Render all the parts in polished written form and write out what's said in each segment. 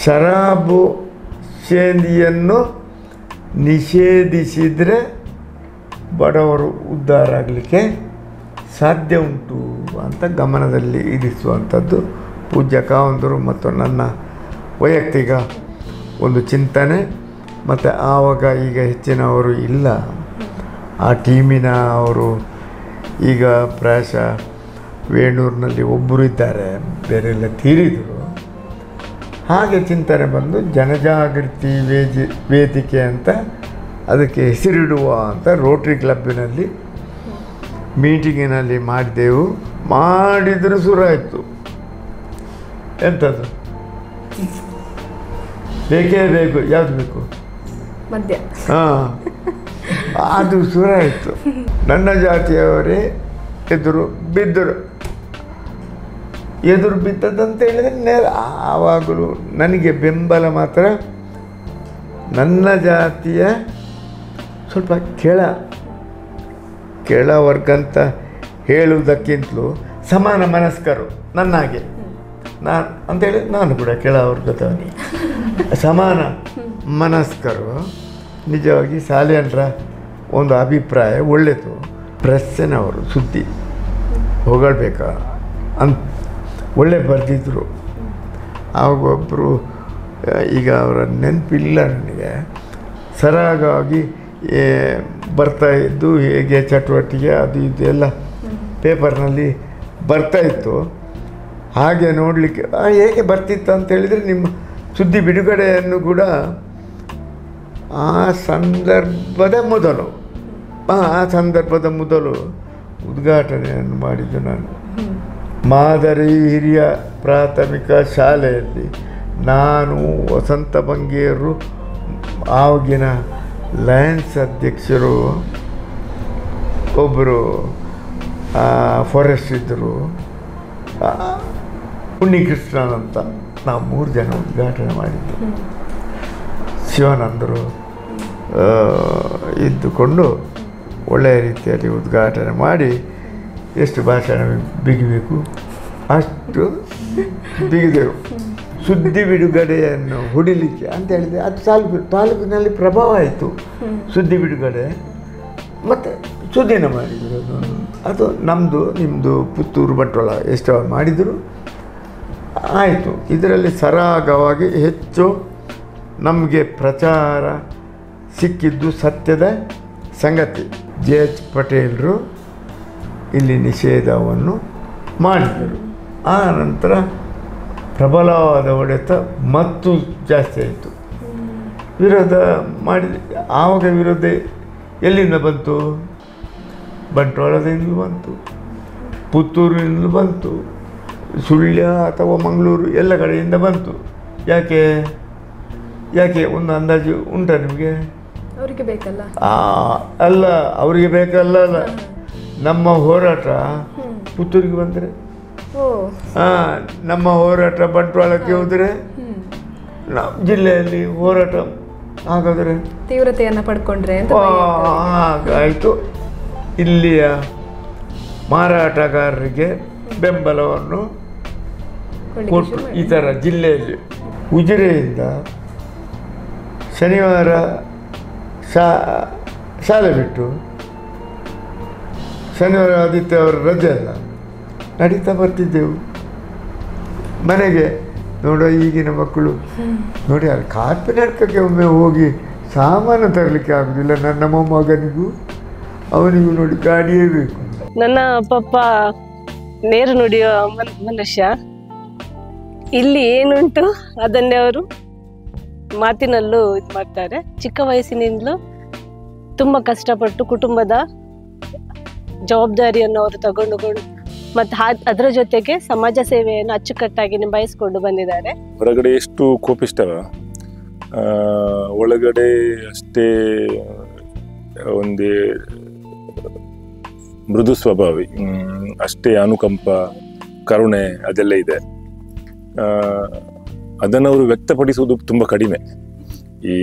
ಶರಾಬು ಸೇಂದಿಯನ್ನು ನಿಷೇಧಿಸಿದರೆ ಬಡವರು ಉದ್ಧಾರ ಆಗಲಿಕ್ಕೆ ಸಾಧ್ಯ ಉಂಟು ಅಂತ ಗಮನದಲ್ಲಿ ಇರಿಸುವಂಥದ್ದು ಪೂಜ್ಯ ಕಾವಂದರು ಮತ್ತು ನನ್ನ ವೈಯಕ್ತಿಕ ಒಂದು ಚಿಂತನೆ. ಮತ್ತು ಆವಾಗ ಈಗ ಹೆಚ್ಚಿನವರು ಇಲ್ಲ, ಆ ಟೀಮಿನ ಅವರು ಈಗ ಪ್ರಾಯಶಃ ವೇಣೂರಿನಲ್ಲಿ ಒಬ್ಬರು ಇದ್ದಾರೆ, ಬೇರೆಲ್ಲ ತೀರಿದರು. ಹಾಗೆ ಚಿಂತನೆ ಬಂದು ಜನಜಾಗೃತಿ ವೇದಿಕೆ ಅಂತ ಅದಕ್ಕೆ ಹೆಸರಿಡುವ ಅಂತ ರೋಟ್ರಿ ಕ್ಲಬ್ಬಿನಲ್ಲಿ ಮೀಟಿಂಗಿನಲ್ಲಿ ಮಾಡಿದೆವು. ಮಾಡಿದರೂ ಶುರುವಾಯಿತು. ಎಂಥದ್ದು ಬೇಕೇ ಬೇಕು, ಯಾವುದು ಬೇಕು, ಮದ್ಯ. ಹಾಂ, ಅದು ಶುರುವಾಯಿತು. ನನ್ನ ಜಾತಿಯವರೇ ಎದುರು ಬಿದ್ದರು. ಎದುರು ಬಿದ್ದದಂತ ಹೇಳಿದರೆ ಆವಾಗಲೂ ನನಗೆ ಬೆಂಬಲ ಮಾತ್ರ ನನ್ನ ಜಾತಿಯ ಸ್ವಲ್ಪ ಕೆಳ ವರ್ಗ ಅಂತ ಹೇಳುವುದಕ್ಕಿಂತಲೂ ಸಮಾನ ಮನಸ್ಕರು ನನ್ನಾಗೆ ನಾನು ಅಂತೇಳಿ ನಾನು ಕೂಡ ಕೆಳ ವರ್ಗದವನಿಗೆ ಸಮಾನ ಮನಸ್ಕರು ನಿಜವಾಗಿ ಸಾಲಿಯನ್ರ ಒಂದು ಅಭಿಪ್ರಾಯ ಒಳ್ಳೆಯದು. ಪ್ರೆಸ್ಸಿನವರು ಸುದ್ದಿ ಹೊಗಳ್ಬೇಕಾ ಅಂತ ಒಳ್ಳೆ ಬರೆದಿದ್ರು. ಆವಾಗೊಬ್ಬರು, ಈಗ ಅವರ ನೆನಪಿಲ್ಲ ನನಗೆ, ಸರಾಗವಾಗಿ ಬರ್ತಾಯಿದ್ದು ಹೇಗೆ ಚಟುವಟಿಕೆ ಅದು ಇದು ಎಲ್ಲ ಪೇಪರ್ನಲ್ಲಿ ಬರ್ತಾಯಿತ್ತು. ಹಾಗೆ ನೋಡಲಿಕ್ಕೆ ಹೇಗೆ ಬರ್ತಿತ್ತು ಅಂತ ಹೇಳಿದರೆ ನಿಮ್ಮ ಸುದ್ದಿ ಬಿಡುಗಡೆಯನ್ನು ಕೂಡ ಆ ಸಂದರ್ಭದ ಮೊದಲು ಉದ್ಘಾಟನೆಯನ್ನು ಮಾಡಿದ್ದು ನಾನು. ಮಾದರಿ ಹಿರಿಯ ಪ್ರಾಥಮಿಕ ಶಾಲೆಯಲ್ಲಿ ನಾನು, ವಸಂತ ಬಂಗೇರು, ಆವಾಗಿನ ಲಯನ್ಸ್ ಅಧ್ಯಕ್ಷರು ಒಬ್ಬರು ಫಾರೆಸ್ಟ್ ಇದ್ದರು, ಉನ್ನಿಕೃಷ್ಣನ್ ಅಂತ, ನಾವು 3 ಜನ ಉದ್ಘಾಟನೆ ಮಾಡಿದ್ದು. ಶಿವಾನಂದರು ಇದ್ದುಕೊಂಡು ಒಳ್ಳೆಯ ರೀತಿಯಲ್ಲಿ ಉದ್ಘಾಟನೆ ಮಾಡಿ ಎಷ್ಟು ಭಾಷಣ ಬಿಗಿಬೇಕು ಅಷ್ಟು ಬಿಗಿದೆವು. ಸುದ್ದಿ ಬಿಡುಗಡೆಯನ್ನು ಹೊಡಿಲಿಕ್ಕೆ ಅಂತ ಹೇಳಿದರೆ ಅದು ತಾಲೂಕಿನಲ್ಲಿ ಪ್ರಭಾವ ಆಯಿತು. ಸುದ್ದಿ ಬಿಡುಗಡೆ ಮತ್ತು ಸುದ್ದಿನ ಮಾಡಿದರು. ಅದು ನಮ್ಮದು ನಿಮ್ಮದು ಪುತ್ತೂರು ಬಂಟ್ವಾಳ ಎಷ್ಟು ಮಾಡಿದರು ಆಯಿತು. ಇದರಲ್ಲಿ ಸರಾಗವಾಗಿ ಹೆಚ್ಚು ನಮಗೆ ಪ್ರಚಾರ ಸಿಕ್ಕಿದ್ದು ಸತ್ಯದ ಸಂಗತಿ. JH ಪಟೇಲರು ಇಲ್ಲಿ ನಿಷೇಧವನ್ನು ಮಾಡಿದರು. ಆ ನಂತರ ಪ್ರಬಲವಾದ ಹೊಡೆತ ಮತ್ತು ಜಾಸ್ತಿ ಆಯಿತು. ವಿರೋಧ ಮಾಡಿದ ಆವಾಗ ವಿರೋಧ ಎಲ್ಲಿಂದ ಬಂತು? ಬಂಟ್ವಾಳದಿಂದಲೂ ಬಂತು, ಪುತ್ತೂರಿನಿಂದಲೂ ಬಂತು, ಸುಳ್ಯ ಅಥವಾ ಮಂಗಳೂರು ಎಲ್ಲ ಕಡೆಯಿಂದ ಬಂತು. ಯಾಕೆ ಒಂದು ಅಂದಾಜು ಉಂಟಾ ನಿಮಗೆ? ಅವರಿಗೆ ಬೇಕಲ್ಲ. ಅಲ್ಲ, ಅವರಿಗೆ ಬೇಕಲ್ಲ. ನಮ್ಮ ಹೋರಾಟ ಪುತ್ತೂರಿಗೆ ಬಂದರೆ, ನಮ್ಮ ಹೋರಾಟ ಬಂಟ್ವಾಳಕ್ಕೆ ಹೋದರೆ, ನಮ್ಮ ಜಿಲ್ಲೆಯಲ್ಲಿ ಹೋರಾಟ ಹಾಗಾದರೆ ತೀವ್ರತೆಯನ್ನು ಪಡ್ಕೊಂಡ್ರೆ ಹಾಗಾಯಿತು. ಇಲ್ಲಿಯ ಮಾರಾಟಗಾರರಿಗೆ ಬೆಂಬಲವನ್ನು ಕೊಟ್ಟು ಈ ಥರ ಜಿಲ್ಲೆಯಲ್ಲಿ ಉಜಿರೆಯಿಂದ ಶನಿವಾರ ಶಾಲೆ ಬಿಟ್ಟು ಶನಿವಾರ ಆದಿತ್ಯ ಅವರ ರಜೆ ಅಲ್ಲ, ನಡೀತಾ ಬರ್ತಿದ್ದೆವು ಮನೆಗೆ. ನೋಡೋ ಈಗಿನ ಮಕ್ಕಳು ನೋಡಿ, ಅಲ್ಲಿ ಕಾರ್ಪೆನಡ್ಕಕ್ಕೆ ಒಮ್ಮೆ ಹೋಗಿ ಸಾಮಾನು ತರಲಿಕ್ಕೆ ಆಗೋದಿಲ್ಲ. ನನ್ನ ಮೊಮ್ಮಗನಿಗೂ ಅವನಿಗೂ ನೋಡಿ ಗಾಡಿಯೇ ಬೇಕು. ನನ್ನ ಪಪ್ಪ ನೇರು ನುಡಿಯೋ ಮನುಷ್ಯ. ಇಲ್ಲಿ ಏನುಂಟು ಅದನ್ನೇ ಅವರು ಮಾತಿನಲ್ಲೂ ಇದು ಮಾಡ್ತಾರೆ. ಚಿಕ್ಕ ವಯಸ್ಸಿನಿಂದಲೂ ತುಂಬ ಕಷ್ಟಪಟ್ಟು ಕುಟುಂಬದ ಜವಾಬ್ದಾರಿಯನ್ನು ಅವರು ತಗೊಂಡುಕೊಂಡು ಮತ್ತು ಅದರ ಜೊತೆಗೆ ಸಮಾಜ ಸೇವೆಯನ್ನು ಅಚ್ಚುಕಟ್ಟಾಗಿ ನಿಭಾಯಿಸಿಕೊಂಡು ಬಂದಿದ್ದಾರೆ. ಹೊರಗಡೆ ಎಷ್ಟು ಕೋಪಿಷ್ಟವ, ಒಳಗಡೆ ಅಷ್ಟೇ ಒಂದೇ ಮೃದು ಸ್ವಭಾವಿ, ಅಷ್ಟೇ ಅನುಕಂಪ, ಕರುಣೆ ಅದೆಲ್ಲ ಇದೆ. ಅದನ್ನು ಅವರು ವ್ಯಕ್ತಪಡಿಸುವುದು ತುಂಬ ಕಡಿಮೆ. ಈ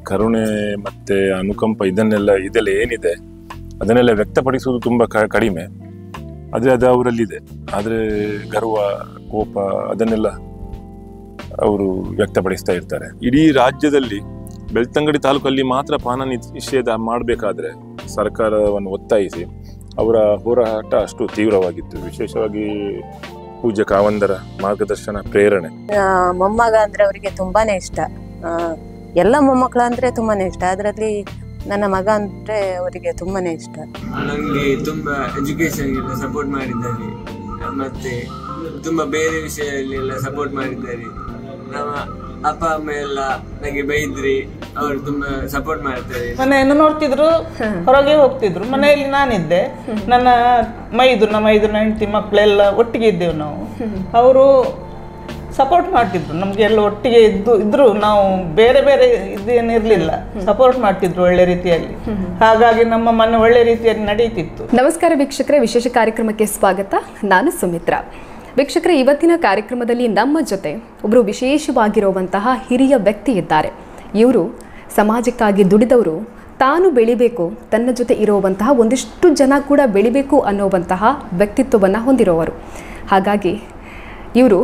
ಕರುಣೆ ಮತ್ತು ಅನುಕಂಪ ಇದೆಲ್ಲ ಏನಿದೆ ಅದನ್ನೆಲ್ಲ ವ್ಯಕ್ತಪಡಿಸುವುದು ತುಂಬ ಕಡಿಮೆ. ಆದರೆ ಅದು ಅವರಲ್ಲಿದೆ. ಆದರೆ ಗರ್ವ, ಕೋಪ ಅದನ್ನೆಲ್ಲ ಅವರು ವ್ಯಕ್ತಪಡಿಸ್ತಾ ಇರ್ತಾರೆ. ಇಡೀ ರಾಜ್ಯದಲ್ಲಿ ಬೆಳ್ತಂಗಡಿ ತಾಲೂಕಲ್ಲಿ ಮಾತ್ರ ಪಾನ ನಿಷೇಧ ಮಾಡಬೇಕಾದ್ರೆ ಸರ್ಕಾರವನ್ನು ಒತ್ತಾಯಿಸಿ ಅವರ ಹೋರಾಟ ಅಷ್ಟು ತೀವ್ರವಾಗಿತ್ತು. ವಿಶೇಷವಾಗಿ ಪೂಜ್ಯ ಕಾವಂದರ ಮಾರ್ಗದರ್ಶನ, ಪ್ರೇರಣೆ. ಮೊಮ್ಮಗ ಅಂದ್ರೆ ಅವರಿಗೆ ತುಂಬಾನೇ ಇಷ್ಟ. ಎಲ್ಲ ಮೊಮ್ಮಕ್ಕಳು ಅಂದ್ರೆ ತುಂಬಾನೇ ಇಷ್ಟ, ಅದರಲ್ಲಿ ನನ್ನ ಮಗ ಅಂದ್ರೆ ಅವರಿಗೆ ತುಂಬಾನೇ ಇಷ್ಟ. ನನಗೆ ತುಂಬಾ ಎಜುಕೇಶನ್ ಎಲ್ಲ ಸಪೋರ್ಟ್ ಮಾಡಿದ್ದಾರೆ, ಮತ್ತೆ ತುಂಬಾ ಬೇರೆ ವಿಷಯದಲ್ಲಿ ಎಲ್ಲ ಸಪೋರ್ಟ್ ಮಾಡಿದ್ದಾರೆ. ನಮ್ಮ ಅಪ್ಪ ಅಮ್ಮ ಎಲ್ಲ ನನಗೆ ಬೈದ್ರಿ, ಅವರು ತುಂಬಾ ಸಪೋರ್ಟ್ ಮಾಡ್ತಾರೆ. ಮನೆಯನ್ನು ನೋಡ್ತಿದ್ರು, ಹೊರಗೆ ಹೋಗ್ತಿದ್ರು. ಮನೆಯಲ್ಲಿ ನಾನಿದ್ದೆ, ನನ್ನ ನಮ್ಮ ಹೆಂಡತಿ ಮಕ್ಕಳೆಲ್ಲ ಒಟ್ಟಿಗೆ ಇದ್ದೇವೆ ನಾವು. ಅವರು ಸಪೋರ್ಟ್ ಮಾಡ್ತಿದ್ರು ನಮ್ಗೆಲ್ಲ, ಒಟ್ಟಿಗೆ ಇದ್ರು ನಾವು ಬೇರೆ ಬೇರೆ ಇದೇನಿರ್ಲಿಲ್ಲ, ಸಪೋರ್ಟ್ ಮಾಡ್ತಿದ್ರು ಒಳ್ಳೆ ರೀತಿಯಲ್ಲಿ. ಹಾಗಾಗಿ ನಮ್ಮ ಮನೆ ಒಳ್ಳೆ ರೀತಿಯಲ್ಲಿ ನಡೀತಿತ್ತು. ನಮಸ್ಕಾರ ವೀಕ್ಷಕರೇ, ವಿಶೇಷ ಕಾರ್ಯಕ್ರಮಕ್ಕೆ ಸ್ವಾಗತ. ನಾನು ಸುಮಿತ್ರಾ. ವೀಕ್ಷಕರೇ, ಇವತ್ತಿನ ಕಾರ್ಯಕ್ರಮದಲ್ಲಿ ನಮ್ಮ ಜೊತೆ ಒಬ್ಬರು ವಿಶೇಷವಾಗಿರುವಂತಹ ಹಿರಿಯ ವ್ಯಕ್ತಿ ಇದ್ದಾರೆ. ಇವರು ಸಮಾಜಕ್ಕಾಗಿ ದುಡಿದವರು, ತಾನು ಬೆಳಿಬೇಕು, ತನ್ನ ಜೊತೆ ಇರುವಂತಹ ಒಂದಿಷ್ಟು ಜನ ಕೂಡ ಬೆಳಿಬೇಕು ಅನ್ನುವಂತಹ ವ್ಯಕ್ತಿತ್ವವನ್ನು ಹೊಂದಿರೋವರು. ಹಾಗಾಗಿ ಇವರು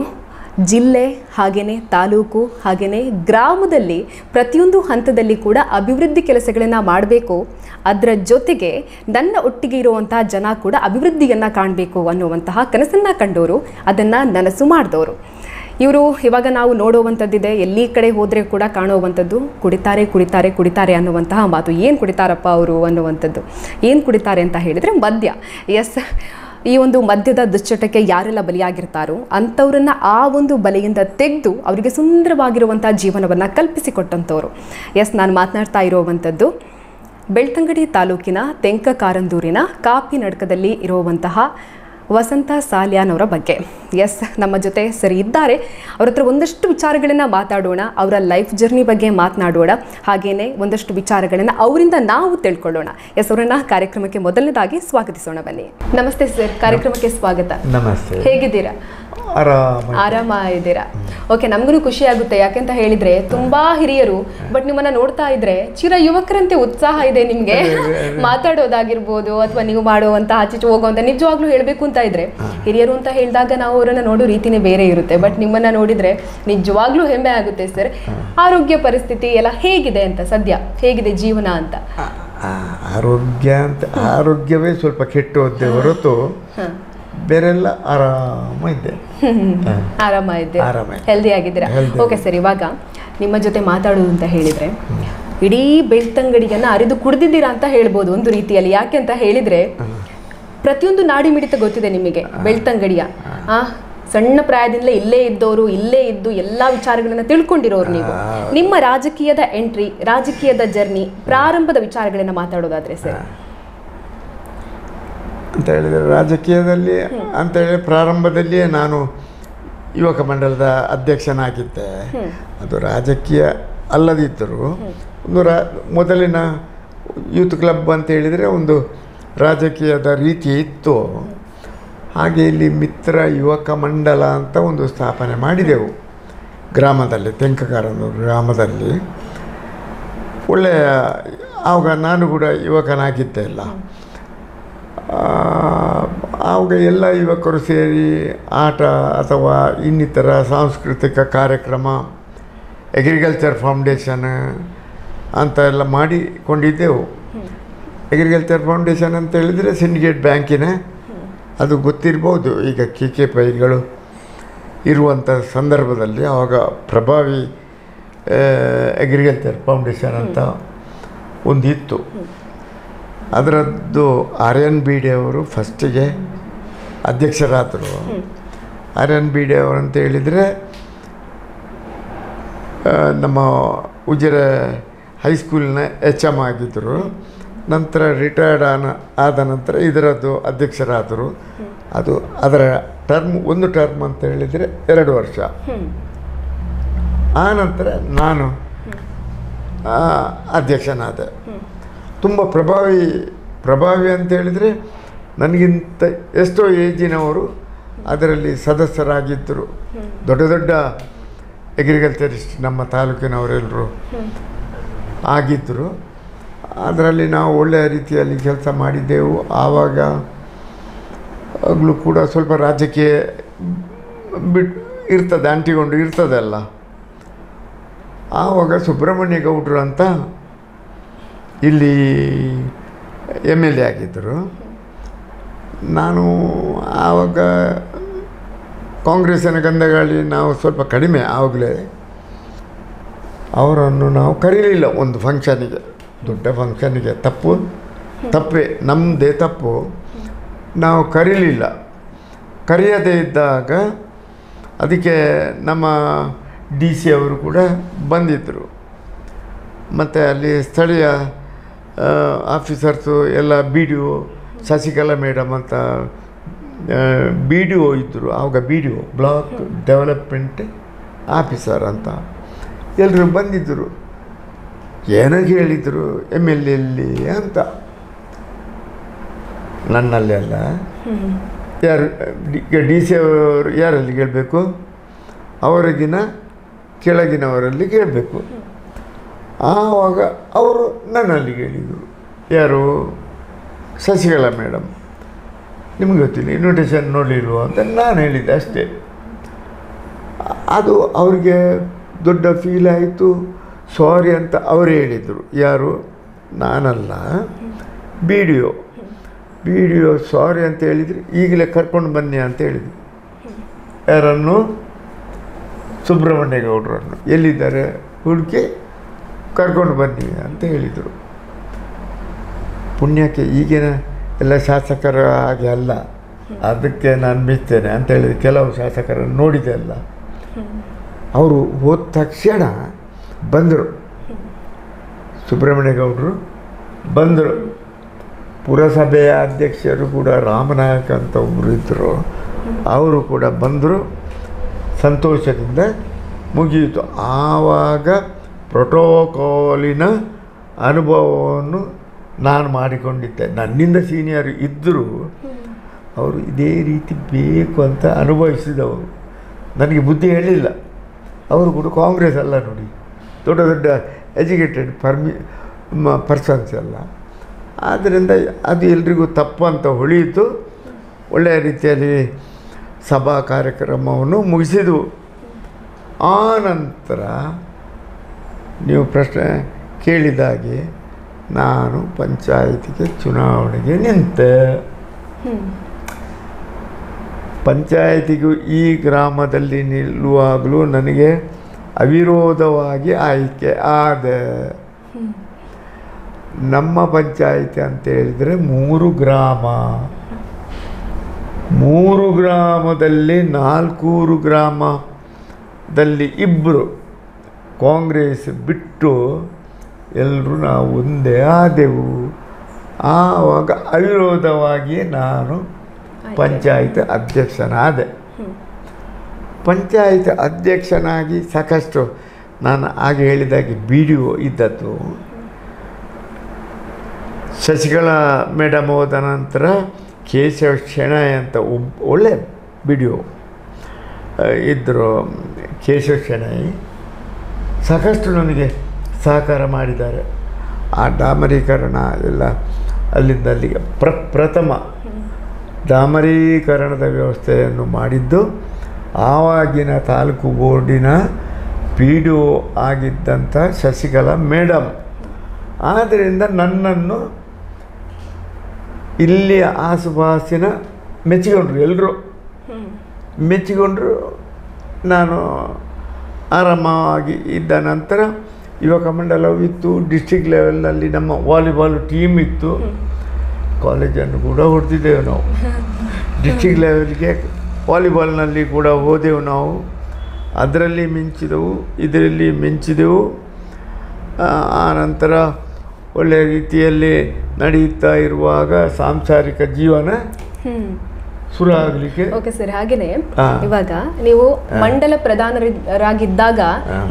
ಜಿಲ್ಲೆ ಹಾಗೆಯೇ ತಾಲೂಕು ಹಾಗೆಯೇ ಗ್ರಾಮದಲ್ಲಿ ಪ್ರತಿಯೊಂದು ಹಂತದಲ್ಲಿ ಕೂಡ ಅಭಿವೃದ್ಧಿ ಕೆಲಸಗಳನ್ನು ಮಾಡಬೇಕು, ಅದರ ಜೊತೆಗೆ ನನ್ನ ಒಟ್ಟಿಗೆ ಇರುವಂತಹ ಜನ ಕೂಡ ಅಭಿವೃದ್ಧಿಯನ್ನು ಕಾಣಬೇಕು ಅನ್ನುವಂತಹ ಕನಸನ್ನು ಕಂಡವರು, ಅದನ್ನು ನನಸು ಮಾಡಿದವರು. ಇವರು ಇವಾಗ ನಾವು ನೋಡುವಂಥದ್ದಿದೆ, ಎಲ್ಲಿ ಕಡೆ ಹೋದರೆ ಕೂಡ ಕಾಣುವಂಥದ್ದು ಕುಡಿತಾರೆ ಕುಡಿತಾರೆ ಕುಡಿತಾರೆ ಅನ್ನುವಂತಹ ಮಾತು. ಏನು ಕುಡಿತಾರಪ್ಪ ಅವರು ಅನ್ನುವಂಥದ್ದು. ಏನು ಕುಡಿತಾರೆ ಅಂತ ಹೇಳಿದರೆ ಮದ್ಯ. ಎಸ್, ಈ ಒಂದು ಮದ್ಯದ ದುಶ್ಚಟಕ್ಕೆ ಯಾರೆಲ್ಲ ಬಲಿಯಾಗಿರ್ತಾರೋ ಅಂಥವ್ರನ್ನ ಆ ಒಂದು ಬಲೆಯಿಂದ ತೆಗೆದು ಅವರಿಗೆ ಸುಂದರವಾಗಿರುವಂಥ ಜೀವನವನ್ನು ಕಲ್ಪಿಸಿಕೊಟ್ಟಂಥವ್ರು. ಎಸ್, ನಾನು ಮಾತನಾಡ್ತಾ ಇರುವಂಥದ್ದು ಬೆಳ್ತಂಗಡಿ ತಾಲೂಕಿನ ತೆಂಕಕಾರಂದೂರಿನ ಕಾಪಿನಡ್ಕದಲ್ಲಿ ಇರುವಂತಹ ವಸಂತ ಸಾಲ್ಯಾನವರ ಬಗ್ಗೆ. ಎಸ್, ನಮ್ಮ ಜೊತೆ ಸರಿ ಇದ್ದಾರೆ. ಅವ್ರ ಹತ್ರ ಒಂದಷ್ಟು ವಿಚಾರಗಳನ್ನು ಮಾತಾಡೋಣ, ಅವರ ಲೈಫ್ ಜರ್ನಿ ಬಗ್ಗೆ ಮಾತನಾಡೋಣ, ಹಾಗೇನೆ ಒಂದಷ್ಟು ವಿಚಾರಗಳನ್ನು ಅವರಿಂದ ನಾವು ತಿಳ್ಕೊಳ್ಳೋಣ. ಎಸ್, ಅವರನ್ನ ಕಾರ್ಯಕ್ರಮಕ್ಕೆ ಮೊದಲನೇದಾಗಿ ಸ್ವಾಗತಿಸೋಣ. ಬನ್ನಿ. ನಮಸ್ತೆ ಸರ್, ಕಾರ್ಯಕ್ರಮಕ್ಕೆ ಸ್ವಾಗತ. ನಮಸ್ತೆ. ಹೇಗಿದ್ದೀರಾ? ಆರಾಮ ಇದ್ದೀರಾ? ಓಕೆ, ನಮಗೂ ಖುಷಿ ಆಗುತ್ತೆ. ಯಾಕೆಂತ ಹೇಳಿದ್ರೆ ತುಂಬಾ ಹಿರಿಯರು, ಬಟ್ ನಿಮ್ಮನ್ನ ನೋಡ್ತಾ ಇದ್ರೆ ಚಿರ ಯುವಕರಂತೆ ಉತ್ಸಾಹ ಇದೆ ನಿಮ್ಗೆ. ಮಾತಾಡೋದಾಗಿರ್ಬೋದು ಅಥವಾ ನೀವು ಮಾಡುವಂತ ಆಚೆ ಹೋಗುವಂತ, ನಿಜವಾಗ್ಲೂ ಹೇಳ್ಬೇಕು ಅಂತ ಇದ್ರೆ ಹಿರಿಯರು ಅಂತ ಹೇಳಿದಾಗ ನಾವು ಅವರನ್ನ ನೋಡೋ ರೀತಿನೇ ಬೇರೆ ಇರುತ್ತೆ. ಬಟ್ ನಿಮ್ಮನ್ನ ನೋಡಿದ್ರೆ ನಿಜವಾಗ್ಲೂ ಹೆಮ್ಮೆ ಆಗುತ್ತೆ ಸರ್. ಆರೋಗ್ಯ ಪರಿಸ್ಥಿತಿ ಎಲ್ಲ ಹೇಗಿದೆ ಅಂತ, ಸದ್ಯ ಹೇಗಿದೆ ಜೀವನ ಅಂತ? ಆರೋಗ್ಯವೇ ಸ್ವಲ್ಪ ಕೆಟ್ಟು ಹೋದೆ ಹೊರತು ಬೇರೆಲ್ಲ ಆರಾಮ ಇದ್ದೆ. ಹೆಲ್ದಿ ಆಗಿದ್ದೀರಾ? ಓಕೆ ಸರ್, ಇವಾಗ ನಿಮ್ಮ ಜೊತೆ ಮಾತಾಡೋದು ಅಂತ ಹೇಳಿದ್ರೆ ಇಡೀ ಬೆಳ್ತಂಗಡಿಯನ್ನ ಅರಿದು ಕುಡ್ದಿದ್ದೀರಾ ಅಂತ ಹೇಳ್ಬೋದು ಒಂದು ರೀತಿಯಲ್ಲಿ. ಯಾಕೆ ಅಂತ ಹೇಳಿದ್ರೆ ಪ್ರತಿಯೊಂದು ನಾಡಿ ಮಿಡಿತ ಗೊತ್ತಿದೆ ನಿಮಗೆ. ಬೆಳ್ತಂಗಡಿಯ ಸಣ್ಣ ಪ್ರಾಯದಿಂದಲೇ ಇಲ್ಲೇ ಇದ್ದವರು, ಇಲ್ಲೇ ಇದ್ದು ಎಲ್ಲ ವಿಚಾರಗಳನ್ನ ತಿಳ್ಕೊಂಡಿರೋರು ನೀವು. ನಿಮ್ಮ ರಾಜಕೀಯದ ಎಂಟ್ರಿ, ರಾಜಕೀಯದ ಜರ್ನಿ, ಪ್ರಾರಂಭದ ವಿಚಾರಗಳನ್ನ ಮಾತಾಡೋದಾದ್ರೆ ಸರ್. ಅಂತ ಹೇಳಿದರೆ ರಾಜಕೀಯದಲ್ಲಿ ಅಂತ ಹೇಳಿ ಪ್ರಾರಂಭದಲ್ಲಿಯೇ ನಾನು ಯುವಕ ಮಂಡಲದ ಅಧ್ಯಕ್ಷನಾಗಿದ್ದೆ. ಅದು ರಾಜಕೀಯ ಅಲ್ಲದಿದ್ದರೂ ಒಂದು ಮೊದಲಿನ ಯೂತ್ ಕ್ಲಬ್ ಅಂತ ಹೇಳಿದರೆ ಒಂದು ರಾಜಕೀಯದ ರೀತಿ ಇತ್ತು. ಹಾಗೆ ಇಲ್ಲಿ ಮಿತ್ರ ಯುವಕ ಮಂಡಲ ಅಂತ ಒಂದು ಸ್ಥಾಪನೆ ಮಾಡಿದೆವು ಗ್ರಾಮದಲ್ಲಿ, ತೆಂಕಕಾರಂದೂರು ಗ್ರಾಮದಲ್ಲಿ. ಒಳ್ಳೆಯ, ಆವಾಗ ನಾನು ಕೂಡ ಯುವಕನಾಗಿದ್ದೆ ಅಲ್ಲ. ಆವಾಗ ಎಲ್ಲ ಯುವಕರು ಸೇರಿ ಆಟ ಅಥವಾ ಇನ್ನಿತರ ಸಾಂಸ್ಕೃತಿಕ ಕಾರ್ಯಕ್ರಮ, ಅಗ್ರಿಕಲ್ಚರ್ ಫೌಂಡೇಶನ್ ಅಂತ ಎಲ್ಲ ಮಾಡಿಕೊಂಡಿದ್ದೆವು. ಅಗ್ರಿಕಲ್ಚರ್ ಫೌಂಡೇಶನ್ ಅಂತ ಹೇಳಿದರೆ ಸಿಂಡಿಕೇಟ್ ಬ್ಯಾಂಕಿನ, ಅದು ಗೊತ್ತಿರ್ಬೋದು. ಈಗ KK ಪೈಗಳು ಇರುವಂಥ ಸಂದರ್ಭದಲ್ಲಿ ಆವಾಗ ಪ್ರಭಾವಿ ಅಗ್ರಿಕಲ್ಚರ್ ಫೌಂಡೇಶನ್ ಅಂತ ಒಂದಿತ್ತು. ಅದರದ್ದು RNBD ಅವರು ಫಸ್ಟಿಗೆ ಅಧ್ಯಕ್ಷರಾದರು. RNBD ಅವರು ಅಂತ ಹೇಳಿದರೆ ನಮ್ಮ ಉಜಿರೆ ಹೈಸ್ಕೂಲಿನ HM ಆಗಿದ್ದರು. ನಂತರ ರಿಟೈರ್ಡ್ ಆದ ನಂತರ ಇದರದ್ದು ಅಧ್ಯಕ್ಷರಾದರು. ಅದರ ಒಂದು ಟರ್ಮ್ ಅಂತ ಹೇಳಿದರೆ 2 ವರ್ಷ. ಆ ನಂತರ ನಾನು ಅಧ್ಯಕ್ಷನಾದೆ. ತುಂಬ ಪ್ರಭಾವಿ ಅಂತ ಹೇಳಿದರೆ ನನಗಿಂತ ಎಷ್ಟೋ ಏಜಿನವರು ಅದರಲ್ಲಿ ಸದಸ್ಯರಾಗಿದ್ದರು. ದೊಡ್ಡ ದೊಡ್ಡ ಅಗ್ರಿಕಲ್ಚರಿಸ್ಟ್ ನಮ್ಮ ತಾಲೂಕಿನವರೆಲ್ಲರೂ ಆಗಿದ್ದರು. ಅದರಲ್ಲಿ ನಾವು ಒಳ್ಳೆಯ ರೀತಿಯಲ್ಲಿ ಕೆಲಸ ಮಾಡಿದ್ದೆವು. ಆವಾಗಲೂ ಕೂಡ ಸ್ವಲ್ಪ ರಾಜಕೀಯ ಇರ್ತದೆ, ಅಂಟಿಕೊಂಡು ಇರ್ತದಲ್ಲ. ಆವಾಗ ಸುಬ್ರಹ್ಮಣ್ಯ ಗೌಡ್ರು ಅಂತ ಇಲ್ಲಿ MLA ಆಗಿದ್ದರು. ನಾನು ಆವಾಗ ಕಾಂಗ್ರೆಸ್ಸಿನ ಗಂಧಗಾಳಿ ನಾವು ಸ್ವಲ್ಪ ಕಡಿಮೆ ಆವಾಗಲೇ. ಅವರನ್ನು ನಾವು ಕರೀಲಿಲ್ಲ ಒಂದು ಫಂಕ್ಷನಿಗೆ, ದೊಡ್ಡ ಫಂಕ್ಷನಿಗೆ. ತಪ್ಪೇ ನಮ್ಮದೇ ತಪ್ಪು, ನಾವು ಕರೀಲಿಲ್ಲ. ಕರೆಯದೇ ಇದ್ದಾಗ ಅದಕ್ಕೆ ನಮ್ಮ DC ಅವರು ಕೂಡ ಬಂದಿದ್ದರು. ಮತ್ತು ಅಲ್ಲಿ ಸ್ಥಳೀಯ ಆಫೀಸರ್ಸು ಎಲ್ಲ BDO ಶಶಿಕಲಾ ಮೇಡಮ್ ಅಂತ BDO ಇದ್ದರು. ಆವಾಗ BDO ಬ್ಲಾಕ್ ಡೆವಲಪ್ಮೆಂಟ್ ಆಫೀಸರ್ ಅಂತ ಎಲ್ಲರೂ ಬಂದಿದ್ದರು. ಏನೋ ಹೇಳಿದರು MLA ಎಲ್ಲಿ ಅಂತ. ನನ್ನಲ್ಲಿ ಅಲ್ಲ, ಯಾರು DC ಅವರು ಯಾರಲ್ಲಿ ಕೇಳಬೇಕು, ಅವರಿಗಿನ ಕೆಳಗಿನವರಲ್ಲಿ ಕೇಳಬೇಕು. ಆವಾಗ ಅವರು ನನ್ನಲ್ಲಿ ಕೇಳಿದರು, ಯಾರು ಶಶಿಕಲಾ ಮೇಡಮ್, ನಿಮ್ಗೆ ಗೊತ್ತಿಲ್ಲ, ಇನ್ವಿಟೇಷನ್ ನೋಡಲಿಲ್ವ ಅಂತ ನಾನು ಹೇಳಿದ್ದೆ ಅಷ್ಟೇ. ಅದು ಅವ್ರಿಗೆ ದೊಡ್ಡ ಫೀಲ್ ಆಯಿತು. ಸಾರಿ ಅಂತ ಅವರು ಹೇಳಿದರು. ಯಾರು, ನಾನಲ್ಲ, BDO ಸಾರಿ ಅಂತ ಹೇಳಿದ್ರು. ಈಗಲೇ ಕರ್ಕೊಂಡು ಬನ್ನಿ ಅಂತ ಹೇಳಿದರು. ಯಾರನ್ನು, ಸುಬ್ರಹ್ಮಣ್ಯ ಗೌಡ್ರನ್ನು. ಎಲ್ಲಿದ್ದಾರೆ ಹುಡುಕಿ ಕರ್ಕೊಂಡು ಬನ್ನಿ ಅಂತ ಹೇಳಿದರು. ಪುಣ್ಯಕ್ಕೆ ಈಗಿನ ಎಲ್ಲ ಶಾಸಕರ ಹಾಗೆ ಅಲ್ಲ, ಅದಕ್ಕೆ ನಾನು ಮೆಚ್ತೇನೆ ಅಂತ ಹೇಳಿದೆ. ಕೆಲವು ಶಾಸಕರನ್ನು ನೋಡಿದೆ ಅಲ್ಲ, ಅವರು ಹೋದ ತಕ್ಷಣ ಬಂದರು. ಸುಬ್ರಹ್ಮಣ್ಯ ಗೌಡರು ಬಂದರು. ಪುರಸಭೆಯ ಅಧ್ಯಕ್ಷರು ಕೂಡ ರಾಮನಾಯಕ ಅಂತ ಒಬ್ಬರು ಇದ್ದರು, ಅವರು ಕೂಡ ಬಂದರು. ಸಂತೋಷದಿಂದ ಮುಗಿಯಿತು. ಆವಾಗ ಪ್ರೋಟೋಕಾಲಿನ ಅನುಭವವನ್ನು ನಾನು ಮಾಡಿಕೊಂಡಿದ್ದೆ. ನನ್ನಿಂದ ಸೀನಿಯರ್ ಇದ್ದರೂ ಅವರು ಇದೇ ರೀತಿ ಬೇಕು ಅಂತ ಅನುಭವಿಸಿದವರು. ನನಗೆ ಬುದ್ಧಿ ಹೇಳಿಲ್ಲ. ಅವರು ಕೂಡ ಕಾಂಗ್ರೆಸ್ ಅಲ್ಲ ನೋಡಿ, ದೊಡ್ಡ ದೊಡ್ಡ ಎಜುಕೇಟೆಡ್ ಪರ್ಸನ್ಸ್ ಎಲ್ಲ. ಆದ್ದರಿಂದ ಅದು ಎಲ್ರಿಗೂ ತಪ್ಪು ಅಂತ ಹೊಳೆಯಿತು. ಒಳ್ಳೆಯ ರೀತಿಯಲ್ಲಿ ಸಭಾ ಕಾರ್ಯಕ್ರಮವನ್ನು ಮುಗಿಸಿದವು. ಆ ನಂತರ ನೀವು ಪ್ರಶ್ನೆ ಕೇಳಿದಾಗೆ ನಾನು ಪಂಚಾಯಿತಿಗೆ ಚುನಾವಣೆಗೆ ನಿಂತೆ. ಪಂಚಾಯಿತಿಗೂ ಈ ಗ್ರಾಮದಲ್ಲಿ ನಿಲ್ಲುವಾಗಲೂ ನನಗೆ ಅವಿರೋಧವಾಗಿ ಆಯ್ಕೆ ಆದೆ. ನಮ್ಮ ಪಂಚಾಯಿತಿ ಅಂತ ಹೇಳಿದರೆ 3 ಗ್ರಾಮ. 3 ಗ್ರಾಮದಲ್ಲಿ 4 ಗ್ರಾಮದಲ್ಲಿ 2 ಕಾಂಗ್ರೆಸ್ ಬಿಟ್ಟು ಎಲ್ಲರೂ ನಾವು ಒಂದೇ ಆದೆವು. ಆವಾಗ ಅವಿರೋಧವಾಗಿಯೇ ನಾನು ಪಂಚಾಯತ್ ಅಧ್ಯಕ್ಷನಾದೆ. ಪಂಚಾಯತ್ ಅಧ್ಯಕ್ಷನಾಗಿ ಸಾಕಷ್ಟು ನಾನು ಆಗ ಹೇಳಿದಾಗೆ BDO ಇದ್ದದ್ದು. ಶಶಿಕಲಾ ಮೇಡಮ್ ಹೋದ ನಂತರ ಕೇಶವ ಶೆಣೈ ಅಂತ ಒಳ್ಳೆ BDO ಇದ್ದರು. ಕೇಶವ ಶೆಣೈ ಸಾಕಷ್ಟು ನನಗೆ ಸಹಕಾರ ಮಾಡಿದ್ದಾರೆ. ಆ ಡಾಮರೀಕರಣ ಎಲ್ಲ ಅಲ್ಲಿಂದ ಅಲ್ಲಿಗೆ ಪ್ರಥಮ ಡಾಮರೀಕರಣದ ವ್ಯವಸ್ಥೆಯನ್ನು ಮಾಡಿದ್ದು ಆವಾಗಿನ ತಾಲೂಕು ಬೋರ್ಡಿನ BDO ಆಗಿದ್ದಂಥ ಶಶಿಕಲಾ ಮೇಡಮ್. ಆದ್ದರಿಂದ ನನ್ನನ್ನು ಇಲ್ಲಿಯ ಆಸುಪಾಸಿನ ಮೆಚ್ಚಿಕೊಂಡ್ರು, ಎಲ್ಲರೂ ಮೆಚ್ಚಿಕೊಂಡ್ರು. ನಾನು ಆರಾಮವಾಗಿ ಇದ್ದ ನಂತರ ಯುವಕ ಮಂಡಲವು ಇತ್ತು. ಡಿಸ್ಟ್ರಿಕ್ಟ್ ಲೆವೆಲ್ನಲ್ಲಿ ನಮ್ಮ ವಾಲಿಬಾಲ್ ಟೀಮ್ ಇತ್ತು. ಕಾಲೇಜನ್ನು ಕೂಡ ಹೊಡೆದಿದ್ದೆವು ನಾವು. ಡಿಸ್ಟ್ರಿಕ್ಟ್ ಲೆವೆಲ್ಗೆ ವಾಲಿಬಾಲ್ನಲ್ಲಿ ಕೂಡ ಹೋದೆವು ನಾವು. ಅದರಲ್ಲಿ ಮಿಂಚಿದೆವು, ಇದರಲ್ಲಿ ಮಿಂಚಿದೆವು. ಆ ನಂತರ ಒಳ್ಳೆಯ ರೀತಿಯಲ್ಲಿ ನಡೆಯುತ್ತಾ ಇರುವಾಗ ಸಾಂಸಾರಿಕ ಜೀವನ ಶುರು ಆಗಲಿಕ್ಕೆ. ಓಕೆ ಸರ್, ಹಾಗೇನೆ ಇವಾಗ ನೀವು ಮಂಡಲ ಪ್ರಧಾನರಾಗಿದ್ದಾಗ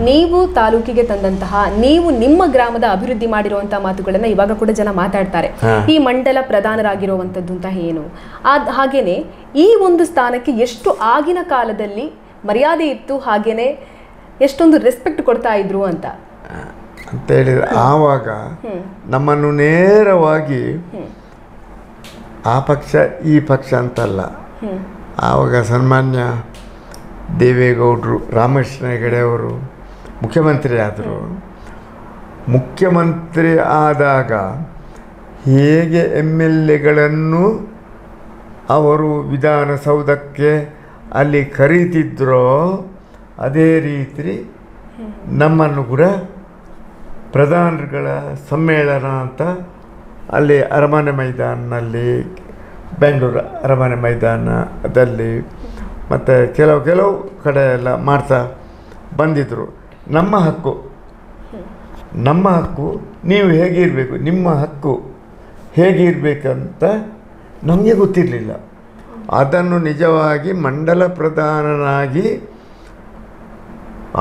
ನೀವು ತಾಲೂಕಿಗೆ ತಂದಂತಹ, ನೀವು ನಿಮ್ಮ ಗ್ರಾಮದ ಅಭಿವೃದ್ಧಿ ಮಾಡಿರುವಂತಹ ಮಾತುಗಳನ್ನ ಇವಾಗ ಕೂಡ ಜನ ಮಾತಾಡ್ತಾರೆ. ಈ ಮಂಡಲ ಪ್ರಧಾನರಾಗಿರುವಂತದ್ದು ಅಂತ ಏನು, ಹಾಗೇನೆ ಈ ಒಂದು ಸ್ಥಾನಕ್ಕೆ ಎಷ್ಟು ಆಗಿನ ಕಾಲದಲ್ಲಿ ಮರ್ಯಾದೆ ಇತ್ತು, ಹಾಗೇನೆ ಎಷ್ಟೊಂದು ರೆಸ್ಪೆಕ್ಟ್ ಕೊಡ್ತಾ ಇದ್ರು ಅಂತ ಹೇಳಿದ್ರೆ, ಆವಾಗ ನಮ್ಮನ್ನು ನೇರವಾಗಿ ಆ ಪಕ್ಷ ಈ ಪಕ್ಷ ಅಂತಲ್ಲ, ಆವಾಗ ಸನ್ಮಾನ್ಯ ದೇವೇಗೌಡರು, ರಾಮಕೃಷ್ಣ ಹೆಗಡೆ ಅವರು, ಮುಖ್ಯಮಂತ್ರಿ ಆದರು. ಮುಖ್ಯಮಂತ್ರಿ ಆದಾಗ ಹೇಗೆ MLAಗಳನ್ನು ಅವರು ವಿಧಾನಸೌಧಕ್ಕೆ ಅಲ್ಲಿ ಕರೀತಿದ್ರೋ ಅದೇ ರೀತಿ ನಮ್ಮನ್ನು ಕೂಡ ಪ್ರಧಾನಗಳ ಸಮ್ಮೇಳನ ಅಂತ ಅಲ್ಲಿ ಅರಮನೆ ಮೈದಾನಲ್ಲಿ, ಬೆಂಗಳೂರು ಅರಮನೆ ಮೈದಾನದಲ್ಲಿ ಮತ್ತು ಕೆಲವು ಕಡೆ ಎಲ್ಲ ಮಾಡ್ತಾ ಬಂದಿದ್ದರು. ನಮ್ಮ ಹಕ್ಕು ನೀವು ಹೇಗಿರಬೇಕು, ನಿಮ್ಮ ಹಕ್ಕು ಹೇಗಿರಬೇಕಂತ ನಮಗೆ ಗೊತ್ತಿರಲಿಲ್ಲ. ಅದನ್ನು ನಿಜವಾಗಿ ಮಂಡಲ ಪ್ರಧಾನನಾಗಿ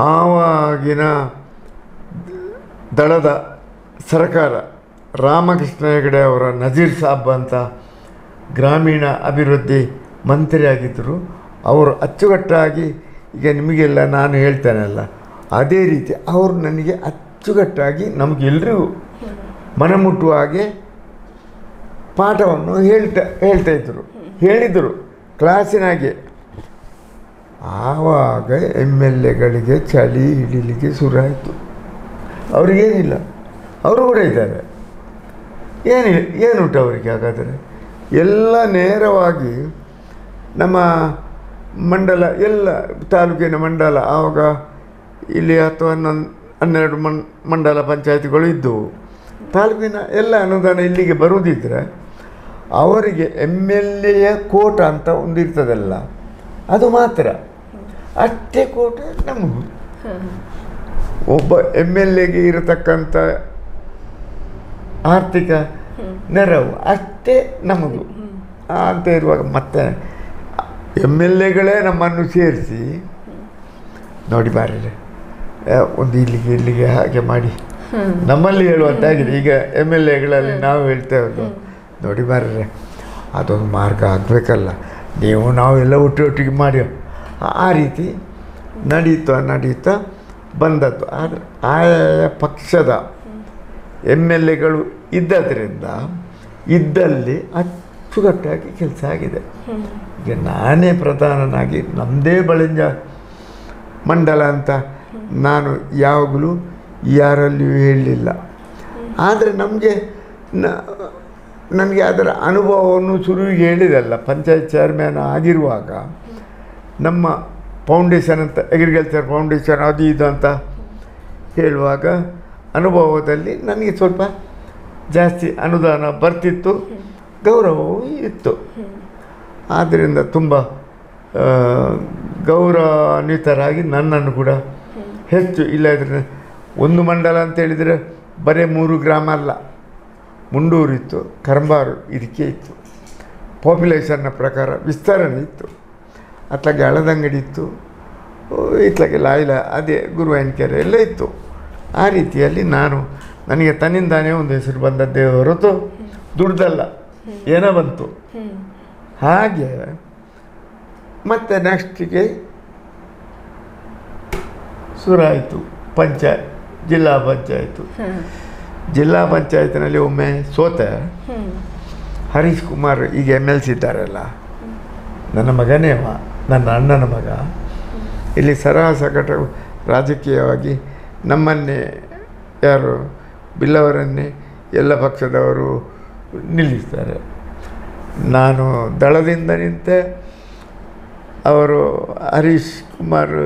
ಆವಾಗಿನ ದಳದ ಸರ್ಕಾರ ರಾಮಕೃಷ್ಣ ಹೆಗಡೆ ಅವರ ನಜೀರ್ ಸಾಬ್ ಅಂತ ಗ್ರಾಮೀಣ ಅಭಿವೃದ್ಧಿ ಮಂತ್ರಿಯಾಗಿದ್ದರು. ಅವರು ಅಚ್ಚುಕಟ್ಟಾಗಿ, ಈಗ ನಿಮಗೆಲ್ಲ ನಾನು ಹೇಳ್ತೇನಲ್ಲ ಅದೇ ರೀತಿ ಅವರು ನನಗೆ ಅಚ್ಚುಕಟ್ಟಾಗಿ ನಮಗೆಲ್ಲರಿಗೂ ಮನಮುಟ್ಟುವ ಹಾಗೆ ಪಾಠವನ್ನು ಹೇಳ್ತಾಯಿದ್ರು, ಹೇಳಿದರು ಕ್ಲಾಸಿನಾಗೆ. ಆವಾಗ MLAಗಳಿಗೆ ಚಳಿ ಹಿಡಿಲಿಕ್ಕೆ ಶುರುವಾಯಿತು. ಅವ್ರಿಗೇನಿಲ್ಲ, ಅವರು ಕೂಡ ಇದ್ದಾರೆ, ಏನುಂಟು ಅವರಿಗೆ? ಹಾಗಾದರೆ ಎಲ್ಲ ನೇರವಾಗಿ ನಮ್ಮ ಮಂಡಲ, ಎಲ್ಲ ತಾಲೂಕಿನ ಮಂಡಲ, ಆವಾಗ ಇಲ್ಲಿ 10-12 ಮಂಡಲ ಪಂಚಾಯತಿಗಳು ಇದ್ದವು. ತಾಲೂಕಿನ ಎಲ್ಲ ಅನುದಾನ ಇಲ್ಲಿಗೆ ಬರುವುದಿದ್ರೆ ಅವರಿಗೆ MLAಯ ಕೋಟ ಅಂತ ಒಂದು ಇರ್ತದಲ್ಲ, ಅದು ಮಾತ್ರ, ಅಷ್ಟೇ ಕೋಟ ನಮಗೂ. ಒಬ್ಬ MLAಗೆ ಇರತಕ್ಕಂಥ ಆರ್ಥಿಕ ನೆರವು ಅಷ್ಟೇ ನಮಗೂ ಅಂತ ಇರುವಾಗ ಮತ್ತೆ MLAಗಳೇ ನಮ್ಮನ್ನು ಸೇರಿಸಿ ನೋಡಿ ಬಾರ್ರೆ ಒಂದು ಇಲ್ಲಿಗೆ ಹಾಗೆ ಮಾಡಿ ನಮ್ಮಲ್ಲಿ ಹೇಳುವಂತಾಗಿದೆ. ಈಗ MLAಗಳಲ್ಲಿ ನಾವು ಹೇಳ್ತೇವೆ ನೋಡಿ ಬಾರ್ರೆ ಅದೊಂದು ಮಾರ್ಗ ಆಗಬೇಕಲ್ಲ, ನಾವು ಎಲ್ಲ ಒಟ್ಟಿಗೆ ಮಾಡಿ, ಆ ರೀತಿ ನಡೀತಾ ಬಂದದ್ದು. ಆದರೆ ಆಯಾ ಪಕ್ಷದ MLAಗಳು ಇದ್ದದ್ರಿಂದ ಇದ್ದಲ್ಲಿ ಅಚ್ಚುಕಟ್ಟಾಗಿ ಕೆಲಸ ಆಗಿದೆ. ಈಗ ನಾನೇ ಪ್ರಧಾನನಾಗಿ ನಮ್ಮದೇ ಬಳಿಂಜ ಮಂಡಲ ಅಂತ ನಾನು ಯಾವಾಗಲೂ ಯಾರಲ್ಲಿಯೂ ಹೇಳಲಿಲ್ಲ. ಆದರೆ ನನಗೆ ಅದರ ಅನುಭವವನ್ನು ಶುರುವಿಗೆ ಹೇಳಿದಲ್ಲ. ಪಂಚಾಯತ್ ಚೇರ್ಮ್ಯಾನ್ ಆಗಿರುವಾಗ ನಮ್ಮ ಫೌಂಡೇಶನ್ ಅಂತ, ಅಗ್ರಿಕಲ್ಚರ್ ಫೌಂಡೇಶನ್ ಅದು ಇದು ಅಂತ ಹೇಳುವಾಗ ಅನುಭವದಲ್ಲಿ ನನಗೆ ಸ್ವಲ್ಪ ಜಾಸ್ತಿ ಅನುದಾನ ಬರ್ತಿತ್ತು, ಗೌರವವೂ ಇತ್ತು. ಆದ್ದರಿಂದ ತುಂಬ ಗೌರವಾನ್ವಿತರಾಗಿ ನನ್ನನ್ನು ಕೂಡ ಹೆಚ್ಚು, ಇಲ್ಲದ್ರೆ ಒಂದು ಮಂಡಲ ಅಂತೇಳಿದರೆ ಬರೀ 3 ಗ್ರಾಮ ಅಲ್ಲ, ಮುಂಡೂರು ಇತ್ತು, ಕರಂಬಾರು ಇದಕ್ಕೆ ಇತ್ತು, ಪಾಪ್ಯುಲೇಷನ್ನ ಪ್ರಕಾರ ವಿಸ್ತರಣೆ ಇತ್ತು, ಅತ್ಲಾಗೆ ಹಳದಂಗಡಿ ಇತ್ತು, ಇತ್ಲಾಗೆ ಲಾಯ್ಲ ಅದೇ ಗುರುವಾಯನಕೆರೆ ಎಲ್ಲ ಇತ್ತು. ಆ ರೀತಿಯಲ್ಲಿ ನನಗೆ ತನ್ನಿಂದಾನೇ ಒಂದು ಹೆಸರು ಬಂದದ್ದೇ ಹೊರತು ದುಡ್ದಲ್ಲ, ಏನೋ ಬಂತು. ಹಾಗೆ ಮತ್ತು ನೆಕ್ಸ್ಟಿಗೆ ಶುರುವಾಯಿತು ಜಿಲ್ಲಾ ಪಂಚಾಯತ್ನಲ್ಲಿ ಒಮ್ಮೆ ಸೋತೆ. ಹರೀಶ್ ಕುಮಾರ್ ಈಗ MLC ಇದ್ದಾರಲ್ಲ, ನನ್ನ ಮಗನೇ, ನನ್ನ ಅಣ್ಣನ ಮಗ. ಇಲ್ಲಿ ಸರಾಸಗಟ ರಾಜಕೀಯವಾಗಿ ನಮ್ಮನ್ನೇ ಯಾರು ಬಿಲ್ಲವರನ್ನೇ ಎಲ್ಲ ಪಕ್ಷದವರು ನಿಲ್ಲಿಸ್ತಾರೆ. ನಾನು ದಳದಿಂದ ನಿಂತೆ, ಅವರು ಹರೀಶ್ ಕುಮಾರ್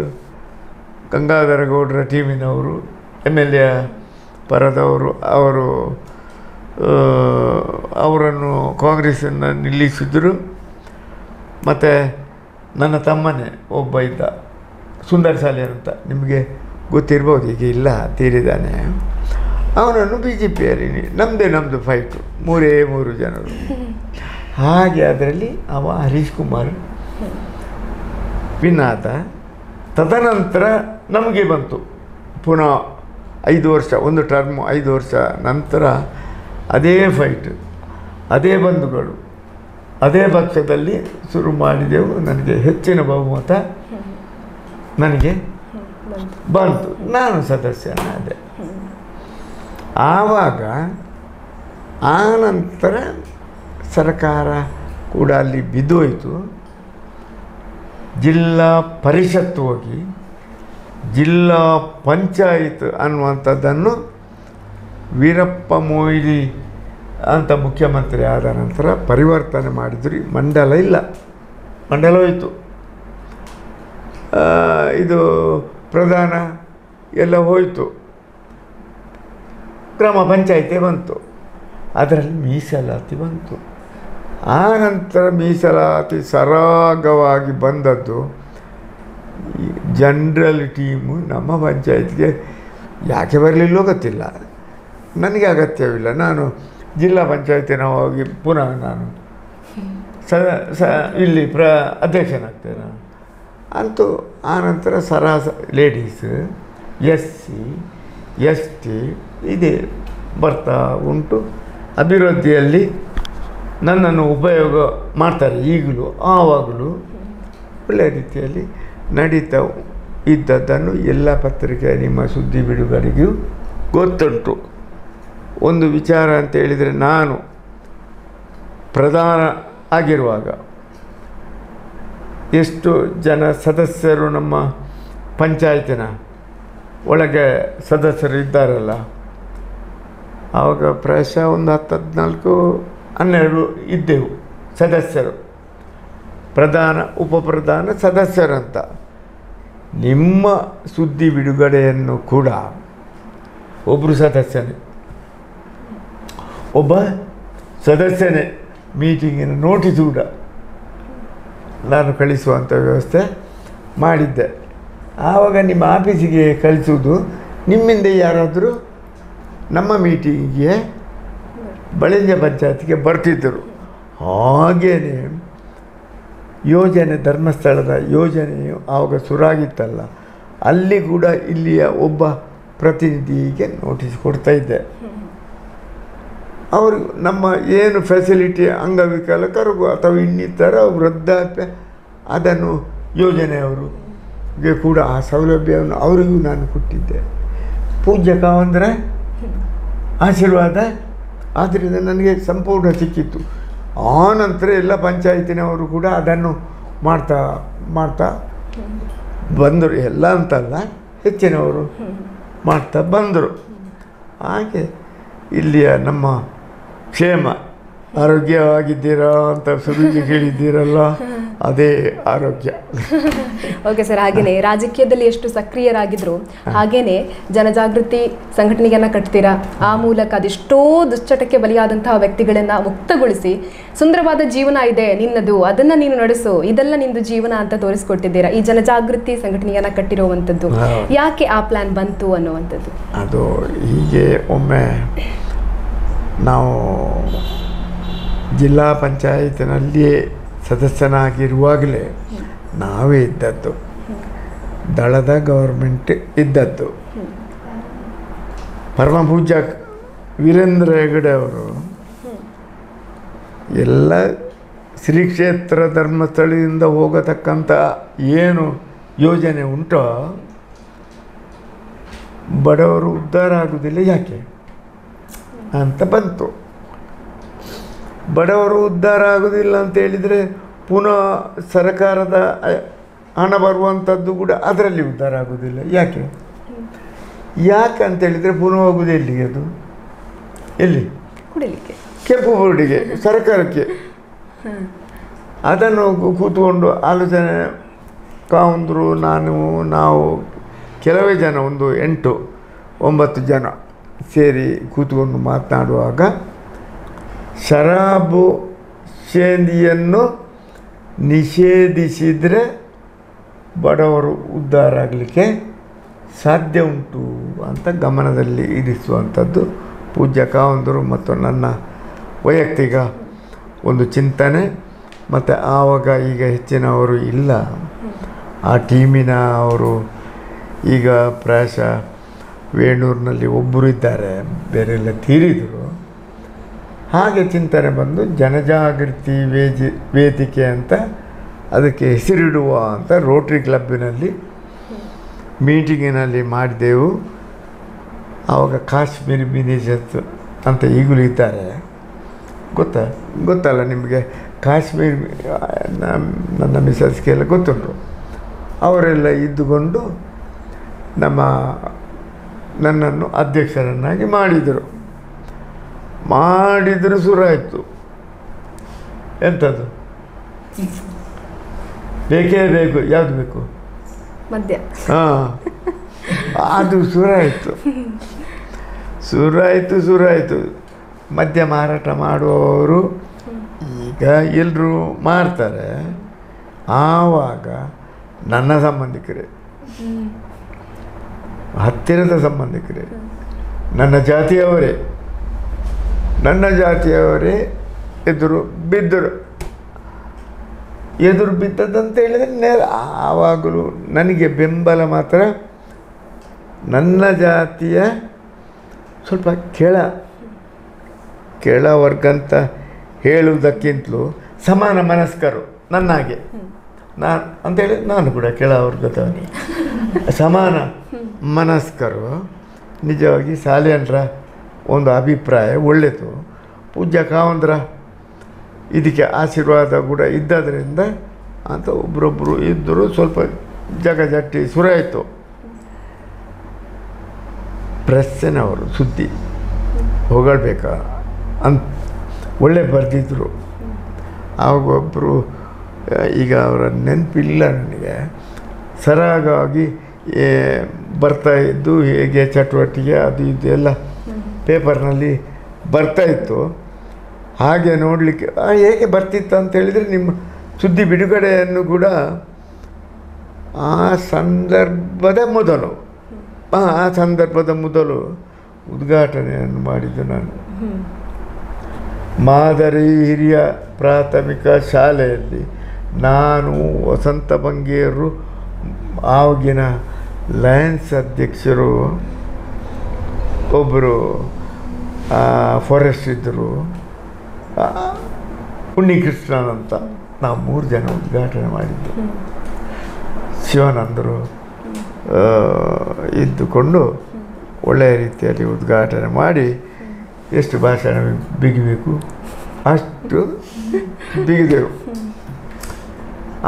ಗಂಗಾಧರ ಗೌಡರ ಟೀಮಿನವರು, MLA ಪರದವರು, ಅವರನ್ನು ಕಾಂಗ್ರೆಸ್ಸನ್ನು ನಿಲ್ಲಿಸಿದರು. ಮತ್ತು ನನ್ನ ತಮ್ಮನೇ ಒಬ್ಬ ಇದ್ದ, ಸುಂದರ್ ಸಾಲಿಯರ್ ಅಂತ, ನಿಮಗೆ ಗೊತ್ತಿರ್ಬೋದು, ಈಗ ಇಲ್ಲ ತೀರಿದ್ದಾನೆ. ಅವನನ್ನು BJPಯಲ್ಲಿ ನಮ್ಮದು ಫೈಟು, 3 ಜನರು. ಹಾಗೆ ಅದರಲ್ಲಿ ಹರೀಶ್ ಕುಮಾರ್ ವಿನ್ ಆದ. ತದನಂತರ ನಮಗೆ ಬಂತು ಪುನಃ 5 ವರ್ಷ, ಒಂದು ಟರ್ಮು 5 ವರ್ಷ ನಂತರ ಅದೇ ಫೈಟ್, ಅದೇ ಬಂಧುಗಳು, ಅದೇ ಪಕ್ಷದಲ್ಲಿ ಶುರು ಮಾಡಿದೆವು. ನನಗೆ ಹೆಚ್ಚಿನ ಬಹುಮತ ನನಗೆ ಬಂತು, ನಾನು ಸದಸ್ಯನಾದೆ. ಆವಾಗ ಆ ನಂತರ ಸರ್ಕಾರ ಕೂಡ ಅಲ್ಲಿ ಬಿದ್ದೋಯಿತು. ಜಿಲ್ಲಾ ಪರಿಷತ್ತು ಹೋಗಿ ಜಿಲ್ಲಾ ಪಂಚಾಯತ್ ಅನ್ನುವಂಥದ್ದನ್ನು ವೀರಪ್ಪ ಮೊಯ್ಲಿ ಅಂತ ಮುಖ್ಯಮಂತ್ರಿ ಆದ ನಂತರ ಪರಿವರ್ತನೆ ಮಾಡಿದ್ರು. ಮಂಡಲ ಇಲ್ಲ, ಮಂಡಲ ಹೋಯಿತು. ಇದು ಪ್ರಧಾನ ಎಲ್ಲ ಹೋಯಿತು, ಗ್ರಾಮ ಪಂಚಾಯಿತಿ ಬಂತು, ಅದರಲ್ಲಿ ಮೀಸಲಾತಿ ಬಂತು. ಆ ನಂತರ ಮೀಸಲಾತಿ ಸರಾಗವಾಗಿ ಬಂದದ್ದು ಜನರಲ್ ಟೀಮು ನಮ್ಮ ಪಂಚಾಯತ್ಗೆ ಯಾಕೆ ಬರಲಿಲ್ಲೋ ಗೊತ್ತಿಲ್ಲ, ನನಗೆ ಅಗತ್ಯವಿಲ್ಲ. ನಾನು ಜಿಲ್ಲಾ ಪಂಚಾಯತಿನ ಹೋಗಿ ಪುನಃ ನಾನು ಇಲ್ಲಿ ಅಧ್ಯಕ್ಷನಾಗ್ತೇನೆ ಅಂತೂ. ಆನಂತರ ಲೇಡೀಸ್, SC ST ಇದೇ ಬರ್ತಾ ಉಂಟು. ಅಭಿವೃದ್ಧಿಯಲ್ಲಿ ನನ್ನನ್ನು ಉಪಯೋಗ ಮಾಡ್ತಾರೆ ಈಗಲೂ, ಆವಾಗಲೂ ಒಳ್ಳೆಯ ರೀತಿಯಲ್ಲಿ ನಡೀತಾ ಇದ್ದದ್ದನ್ನು ಎಲ್ಲ ಪತ್ರಿಕೆ ನಿಮ್ಮ ಸುದ್ದಿ ಬಿಡುಗಡೆಗೂ ಗೊತ್ತುಂಟು. ಒಂದು ವಿಚಾರ ಅಂತ ಹೇಳಿದರೆ, ನಾನು ಪ್ರಧಾನ ಆಗಿರುವಾಗ ಎಷ್ಟು ಜನ ಸದಸ್ಯರು ನಮ್ಮ ಪಂಚಾಯತಿನ ಒಳಗೆ ಸದಸ್ಯರು ಇದ್ದಾರಲ್ಲ, ಆವಾಗ ಪ್ರಾಯಶಃ ಒಂದು 10-14-12 ಇದ್ದೆವು ಸದಸ್ಯರು, ಪ್ರಧಾನ ಉಪಪ್ರಧಾನ ಸದಸ್ಯರಂತ. ನಿಮ್ಮ ಸುದ್ದಿ ಬಿಡುಗಡೆಯನ್ನು ಕೂಡ ಒಬ್ಬರು ಸದಸ್ಯನೇ, ಒಬ್ಬ ಸದಸ್ಯನೇ ಮೀಟಿಂಗಿನ ನೋಟಿಸ್ ಕೂಡ ನಾನು ಕಳಿಸುವಂಥ ವ್ಯವಸ್ಥೆ ಮಾಡಿದ್ದೆ. ಆವಾಗ ನಿಮ್ಮ ಆಫೀಸಿಗೆ ಕಳಿಸುವುದು, ನಿಮ್ಮಿಂದ ಯಾರಾದರೂ ನಮ್ಮ ಮೀಟಿಂಗಿಗೆ ಬಳಿಂಜ ಪಂಚಾಯತಿಗೆ ಬರ್ತಿದ್ದರು. ಹಾಗೇನೆ ಯೋಜನೆ, ಧರ್ಮಸ್ಥಳದ ಯೋಜನೆಯು ಆವಾಗ ಶುರುವಾಗಿತ್ತಲ್ಲ, ಅಲ್ಲಿ ಕೂಡ ಇಲ್ಲಿಯ ಒಬ್ಬ ಪ್ರತಿನಿಧಿಗೆ ನೋಟಿಸ್ ಕೊಡ್ತಾಯಿದ್ದೆ. ಅವರು ನಮ್ಮ ಏನು ಫೆಸಿಲಿಟಿ ಅಂಗವಿಕಲಕರಿಗೂ ಅಥವಾ ಇನ್ನಿತರ ವೃದ್ಧಾಪ್ಯ ಅದನ್ನು ಯೋಜನೆಯವರಿಗೆ ಕೂಡ ಆ ಸೌಲಭ್ಯವನ್ನು ಅವರಿಗೂ ನಾನು ಕೊಟ್ಟಿದ್ದೆ. ಪೂಜ್ಯಕ ಅಂದರೆ ಆಶೀರ್ವಾದ, ಆದ್ದರಿಂದ ನನಗೆ ಸಂಪೂರ್ಣ ಸಿಕ್ಕಿತ್ತು. ಆನಂತರ ಎಲ್ಲ ಪಂಚಾಯತಿನವರು ಕೂಡ ಅದನ್ನು ಮಾಡ್ತಾ ಬಂದರು. ಎಲ್ಲ ಅಂತಲ್ಲ, ಹೆಚ್ಚಿನವರು ಮಾಡ್ತಾ ಬಂದರು. ಹಾಗೆ ಇಲ್ಲಿಯ ನಮ್ಮ ಕ್ಷೇಮ, ಆರೋಗ್ಯವಾಗಿದ್ದೀರಾ ಅಂತ ಸುದ್ದಿ ಕೇಳಿದ್ದೀರಲ್ಲ, ಅದೇ ಆರೋಗ್ಯ. ಓಕೆ ಸರ್, ಹಾಗೆಯೇ ರಾಜಕೀಯದಲ್ಲಿ ಎಷ್ಟು ಸಕ್ರಿಯರಾಗಿದ್ರು ಹಾಗೇನೆ ಜನಜಾಗೃತಿ ಸಂಘಟನೆಯನ್ನು ಕಟ್ತೀರಾ. ಆ ಮೂಲಕ ಅದೆಷ್ಟೋ ದುಶ್ಚಟಕ್ಕೆ ಬಲಿಯಾದಂತಹ ವ್ಯಕ್ತಿಗಳನ್ನು ಮುಕ್ತಗೊಳಿಸಿ ಸುಂದರವಾದ ಜೀವನ ಇದೆ ನಿನ್ನದು, ಅದನ್ನು ನೀನು ನಡೆಸು, ಇದೆಲ್ಲ ನಿಂದು ಜೀವನ ಅಂತ ತೋರಿಸ್ಕೊಟ್ಟಿದ್ದೀರಾ. ಈ ಜನಜಾಗೃತಿ ಸಂಘಟನೆಯನ್ನು ಕಟ್ಟಿರುವಂಥದ್ದು ಯಾಕೆ ಆ ಪ್ಲಾನ್ ಬಂತು ಅನ್ನುವಂಥದ್ದು? ಅದು ಹೀಗೆ, ಒಮ್ಮೆ ನಾವು ಜಿಲ್ಲಾ ಪಂಚಾಯತಿನಲ್ಲಿಯೇ ಸದಸ್ಯನಾಗಿರುವಾಗಲೇ ನಾವೇ ಇದ್ದದ್ದು, ದಳದ ಗೌರ್ಮೆಂಟ್ ಇದ್ದದ್ದು. ಪರಮ ಪೂಜ್ಯ ವೀರೇಂದ್ರ ಹೆಗಡೆ ಅವರು ಎಲ್ಲ ಶ್ರೀ ಕ್ಷೇತ್ರ ಧರ್ಮಸ್ಥಳದಿಂದ ಹೋಗತಕ್ಕಂಥ ಏನು ಯೋಜನೆ ಉಂಟೋ, ಬಡವರು ಉದ್ಧಾರ ಆಗುವುದಿಲ್ಲ ಯಾಕೆ ಅಂತ ಬಂತು. ಬಡವರು ಉದ್ಧಾರ ಆಗೋದಿಲ್ಲ ಅಂತ ಹೇಳಿದರೆ ಪುನಃ ಸರ್ಕಾರದ ಹಣ ಬರುವಂಥದ್ದು ಕೂಡ ಅದರಲ್ಲಿ ಉದ್ಧಾರ ಆಗೋದಿಲ್ಲ ಯಾಕೆ ಅಂತೇಳಿದರೆ ಪುನಃ ಹೋಗೋದು ಎಲ್ಲಿಗೆ? ಅದು ಎಲ್ಲಿ? ಕುಡಿಲಿಕ್ಕೆ, ಕೆಂಪು ಬೋರ್ಡಿಗೆ, ಸರ್ಕಾರಕ್ಕೆ. ಅದನ್ನು ಕೂತ್ಕೊಂಡು ಆಲೋಚನೆ ಕಾವಂದರು ನಾವು ಕೆಲವೇ ಜನ, ಒಂದು 8-9 ಜನ ಸೇರಿ ಕೂತ್ಕೊಂಡು ಮಾತನಾಡುವಾಗ, ಶರಾಬು ಸೇಂದಿಯನ್ನು ನಿಷೇಧಿಸಿದರೆ ಬಡವರು ಉದ್ಧಾರ ಆಗಲಿಕ್ಕೆ ಸಾಧ್ಯ ಉಂಟು ಅಂತ ಗಮನದಲ್ಲಿ ಇರಿಸುವಂಥದ್ದು ಪೂಜ್ಯ ಕಾವಂದರು ಮತ್ತು ನನ್ನ ವೈಯಕ್ತಿಕ ಒಂದು ಚಿಂತನೆ. ಮತ್ತು ಆವಾಗ ಈಗ ಹೆಚ್ಚಿನವರು ಇಲ್ಲ, ಆ ಟೀಮಿನ ಅವರು ಈಗ ಪ್ರಾಯಶಃ ವೇಣೂರಿನಲ್ಲಿ ಒಬ್ಬರು ಇದ್ದಾರೆ, ಬೇರೆಲ್ಲ ತೀರಿದರು. ಹಾಗೆ ಚಿಂತನೆ ಬಂದು ಜನಜಾಗೃತಿ ವೇದಿಕೆ ಅಂತ ಅದಕ್ಕೆ ಹೆಸರಿಡುವ ಅಂತ ರೋಟ್ರಿ ಕ್ಲಬ್ಬಿನಲ್ಲಿ ಮೀಟಿಂಗಿನಲ್ಲಿ ಮಾಡಿದೆವು. ಆವಾಗ ಕಾಶ್ಮೀರಿ ಮಿನಿಜತ್ ಅಂತ ಈಗಲೂ ಇದ್ದಾರೆ, ಗೊತ್ತಲ್ಲ ನಿಮಗೆ? ಕಾಶ್ಮೀರ್ ನನ್ನ ಮಿಸಸ್ಗೆಲ್ಲ ಗೊತ್ತುಂಟು. ಅವರೆಲ್ಲ ಇದ್ದುಕೊಂಡು ನನ್ನನ್ನು ಅಧ್ಯಕ್ಷರನ್ನಾಗಿ ಮಾಡಿದರು. ಶುರುವಾಯಿತು. ಎಂಥದ್ದು ಬೇಕೇ ಬೇಕು, ಯಾವುದು ಬೇಕು? ಮದ್ಯ. ಹಾಂ, ಅದು ಶುರುವಾಯಿತು. ಮದ್ಯ ಮಾರಾಟ ಮಾಡುವವರು ಈಗ ಎಲ್ಲರೂ ಮಾರ್ತಾರೆ. ಆವಾಗ ನನ್ನ ಸಂಬಂಧಿಕರೇ, ಹತ್ತಿರದ ಸಂಬಂಧಿಕರೇ, ನನ್ನ ಜಾತಿಯವರೇ ಎದುರು ಬಿದ್ದದಂತ ಹೇಳಿದರೆ ಆವಾಗಲೂ ನನಗೆ ಬೆಂಬಲ ಮಾತ್ರ ನನ್ನ ಜಾತಿಯ ಸ್ವಲ್ಪ ಕೆಳ ವರ್ಗ ಅಂತ ಹೇಳುವುದಕ್ಕಿಂತಲೂ ಸಮಾನ ಮನಸ್ಕರು ನನ್ನಾಗೆ ಅಂತೇಳಿ ನಾನು ಕೂಡ ಕೆಳ ವರ್ಗದವನೇ. ಸಮಾನ ಮನಸ್ಕರು ನಿಜವಾಗಿ ಸಾಲಿಯನ್ರ ಒಂದು ಅಭಿಪ್ರಾಯ ಒಳ್ಳೆಯದು. ಪೂಜ್ಯ ಕಾವಂದ್ರ ಇದಕ್ಕೆ ಆಶೀರ್ವಾದ ಕೂಡ ಇದ್ದದ್ರಿಂದ ಅಂತ ಒಬ್ಬರೊಬ್ಬರು ಇದ್ದರು. ಸ್ವಲ್ಪ ಜಗಜಟ್ಟಿ ಶುರುವಾಯಿತು. ಪ್ರೆಸ್ಸಿನವರು ಸುದ್ದಿ ಹೊಗಳ್ಬೇಕಾ ಅಂತ ಒಳ್ಳೆ ಬರೆದಿದ್ರು. ಆವಾಗ ಒಬ್ಬರು, ಈಗ ಅವರ ನೆನಪಿಲ್ಲ ನನಗೆ, ಸರಾಗವಾಗಿ ಬರ್ತಾಯಿದ್ದು ಹೇಗೆ ಚಟುವಟಿಕೆ ಅದು ಇದು ಎಲ್ಲ ಪೇಪರ್ನಲ್ಲಿ ಬರ್ತಾಯಿತ್ತು. ಹಾಗೆ ನೋಡಲಿಕ್ಕೆ ಹೇಗೆ ಬರ್ತಿತ್ತು ಅಂತೇಳಿದರೆ ನಿಮ್ಮ ಸುದ್ದಿ ಬಿಡುಗಡೆಯನ್ನು ಕೂಡ ಆ ಸಂದರ್ಭದ ಮೊದಲು ಉದ್ಘಾಟನೆಯನ್ನು ಮಾಡಿದ್ದು ನಾನು. ಮಾದರಿ ಹಿರಿಯ ಪ್ರಾಥಮಿಕ ಶಾಲೆಯಲ್ಲಿ ನಾನು, ವಸಂತ ಬಂಗೇರು, ಆವಾಗಿನ ಲಯನ್ಸ್ ಅಧ್ಯಕ್ಷರು ಒಬ್ಬರು ಫಾರೆಸ್ಟ್ ಇದ್ದರು, ಉನ್ನಿಕೃಷ್ಣನ್ ಅಂತ, ನಾವು 3 ಜನ ಉದ್ಘಾಟನೆ ಮಾಡಿದ್ದು. ಶಿವಾನಂದರು ಇದ್ದುಕೊಂಡು ಒಳ್ಳೆಯ ರೀತಿಯಲ್ಲಿ ಉದ್ಘಾಟನೆ ಮಾಡಿ ಎಷ್ಟು ಭಾಷಣ ಬಿಗಿಬೇಕು ಅಷ್ಟು ಬಿಗಿದೆವು.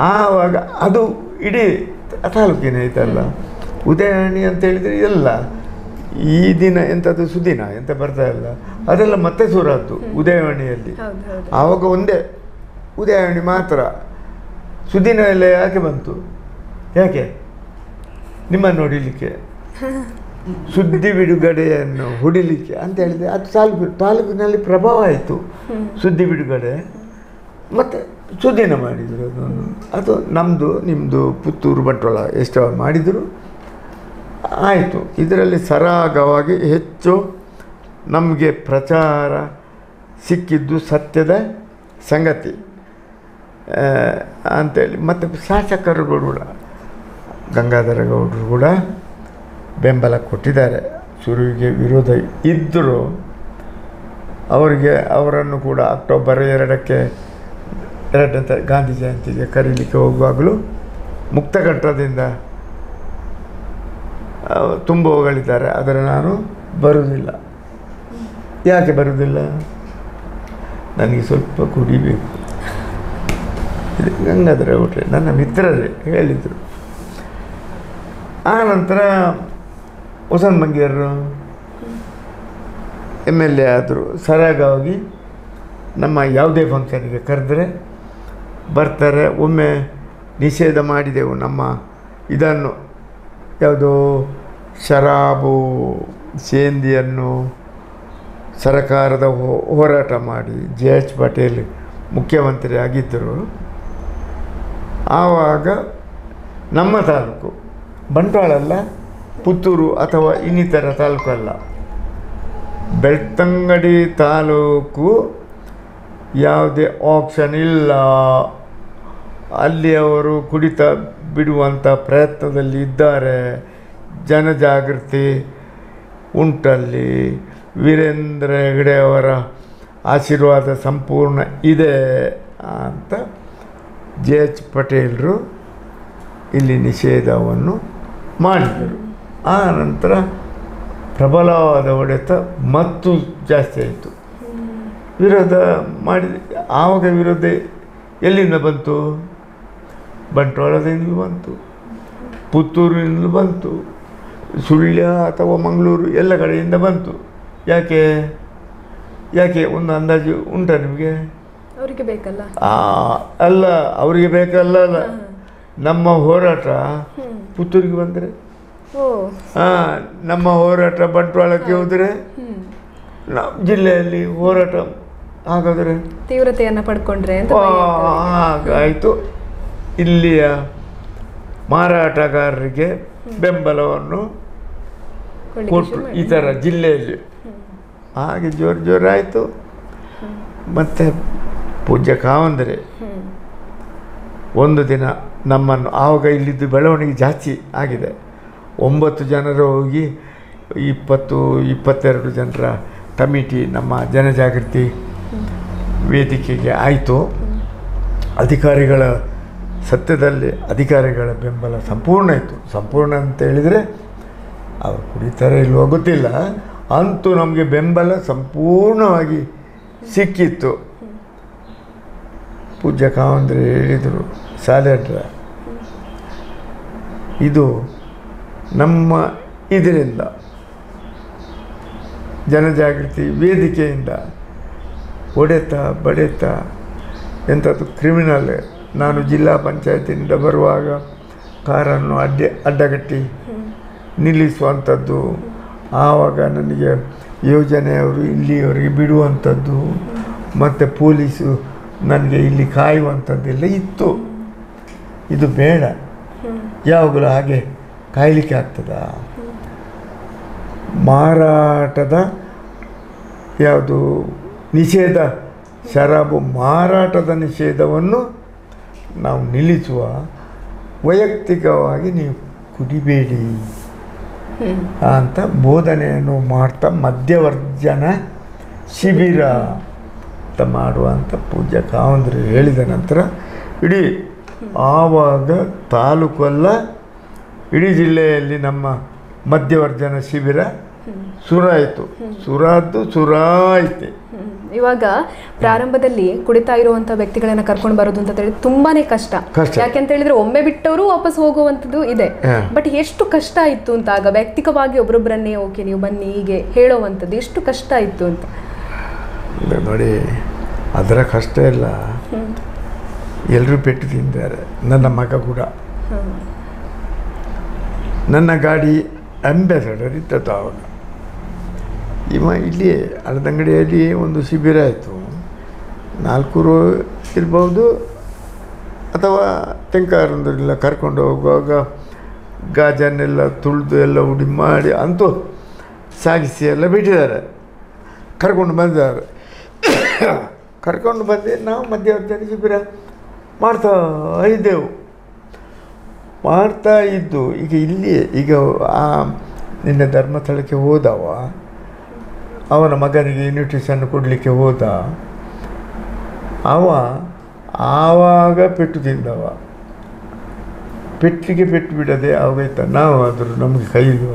ಆವಾಗ ಅದು ಇಡೀ ತಾಲೂಕಿನ ಐತಲ್ಲ, ಉದಯವಾಣಿ ಅಂತೇಳಿದರೆ ಎಲ್ಲ ಈ ದಿನ ಎಂಥದ್ದು ಸುದಿನ ಎಂತ ಬರ್ತಾ ಇಲ್ಲ, ಅದೆಲ್ಲ ಮತ್ತೆ ಶುರುವಾಯ್ತು ಉದಯವಾಣಿಯಲ್ಲಿ. ಆವಾಗ ಒಂದೇ ಉದಯವಾಣಿ ಮಾತ್ರ. ಸುದಿನ ಎಲ್ಲ ಯಾಕೆ ಬಂತು? ಯಾಕೆ? ನಿಮ್ಮನ್ನು ಹೊಡಿಲಿಕ್ಕೆ, ಸುದ್ದಿ ಬಿಡುಗಡೆಯನ್ನು ಹೊಡಿಲಿಕ್ಕೆ ಅಂತ ಹೇಳಿದರೆ ಅದು ತಾಲೂಕಿನಲ್ಲಿ ಪ್ರಭಾವ ಆಯಿತು. ಸುದ್ದಿ ಬಿಡುಗಡೆ ಮತ್ತು ಸುದ್ದಿನ ಮಾಡಿದರು. ಅದು ನಮ್ಮದು ನಿಮ್ಮದು ಪುತ್ತೂರು ಬಂಟ್ವಾಳ ಎಷ್ಟು ಮಾಡಿದರು ಆಯಿತು. ಇದರಲ್ಲಿ ಸರಾಗವಾಗಿ ಹೆಚ್ಚು ನಮಗೆ ಪ್ರಚಾರ ಸಿಕ್ಕಿದ್ದು ಸತ್ಯದ ಸಂಗತಿ ಅಂಥೇಳಿ. ಮತ್ತು ಶಾಸಕರುಗಳು ಕೂಡ, ಗಂಗಾಧರ ಗೌಡರು ಕೂಡ ಬೆಂಬಲ ಕೊಟ್ಟಿದ್ದಾರೆ. ಶುರುವಿಗೆ ವಿರೋಧ ಇದ್ದರೂ ಅವರನ್ನು ಕೂಡ ಅಕ್ಟೋಬರ್ 2ಕ್ಕೆ ಗಾಂಧಿ ಜಯಂತಿಗೆ ಕರೀಲಿಕ್ಕೆ ಹೋಗುವಾಗಲೂ ಮುಕ್ತಕಂಠದಿಂದ ತುಂಬ ಹೊಗಳಿದ್ದಾರೆ. ಆದರೆ ನಾನು ಬರುವುದಿಲ್ಲ. ಯಾಕೆ ಬರುವುದಿಲ್ಲ? ನನಗೆ ಸ್ವಲ್ಪ ಕುಡಿಬೇಕು. ಗಂಗಾಧರ ಗೌಡ್ರೆ ನನ್ನ ಮಿತ್ರರೇ ಹೇಳಿದರು. ಆ ನಂತರ ವಸಂತ ಬಂಗೇರು MLA ಆದರು. ಸರಾಗವಾಗಿ ನಮ್ಮ ಯಾವುದೇ ಫಂಕ್ಷನ್ಗೆ ಕರೆದರೆ ಬರ್ತಾರೆ. ಒಮ್ಮೆ ನಿಷೇಧ ಮಾಡಿದೆವು ನಮ್ಮ ಇದನ್ನು, ಯಾವುದೋ ಶರಾಬು ಸೇಂದಿಯನ್ನು ಸರಕಾರದ ಹೋರಾಟ ಮಾಡಿ JH ಪಟೇಲ್ ಮುಖ್ಯಮಂತ್ರಿ ಆಗಿದ್ದರು. ಆವಾಗ ನಮ್ಮ ತಾಲೂಕು ಬಂಟ್ವಾಳ ಅಲ್ಲ, ಪುತ್ತೂರು ಅಥವಾ ಇನ್ನಿತರ ತಾಲೂಕು ಅಲ್ಲ, ಬೆಳ್ತಂಗಡಿ ತಾಲೂಕು ಯಾವುದೇ ಆಪ್ಷನ್ ಇಲ್ಲ. ಅಲ್ಲಿ ಅವರು ಕುಡಿತ ಬಿಡುವಂಥ ಪ್ರಯತ್ನದಲ್ಲಿ ಇದ್ದಾರೆ. ಜನಜಾಗೃತಿ ಉಂಟಲ್ಲಿ. ವೀರೇಂದ್ರ ಹೆಗಡೆ ಅವರ ಆಶೀರ್ವಾದ ಸಂಪೂರ್ಣ ಇದೆ ಅಂತ JH ಪಟೇಲರು ಇಲ್ಲಿ ನಿಷೇಧವನ್ನು ಮಾಡಿದರು. ಆ ನಂತರ ಪ್ರಬಲವಾದ ಹೊಡೆತ ಮತ್ತು ಜಾಸ್ತಿ ಆಯಿತು. ವಿರೋಧ ಮಾಡಿದ. ಆವಾಗ ವಿರೋಧ ಎಲ್ಲಿಂದ ಬಂತು? ಬಂಟ್ವಾಳದಿಂದ ಬಂತು, ಪುತ್ತೂರಿನಿಂದ ಬಂತು, ಸುಳ್ಯ ಅಥವಾ ಮಂಗಳೂರು ಎಲ್ಲ ಕಡೆಯಿಂದ ಬಂತು. ಯಾಕೆ ಯಾಕೆ ಒಂದು ಅಂದಾಜು ಉಂಟಾ ನಿಮಗೆ? ಅವರಿಗೆ ಬೇಕಲ್ಲ. ಅಲ್ಲ, ಅವರಿಗೆ ಬೇಕಲ್ಲ. ಅಲ್ಲ, ನಮ್ಮ ಹೋರಾಟ ಪುತ್ತೂರಿಗೆ ಬಂದರೆ, ನಮ್ಮ ಹೋರಾಟ ಬಂಟ್ವಾಳಕ್ಕೆ ಹೋದರೆ, ನಮ್ಮ ಜಿಲ್ಲೆಯಲ್ಲಿ ಹೋರಾಟ ಹಾಗಾದರೆ ತೀವ್ರತೆಯನ್ನು ಪಡ್ಕೊಂಡ್ರೆ ಅಂತ ಆಯಿತು. ಇಲ್ಲಿಯ ಮಾರಾಟಗಾರರಿಗೆ ಬೆಂಬಲವನ್ನು ಕೊಟ್ಟರು ಈ ಥರ ಜಿಲ್ಲೆಯಲ್ಲಿ. ಹಾಗೆ ಜೋರಾಯಿತು. ಮತ್ತು ಪೂಜ್ಯ ಕಾವಂದರೆ ಒಂದು ದಿನ ನಮ್ಮನ್ನು, ಆವಾಗ ಇಲ್ಲಿದ್ದು ಬೆಳವಣಿಗೆ ಜಾಸ್ತಿ ಆಗಿದೆ, 9 ಜನರು ಹೋಗಿ 20-22 ಜನರ ಕಮಿಟಿ ನಮ್ಮ ಜನಜಾಗೃತಿ ವೇದಿಕೆಗೆ ಆಯಿತು. ಅಧಿಕಾರಿಗಳ ಸತ್ಯದಲ್ಲಿ ಅಧಿಕಾರಿಗಳ ಬೆಂಬಲ ಸಂಪೂರ್ಣ ಇತ್ತು. ಸಂಪೂರ್ಣ ಅಂತ ಹೇಳಿದರೆ ಅವರು ಕುಡಿತಾರೆ ಇಲ್ವೋ ಗೊತ್ತಿಲ್ಲ, ಅಂತೂ ನಮಗೆ ಬೆಂಬಲ ಸಂಪೂರ್ಣವಾಗಿ ಸಿಕ್ಕಿತ್ತು. ಪೂಜ್ಯ ಕಾವಂದ್ರೆ ಹೇಳಿದರು, ಸಾಲೇಟ್ರ ಇದು ನಮ್ಮ ಇದರಿಂದ ಜನಜಾಗೃತಿ ವೇದಿಕೆಯಿಂದ ಹೊಡೆತ ಬಡೆತ ಎಂಥದ್ದು ಕ್ರಿಮಿನಲ್. ನಾನು ಜಿಲ್ಲಾ ಪಂಚಾಯತಿನಿಂದ ಬರುವಾಗ ಕಾರನ್ನು ಅಡ್ಡಗಟ್ಟಿ ನಿಲ್ಲಿಸುವಂಥದ್ದು, ಆವಾಗ ನನಗೆ ಯೋಜನೆಯವರು ಇಲ್ಲಿಯವರೆಗೆ ಬಿಡುವಂಥದ್ದು, ಮತ್ತು ಪೊಲೀಸು ನನಗೆ ಇಲ್ಲಿ ಕಾಯುವಂಥದ್ದೆಲ್ಲ ಇತ್ತು. ಇದು ಬೇಡ, ಯಾವಾಗಲೂ ಹಾಗೆ ಕಾಯಲಿಕ್ಕೆ ಆಗ್ತದ? ಮಾರಾಟದ ಯಾವುದು ನಿಷೇಧ, ಶರಾಬು ಮಾರಾಟದ ನಿಷೇಧವನ್ನು ನಾವು ನಿಲ್ಲಿಸುವ, ವೈಯಕ್ತಿಕವಾಗಿ ನೀವು ಕುಡಿಬೇಡಿ ಅಂತ ಬೋಧನೆಯನ್ನು ಮಾಡ್ತಾ ಮದ್ಯವರ್ಜನ ಶಿಬಿರ ಅಂತ ಮಾಡುವಂಥ ಪೂಜ್ಯ ಕಾವಂದ್ರೆ ಹೇಳಿದ ನಂತರ ಇಡೀ ಆವಾಗ ತಾಲೂಕಲ್ಲ ಇಡೀ ಜಿಲ್ಲೆಯಲ್ಲಿ ನಮ್ಮ ಮದ್ಯವರ್ಜನ ಶಿಬಿರ ಸುರಾಯಿತು. ಸುರಾಯಿತು. ಇವಾಗ ಪ್ರಾರಂಭದಲ್ಲಿ ಕುಡಿತಾ ಇರುವಂಥ ವ್ಯಕ್ತಿಗಳನ್ನ ಕರ್ಕೊಂಡು ಬರೋದು ಅಂತ ಹೇಳಿದ್ರೆ ತುಂಬಾನೇ ಕಷ್ಟ. ಯಾಕೆಂತ ಹೇಳಿದ್ರೆ ಒಮ್ಮೆ ಬಿಟ್ಟವರು ವಾಪಸ್ ಹೋಗುವಂಥದ್ದು ಇದೆ. ಬಟ್ ಎಷ್ಟು ಕಷ್ಟ ಇತ್ತು ಅಂತ ಆಗ ವೈಯಕ್ತಿಕವಾಗಿ ಒಬ್ಬರೊಬ್ಬರನ್ನೇ ಓಕೆ ನೀವು ಬನ್ನಿ ಹೀಗೆ ಹೇಳೋವಂಥದ್ದು ಎಷ್ಟು ಕಷ್ಟ ಇತ್ತು ಅಂತ ನೋಡಿ. ಅದರ ಕಷ್ಟ ಎಲ್ಲ ಎಲ್ಲರೂ ಪೆಟ್ಟು ತಿಂತಾರೆ. ನನ್ನ ಮಗ ಕೂಡ, ನನ್ನ ಗಾಡಿ ಅಂಬಾಸಡರ್ ಇದ್ದದ್ದು ಆವಾಗ. ಇಲ್ಲಿ ಅಳದಂಗಡಿಯಲ್ಲಿ ಒಂದು ಶಿಬಿರ ಆಯಿತು, 4 ರೂ ಇರ್ಬೋದು ಅಥವಾ ತೆಂಕಾರೊಂದರೆಲ್ಲ ಕರ್ಕೊಂಡು ಹೋಗುವಾಗ ಗಾಜನ್ನೆಲ್ಲ ತುಳಿದು ಎಲ್ಲ ಉಡಿ ಮಾಡಿ ಅಂತೂ ಸಾಗಿಸಿ ಎಲ್ಲ ಬಿಟ್ಟಿದ್ದಾರೆ. ಕರ್ಕೊಂಡು ಬಂದಿದ್ದಾರೆ. ಕರ್ಕೊಂಡು ಬಂದು ನಾವು ಮಧ್ಯವರ್ಜನ ಶಿಬಿರ ಮಾಡ್ತಾ ಇದ್ದು ಈಗ ಇಲ್ಲಿ ಈಗ ನಿನ್ನೆ ಧರ್ಮಸ್ಥಳಕ್ಕೆ ಹೋದವ, ಅವನ ಮಗನಿಗೆ ನ್ಯೂಟ್ರಿಷನ್ ಕೊಡಲಿಕ್ಕೆ ಹೋದ, ಆವಾಗ ಪೆಟ್ಟು ತಿಂದವ. ಪೆಟ್ಟಿಗೆ ಪೆಟ್ಟು ಬಿಡದೆ ಆಗೋಯ್ತ. ನಾವು ಆದರೂ ನಮಗೆ ಕೈಲುವ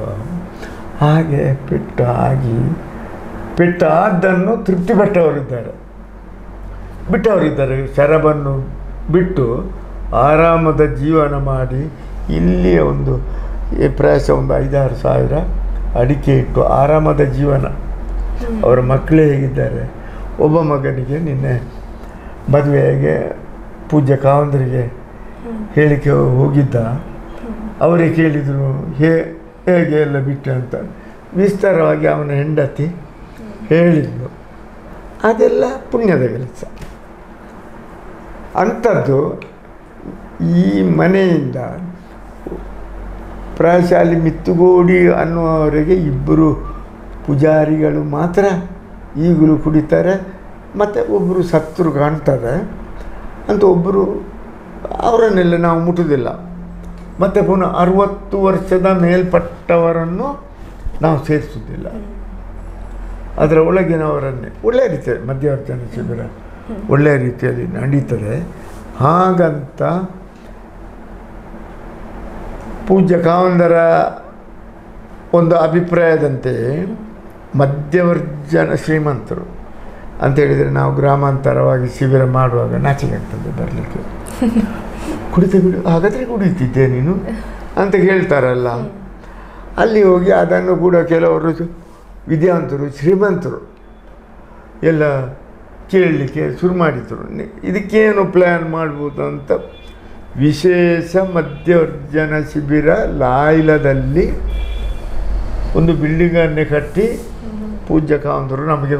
ಹಾಗೆ ಪೆಟ್ಟಾದ್ದನ್ನು ತೃಪ್ತಿಪಟ್ಟವರಿದ್ದಾರೆ, ಶರಾಬನ್ನು ಬಿಟ್ಟು ಆರಾಮದ ಜೀವನ ಮಾಡಿ ಇಲ್ಲಿಯ ಒಂದು ಪ್ರಾಯಶಃ ಒಂದು 5-6 ಸಾವಿರ ಅಡಿಕೆ ಇಟ್ಟು ಆರಾಮದ ಜೀವನ. ಅವರ ಮಕ್ಕಳೇ ಹೇಗಿದ್ದಾರೆ. ಒಬ್ಬ ಮಗನಿಗೆ ನಿನ್ನೆ ಮದುವೆಗೆ ಪೂಜ್ಯ ಕಾವಂದ್ರಿಗೆ ಹೇಳಿಕೆ ಹೋಗಿದ್ದ. ಅವರೇ ಕೇಳಿದರು ಹೇಗೆ ಎಲ್ಲ ಬಿಟ್ಟು ಅಂತ ವಿಸ್ತಾರವಾಗಿ ಅವನ ಹೆಂಡತಿ ಹೇಳಿದ್ಲು. ಅದೆಲ್ಲ ಪುಣ್ಯದ ಕೆಲಸ. ಅಂಥದ್ದು ಈ ಮನೆಯಿಂದ ಪ್ರಾಯಶಾಲಿ ಮಿತ್ತುಗೋಡಿ ಅನ್ನುವವರೆಗೆ 2 ಪೂಜಾರಿಗಳು ಮಾತ್ರ ಈಗಲೂ ಕುಡಿತಾರೆ. ಮತ್ತು ಒಬ್ಬರು ಸತ್ತರು ಕಾಣ್ತಾರೆ ಅಂತ, ಒಬ್ಬರು ಅವರನ್ನೆಲ್ಲ ನಾವು ಮುಟ್ಟುವುದಿಲ್ಲ. ಮತ್ತು ಪುನಃ 60 ವರ್ಷದ ಮೇಲ್ಪಟ್ಟವರನ್ನು ನಾವು ಸೇರಿಸುವುದಿಲ್ಲ. ಅದರ ಒಳಗಿನವರನ್ನೇ ಒಳ್ಳೆಯ ರೀತಿಯಲ್ಲಿ ಮಧ್ಯವರ್ಜನ ಶಿಬಿರ ಒಳ್ಳೆಯ ರೀತಿಯಲ್ಲಿ ನಡೀತದೆ. ಹಾಗಂತ ಪೂಜ್ಯ ಕಾವಂದರ ಒಂದು ಅಭಿಪ್ರಾಯದಂತೆ ಮಧ್ಯವರ್ಜನ ಶ್ರೀಮಂತರು ಅಂತೇಳಿದರೆ ನಾವು ಗ್ರಾಮಾಂತರವಾಗಿ ಶಿಬಿರ ಮಾಡುವಾಗ ನಾಚಿಕೆ ಆಗ್ತದೆ ಬರಲಿಕ್ಕೆ. ಕುಡಿತ ಬಿಡು, ಹಾಗಾದರೆ ಕುಡಿತಿದ್ದೆ ನೀನು ಅಂತ ಹೇಳ್ತಾರಲ್ಲ. ಅಲ್ಲಿ ಹೋಗಿ ಅದನ್ನು ಕೂಡ ಕೆಲವರು ವಿದ್ಯಾವಂತರು ಶ್ರೀಮಂತರು ಎಲ್ಲ ಕೇಳಲಿಕ್ಕೆ ಶುರು ಮಾಡಿದರು. ಇದಕ್ಕೇನು ಪ್ಲ್ಯಾನ್ ಮಾಡ್ಬೋದು ಅಂತ ವಿಶೇಷ ಮಧ್ಯವರ್ಜನ ಶಿಬಿರ ಲಾಯ್ಲದಲ್ಲಿ ಒಂದು ಬಿಲ್ಡಿಂಗನ್ನೇ ಕಟ್ಟಿ ಪೂಜ್ಯ ಕಾವಂದರು ನಮಗೆ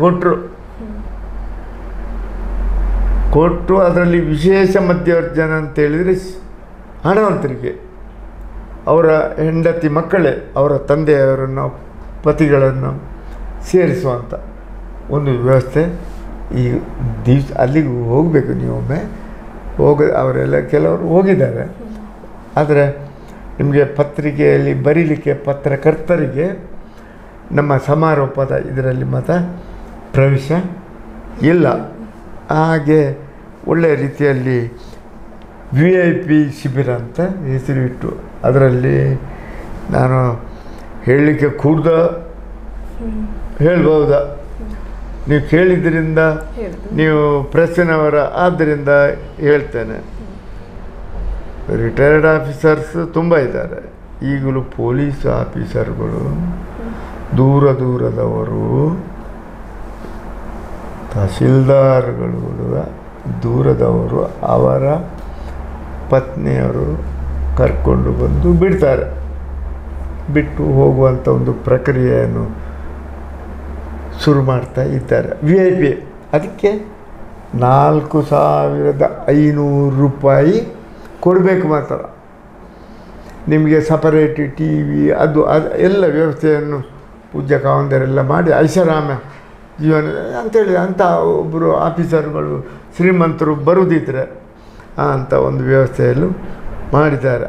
ಕೊಟ್ಟು ಅದರಲ್ಲಿ ವಿಶೇಷ ಮಧ್ಯವರ್ಜನ ಅಂತೇಳಿದರೆ ಹಣವಂತರಿಗೆ ಅವರ ಹೆಂಡತಿ ಮಕ್ಕಳೇ ಅವರ ತಂದೆಯವರನ್ನು ಪತಿಗಳನ್ನು ಸೇರಿಸುವಂಥ ಒಂದು ವ್ಯವಸ್ಥೆ. ಈ ದಿವಸ ಅಲ್ಲಿಗೆ ಹೋಗಬೇಕು ನೀವೊಮ್ಮೆ. ಅವರೆಲ್ಲ ಕೆಲವರು ಹೋಗಿದ್ದಾರೆ. ಆದರೆ ನಿಮಗೆ ಪತ್ರಿಕೆಯಲ್ಲಿ ಬರೀಲಿಕ್ಕೆ ಪತ್ರಕರ್ತರಿಗೆ ನಮ್ಮ ಸಮಾರೋಪದ ಇದರಲ್ಲಿ ಮಾತ್ರ ಪ್ರವೇಶ ಇಲ್ಲ. ಹಾಗೆ ಒಳ್ಳೆಯ ರೀತಿಯಲ್ಲಿ VIP ಶಿಬಿರ ಅಂತ ಹೆಸರಿಟ್ಟು ಅದರಲ್ಲಿ ನಾನು ಹೇಳಲಿಕ್ಕೆ ಕೂಡ ಹೇಳ್ಬೋದಾ? ನೀವು ಕೇಳಿದ್ರಿಂದ ನೀವು ಪ್ರೆಸ್ಸಿನವರ ಆದ್ದರಿಂದ ಹೇಳ್ತೇನೆ. ರಿಟೈರ್ಡ್ ಆಫೀಸರ್ಸ್ ತುಂಬ ಇದ್ದಾರೆ. ಈಗಲೂ ಪೊಲೀಸ್ ಆಫೀಸರ್ಗಳು ದೂರದವರು, ತಹಶೀಲ್ದಾರ್ಗಳು ದೂರದವರು ಅವರ ಪತ್ನಿಯರು ಕರ್ಕೊಂಡು ಬಂದು ಬಿಟ್ಟು ಹೋಗುವಂಥ ಒಂದು ಪ್ರಕ್ರಿಯೆಯನ್ನು ಶುರು ಮಾಡ್ತಾ ಇದ್ದಾರೆ. VIP ಅದಕ್ಕೆ 4,500 ರೂಪಾಯಿ ಕೊಡಬೇಕು ಮಾತ್ರ. ನಿಮಗೆ ಸಪರೇಟ್ TV ಅದು ಎಲ್ಲ ವ್ಯವಸ್ಥೆಯನ್ನು ಪೂಜ್ಯ ಕಾವಂದರೆಲ್ಲ ಮಾಡಿ ಐಷಾರಾಮ ಜೀವನ ಅಂಥೇಳಿ ಅಂಥ ಒಬ್ಬರು ಆಫೀಸರ್ಗಳು ಶ್ರೀಮಂತರು ಬರುವುದಿದ್ರೆ ಅಂಥ ಒಂದು ವ್ಯವಸ್ಥೆಯಲ್ಲೂ ಮಾಡಿದ್ದಾರೆ.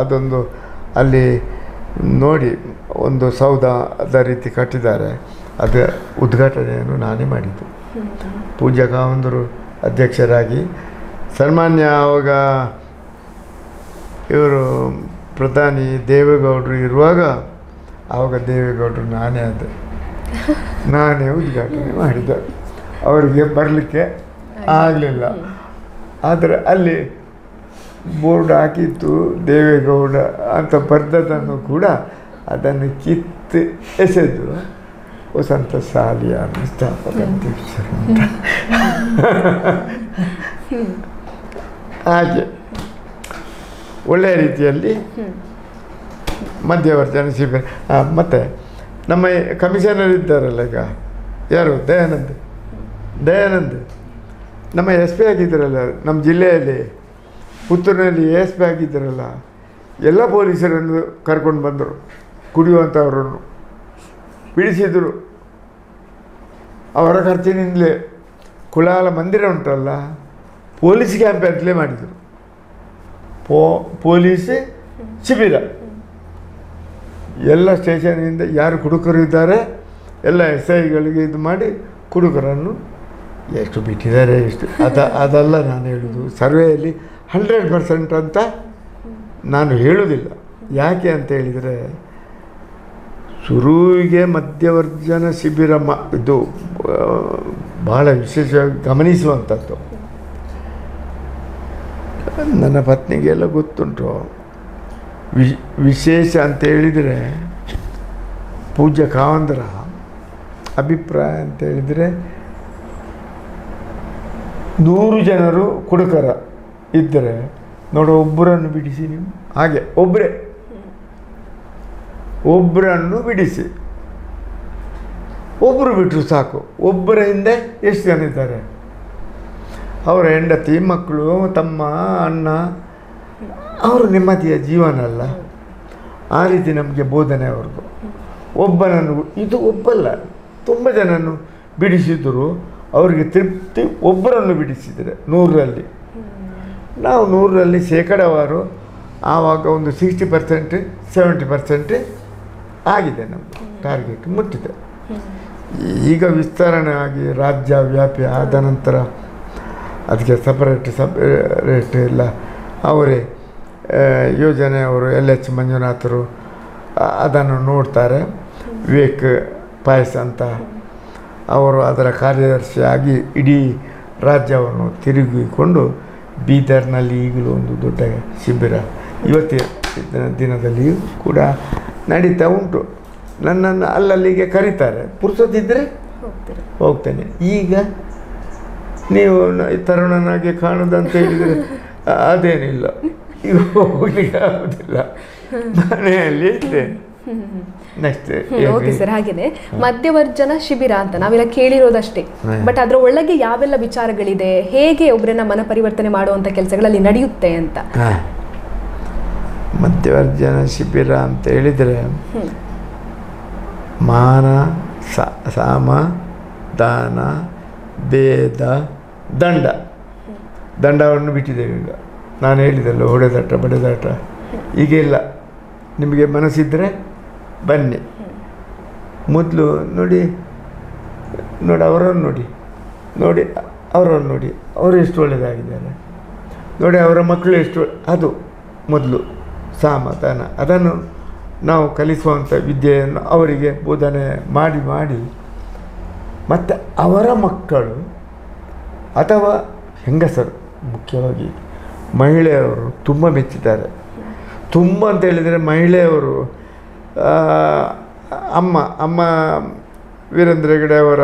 ಅದೊಂದು ಅಲ್ಲಿ ನೋಡಿ ಒಂದು ಸೌಧದ ರೀತಿ ಕಟ್ಟಿದ್ದಾರೆ. ಅದರ ಉದ್ಘಾಟನೆಯನ್ನು ನಾನೇ ಮಾಡಿದ್ದು. ಪೂಜ್ಯ ಕಾವಂದರು ಅಧ್ಯಕ್ಷರಾಗಿ ಸನ್ಮಾನ್ಯ ಆವಾಗ ಇವರು ಪ್ರಧಾನಿ ದೇವೇಗೌಡರು ಇರುವಾಗ ಆವಾಗ ದೇವೇಗೌಡರು ನಾನೇ ಉದ್ಘಾಟನೆ ಮಾಡಿದ್ದೆ. ಅವರಿಗೆ ಬರಲಿಕ್ಕೆ ಆಗಲಿಲ್ಲ. ಆದರೆ ಅಲ್ಲಿ ಬೋರ್ಡ್ ಹಾಕಿತ್ತು ದೇವೇಗೌಡ ಅಂತ ಬರ್ದದನ್ನು ಕೂಡ ಅದನ್ನು ಕಿತ್ತು ಎಸೆದು ವಸಂತ ಶಾಲೆಯ ಸ್ಥಾಪಕ ಅಧ್ಯಕ್ಷರು ಅಂತ ಹಾಗೆ ಒಳ್ಳೆಯ ರೀತಿಯಲ್ಲಿ ಮಧ್ಯವರ್ಜನ ಶಿಬಿರ. ಮತ್ತು ನಮ್ಮ ಕಮಿಷನರ್ ಇದ್ದಾರಲ್ಲ ಈಗ ಯಾರು ದಯಾನಂದ್ ನಮ್ಮ SP ಆಗಿದ್ದಾರಲ್ಲ ನಮ್ಮ ಜಿಲ್ಲೆಯಲ್ಲಿ ಪುತ್ತೂರಿನಲ್ಲಿ SP ಆಗಿದ್ದಾರಲ್ಲ, ಎಲ್ಲ ಪೊಲೀಸರನ್ನು ಕರ್ಕೊಂಡು ಬಂದರು. ಕುಡಿಯುವಂಥವರನ್ನು ಬಿಡಿಸಿದರು. ಅವರ ಖರ್ಚಿನಿಂದಲೇ ಕುಲಾಲ ಮಂದಿರ ಉಂಟಲ್ಲ ಪೊಲೀಸ್ ಕ್ಯಾಂಪ್ ಅಂತಲೇ ಮಾಡಿದರು. ಪೊಲೀಸ್ ಶಿಬಿರ ಎಲ್ಲ ಸ್ಟೇಷನಿಂದ ಯಾರು ಕುಡುಕರು ಇದ್ದಾರೆ ಎಲ್ಲ SIಗಳಿಗೆ ಇದು ಮಾಡಿ ಕುಡುಕರನ್ನು ಎಷ್ಟು ಬಿಟ್ಟಿದ್ದಾರೆ ಎಷ್ಟು ಅದಲ್ಲ ನಾನು ಹೇಳೋದು. ಸರ್ವೆಯಲ್ಲಿ 100% ಅಂತ ನಾನು ಹೇಳೋದಿಲ್ಲ. ಯಾಕೆ ಅಂತ ಹೇಳಿದರೆ ಶುರುವಿಗೆ ಮಧ್ಯವರ್ಜನ ಶಿಬಿರ ಇದು ಭಾಳ ವಿಶೇಷವಾಗಿ ಗಮನಿಸುವಂಥದ್ದು. ನನ್ನ ಪತ್ನಿಗೆಲ್ಲ ಗೊತ್ತುಂಟು. ವಿಶೇಷ ಅಂತ ಹೇಳಿದರೆ ಪೂಜ್ಯ ಕಾವಂದರ ಅಭಿಪ್ರಾಯ ಅಂತ ಹೇಳಿದರೆ 100 ಜನರು ಕುಡುಕರ ಇದ್ದರೆ ನೋಡೋ ಒಬ್ಬರನ್ನು ಬಿಡಿಸಿ ನೀವು ಹಾಗೆ ಒಬ್ಬರನ್ನು ಬಿಡಿಸಿ, ಒಬ್ಬರು ಬಿಟ್ಟರು ಸಾಕು. ಒಬ್ಬರ ಹಿಂದೆ ಎಷ್ಟು ಜನ ಇದ್ದಾರೆ? ಅವರ ಹೆಂಡತಿ ಮಕ್ಕಳು ತಮ್ಮ ಅಣ್ಣ ಅವರು ನೆಮ್ಮದಿಯ ಜೀವನ ಅಲ್ಲ. ಆ ರೀತಿ ನಮಗೆ ಬೋಧನೆ ಅವ್ರದ್ದು. ಒಬ್ಬನನ್ನು ಇದು ಒಬ್ಬಲ್ಲ ತುಂಬ ಜನನ್ನು ಬಿಡಿಸಿದರು. ಅವರಿಗೆ ತೃಪ್ತಿ ಒಬ್ಬರನ್ನು ಬಿಡಿಸಿದರೆ 100ರಲ್ಲಿ. ನಾವು 100ರಲ್ಲಿ ಶೇಕಡವಾರು ಆವಾಗ ಒಂದು 60% 70% ಆಗಿದೆ. ನಮ್ಮದು ಟಾರ್ಗೆಟ್ ಮುಟ್ಟಿದೆ. ಈಗ ವಿಸ್ತರಣೆ ಆಗಿ ರಾಜ್ಯ ವ್ಯಾಪಿ ಆದ ನಂತರ ಅದಕ್ಕೆ ಸಪರೇಟ್ ಎಲ್ಲ ಅವರೇ ಯೋಜನೆ ಅವರು LH ಮಂಜುನಾಥರು ಅದನ್ನು ನೋಡ್ತಾರೆ. ವಿವೇಕ್ ಪಾಯಸ್ ಅಂತ ಅವರು ಅದರ ಕಾರ್ಯದರ್ಶಿಯಾಗಿ ಇಡೀ ರಾಜ್ಯವನ್ನು ತಿರುಗಿಕೊಂಡು ಬೀದರ್ನಲ್ಲಿ ಈಗಲೂ ಒಂದು ದೊಡ್ಡ ಶಿಬಿರ ಇವತ್ತಿನ ದಿನದಲ್ಲಿಯೂ ಕೂಡ ನಡೀತಾ ಉಂಟು. ನನ್ನನ್ನು ಅಲ್ಲಲ್ಲಿಗೆ ಕರೀತಾರೆ, ಪುರ್ಸೊತ್ತಿದ್ದರೆ ಹೋಗ್ತೇನೆ. ಈಗ ನೀವು ತರುಣನಾಗಿ ಕಾಣೋದಂತ ಹೇಳಿದರೆ ಅದೇನಿಲ್ಲ, ಈಗ ಹೋಗ್ಲಿಕ್ಕೆ ಆಗೋದಿಲ್ಲ, ಮನೆಯಲ್ಲಿ ಇರ್ತೇನೆ. Next okay sir. ಹಾಗೇನೆ ಮಧ್ಯವರ್ಜನ ಶಿಬಿರ ಅಂತ ನಾವೆಲ್ಲ ಕೇಳಿರೋದಷ್ಟೇ, ಬಟ್ ಅದರ ಒಳಗೆ ಯಾವೆಲ್ಲ ವಿಚಾರಗಳಿದೆ, ಹೇಗೆ ಒಬ್ಬರನ್ನ ಮನ ಪರಿವರ್ತನೆ ಮಾಡುವಂಥ ಕೆಲಸಗಳಲ್ಲಿ ನಡೆಯುತ್ತೆ ಅಂತ? ಮಧ್ಯವರ್ಜನ ಶಿಬಿರ ಅಂತ ಹೇಳಿದರೆ ಮಾನ, ಸಾಮ, ದಾನ, ಭೇದ, ದಂಡವನ್ನು ಬಿಟ್ಟಿದ್ದೇವೆ ಈಗ. ನಾನು ಹೇಳಿದೆಲ್ಲ, ಹೊಡೆದಾಟ ಬಡೆದಾಟ ಈಗ ಇಲ್ಲ. ನಿಮಗೆ ಮನಸ್ಸಿದ್ದರೆ ಬನ್ನಿ. ಮೊದಲು ನೋಡಿ ಅವರನ್ನು ನೋಡಿ ಅವರನ್ನು ನೋಡಿ, ಅವರು ಎಷ್ಟು ಒಳ್ಳೆಯದಾಗಿದ್ದಾರೆ ನೋಡಿ, ಅವರ ಮಕ್ಕಳು ಎಷ್ಟು. ಅದು ಮೊದಲು ಸಾಮಧಾನ, ಅದನ್ನು ನಾವು ಕಲಿಸುವಂಥ ವಿದ್ಯೆಯನ್ನು ಅವರಿಗೆ ಬೋಧನೆ ಮಾಡಿ ಮತ್ತು ಅವರ ಮಕ್ಕಳು ಅಥವಾ ಹೆಂಗಸರು, ಮುಖ್ಯವಾಗಿ ಮಹಿಳೆಯವರು ತುಂಬ ಮೆಚ್ಚಿದ್ದಾರೆ. ತುಂಬ ಅಂತ ಹೇಳಿದರೆ ಮಹಿಳೆಯವರು, ಅಮ್ಮ ವೀರೇಂದ್ರ ಹೆಗಡೆ ಅವರ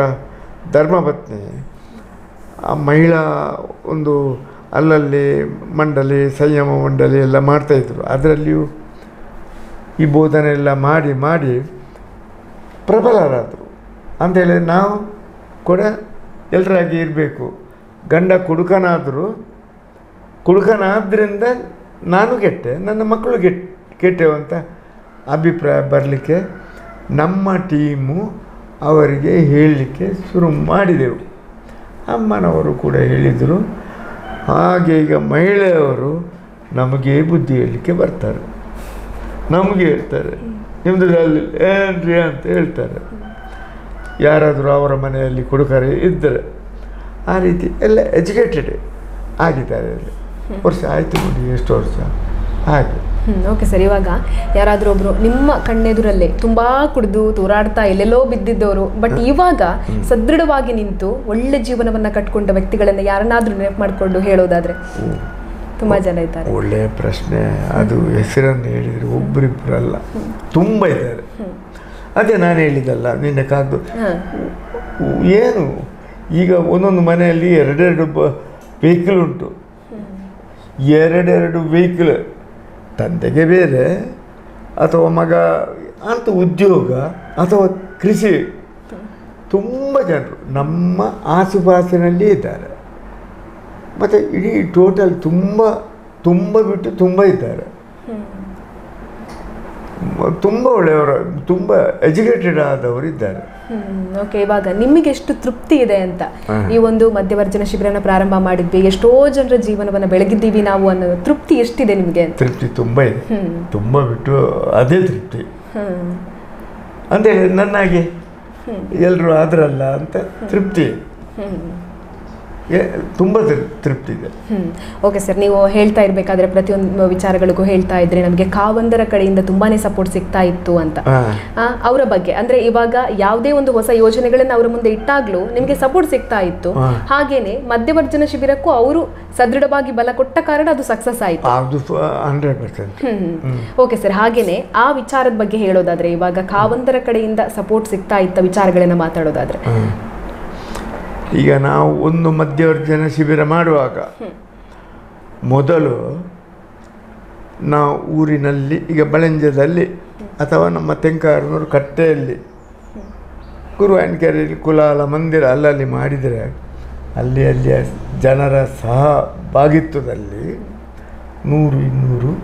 ಧರ್ಮಪತ್ನಿ, ಆ ಮಹಿಳಾ ಒಂದು ಅಲ್ಲಲ್ಲಿ ಮಂಡಳಿ, ಸಂಯಮ ಮಂಡಳಿ ಎಲ್ಲ ಮಾಡ್ತಾಯಿದ್ರು. ಅದರಲ್ಲಿಯೂ ಈ ಬೋಧನೆ ಎಲ್ಲ ಮಾಡಿ ಪ್ರಬಲರಾದರು. ಅಂಥೇಳಿ ನಾವು ಕೂಡ ಎಲ್ಲರಾಗಿ ಇರಬೇಕು. ಗಂಡ ಕುಡುಕನಾದ್ದರಿಂದ ನಾನು ಕೆಟ್ಟೆ, ನನ್ನ ಮಕ್ಕಳು ಕೆಟ್ಟೆವು ಅಂತ ಅಭಿಪ್ರಾಯ ಬರಲಿಕ್ಕೆ ನಮ್ಮ ಟೀಮು ಅವರಿಗೆ ಹೇಳಲಿಕ್ಕೆ ಶುರು ಮಾಡಿದೆವು. ಅಮ್ಮನವರು ಕೂಡ ಹೇಳಿದರು. ಹಾಗೆ ಈಗ ಮಹಿಳೆಯವರು ನಮಗೆ ಬುದ್ಧಿ ಹೇಳಲಿಕ್ಕೆ ಬರ್ತಾರೆ, ನಮಗೆ ಹೇಳ್ತಾರೆ, ನಿಮ್ಮದು ಏನ್ರಿ ಅಂತ ಹೇಳ್ತಾರೆ. ಯಾರಾದರೂ ಅವರ ಮನೆಯಲ್ಲಿ ಕುಡುಕರೆ ಇದ್ದರೆ ಆ ರೀತಿ ಎಲ್ಲ ಎಜುಕೇಟೆಡ್ ಆಗಿದ್ದಾರೆ. ವರ್ಷ ಆಯಿತು ನೋಡಿ, ಎಷ್ಟು ವರ್ಷ ಹಾಗೆ. Okay sir. ಇವಾಗ ಯಾರಾದರೂ ಒಬ್ಬರು ನಿಮ್ಮ ಕಣ್ಣೆದುರಲ್ಲೇ ತುಂಬ ಕುಡಿದು ತೂರಾಡ್ತಾ ಎಲ್ಲೆಲ್ಲೋ ಬಿದ್ದಿದ್ದವರು, ಬಟ್ ಇವಾಗ ಸದೃಢವಾಗಿ ನಿಂತು ಒಳ್ಳೆ ಜೀವನವನ್ನು ಕಟ್ಕೊಂಡ ವ್ಯಕ್ತಿಗಳನ್ನು ಯಾರನ್ನಾದರೂ ನೆನಪು ಮಾಡಿಕೊಂಡು ಹೇಳೋದಾದರೆ? ತುಂಬ ಜನ ಇದ್ದಾರೆ. ಒಳ್ಳೆಯ ಪ್ರಶ್ನೆ. ಅದು ಹೆಸರನ್ನು ಹೇಳಿದರೆ ಒಬ್ಬರಿಬ್ಬರಲ್ಲ, ತುಂಬ ಇದ್ದಾರೆ. ಅದೇ ನಾನು ಹೇಳಿದ್ದಲ್ಲ ನಿನ್ನೆ ಕಾದು, ಏನು ಈಗ ಒಂದೊಂದು ಮನೆಯಲ್ಲಿ ಎರಡೆರಡು ವೆಹಿಕಲ್ ಉಂಟು. ಎರಡೆರಡು ವೆಹಿಕಲ್, ತಂದೆಗೆ ಬೇರೆ ಅಥವಾ ಮಗ ಅಂತ ಉದ್ಯೋಗ ಅಥವಾ ಕೃಷಿ. ತುಂಬ ಜನರು ನಮ್ಮ ಆಸುಪಾಸಿನಲ್ಲಿ ಇದ್ದಾರೆ. ಮತ್ತು ಇಡೀ ಟೋಟಲ್ ತುಂಬ ಬಿಟ್ಟು ತುಂಬ ಇದ್ದಾರೆ. ತುಂಬ ಒಳ್ಳೆಯವರು, ತುಂಬ ಎಜುಕೇಟೆಡ್ ಆದವರು ಇದ್ದಾರೆ. ಓಕೆ. ಇವಾಗ ನಿಮಗೆ ಎಷ್ಟು ತೃಪ್ತಿ ಇದೆ ಅಂತ, ಈ ಒಂದು ಮಧ್ಯವರ್ಜನ ಶಿಬಿರನ ಪ್ರಾರಂಭ ಮಾಡಿದ್ವಿ, ಎಷ್ಟೋ ಜನರ ಜೀವನವನ್ನು ಬೆಳಗಿದ್ದೀವಿ ನಾವು ಅನ್ನೋ ತೃಪ್ತಿ ಎಷ್ಟಿದೆ ನಿಮಗೆ? ತೃಪ್ತಿ ತುಂಬ ಇದೆ, ತುಂಬ ಬಿಟ್ಟು ಅದೇ ತೃಪ್ತಿ ಅಂತೇಳಿ ನನ್ನಾಗೆ ಎಲ್ಲರೂ ಆದ್ರಲ್ಲ ಅಂತ ತೃಪ್ತಿ, ತುಂಬ ತೃಪ್ತಿ ಇದೆ. Okay sir. ನೀವು ಹೇಳ್ತಾ ಇರಬೇಕಾದ್ರೆ ಪ್ರತಿಯೊಂದು ವಿಚಾರಗಳಿಗೂ ಹೇಳ್ತಾ ಇದ್ರೆ ನಮಗೆ ಕಾವಂದರ ಕಡೆಯಿಂದ ತುಂಬಾನೇ ಸಪೋರ್ಟ್ ಸಿಗ್ತಾ ಇತ್ತು ಅಂತ. ಅವರ ಬಗ್ಗೆ ಅಂದ್ರೆ ಇವಾಗ ಯಾವುದೇ ಒಂದು ಹೊಸ ಯೋಜನೆಗಳನ್ನ ಅವರ ಮುಂದೆ ಇಟ್ಟಾಗ್ಲೂ ನಿಮಗೆ ಸಪೋರ್ಟ್ ಸಿಗ್ತಾ ಇತ್ತು. ಹಾಗೇನೆ ಮಧ್ಯವರ್ಜನ ಶಿಬಿರಕ್ಕೂ ಅವರು ಸದೃಢವಾಗಿ ಬಲ ಕೊಟ್ಟ ಕಾರಣ ಅದು ಸಕ್ಸಸ್ ಆಯಿತು. 100%. Okay sir. ಹಾಗೇನೆ ಆ ವಿಚಾರದ ಬಗ್ಗೆ ಹೇಳೋದಾದ್ರೆ, ಇವಾಗ ಕಾವಂದರ ಕಡೆಯಿಂದ ಸಪೋರ್ಟ್ ಸಿಗ್ತಾ ಇತ್ತ ವಿಚಾರಗಳನ್ನ ಮಾತಾಡೋದಾದ್ರೆ, ಈಗ ನಾವು ಒಂದು ಮಧ್ಯವರ್ಜನ ಶಿಬಿರ ಮಾಡುವಾಗ ಮೊದಲು ನಾವು ಊರಿನಲ್ಲಿ, ಈಗ ಬಳಂಜದಲ್ಲಿ ಅಥವಾ ನಮ್ಮ ತೆಂಕಾರನೂರು ಕಟ್ಟೆಯಲ್ಲಿ, ಗುರುವಾಯನಕೆರೆಯಲ್ಲಿ ಕುಲಾಲ ಮಂದಿರ ಅಲ್ಲಲ್ಲಿ ಮಾಡಿದರೆ ಅಲ್ಲಿಯ ಜನರ ಸಹಭಾಗಿತ್ವದಲ್ಲಿ 100-200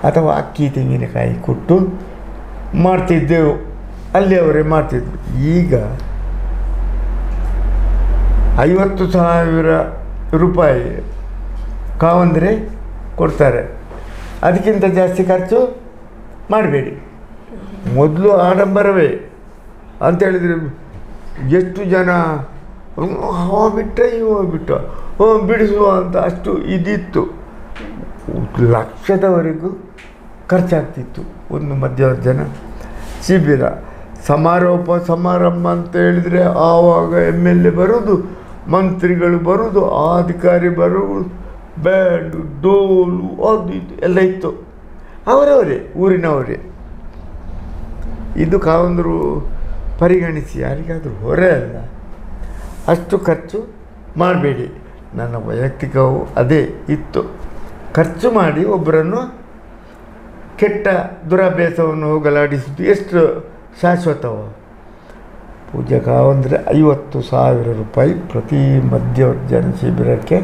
ಅಥವಾ ಅಕ್ಕಿ ತೆಂಗಿನಕಾಯಿ ಕೊಟ್ಟು ಮಾಡ್ತಿದ್ದೆವು. ಅಲ್ಲಿ ಅವರೇ ಮಾಡ್ತಿದ್ದರು. ಈಗ 50,000 ರೂಪಾಯಿ ಕಾವಂದರೆ ಕೊಡ್ತಾರೆ. ಅದಕ್ಕಿಂತ ಜಾಸ್ತಿ ಖರ್ಚು ಮಾಡಬೇಡಿ. ಮೊದಲು ಆಡಂಬರವೇ ಅಂತೇಳಿದರೆ ಎಷ್ಟು ಜನ ಹವ ಬಿಟ್ಟರೆ ಇವ ಬಿಟ್ಟ ಬಿಡಿಸುವ ಅಂತ ಅಷ್ಟು ಇದಿತ್ತು. ಲಕ್ಷದವರೆಗೂ ಖರ್ಚಾಗ್ತಿತ್ತು ಒಂದು ಮಧ್ಯವರ್ಜನ ಶಿಬಿರ. ಸಮಾರಂಭ ಅಂತ ಹೇಳಿದರೆ ಆವಾಗ MLA ಬರೋದು, ಮಂತ್ರಿಗಳು ಬರೋದು, ಅಧಿಕಾರಿ ಬರೋದು, ಬ್ಯಾಂಡು, ಡೋಲು, ಅದು ಇದು ಎಲ್ಲ ಇತ್ತು. ಅವರವರೇ, ಊರಿನವರೇ. ಇದು ಕಾವಂದರು ಪರಿಗಣಿಸಿ ಯಾರಿಗಾದರೂ ಹೊರೆ ಅಲ್ಲ, ಅಷ್ಟು ಖರ್ಚು ಮಾಡಬೇಡಿ. ನನ್ನ ವೈಯಕ್ತಿಕವು ಅದೇ ಇತ್ತು. ಖರ್ಚು ಮಾಡಿ ಒಬ್ಬರನ್ನು ಕೆಟ್ಟ ದುರಭ್ಯಾಸವನ್ನು ಹೋಗಲಾಡಿಸಿದ್ದು ಎಷ್ಟು ಶಾಶ್ವತವ? ಪೂಜ್ಯ ಕಾವಂದರೆ 50,000 ರೂಪಾಯಿ ಪ್ರತಿ ಮಧ್ಯವರ್ಜನ ಶಿಬಿರಕ್ಕೆ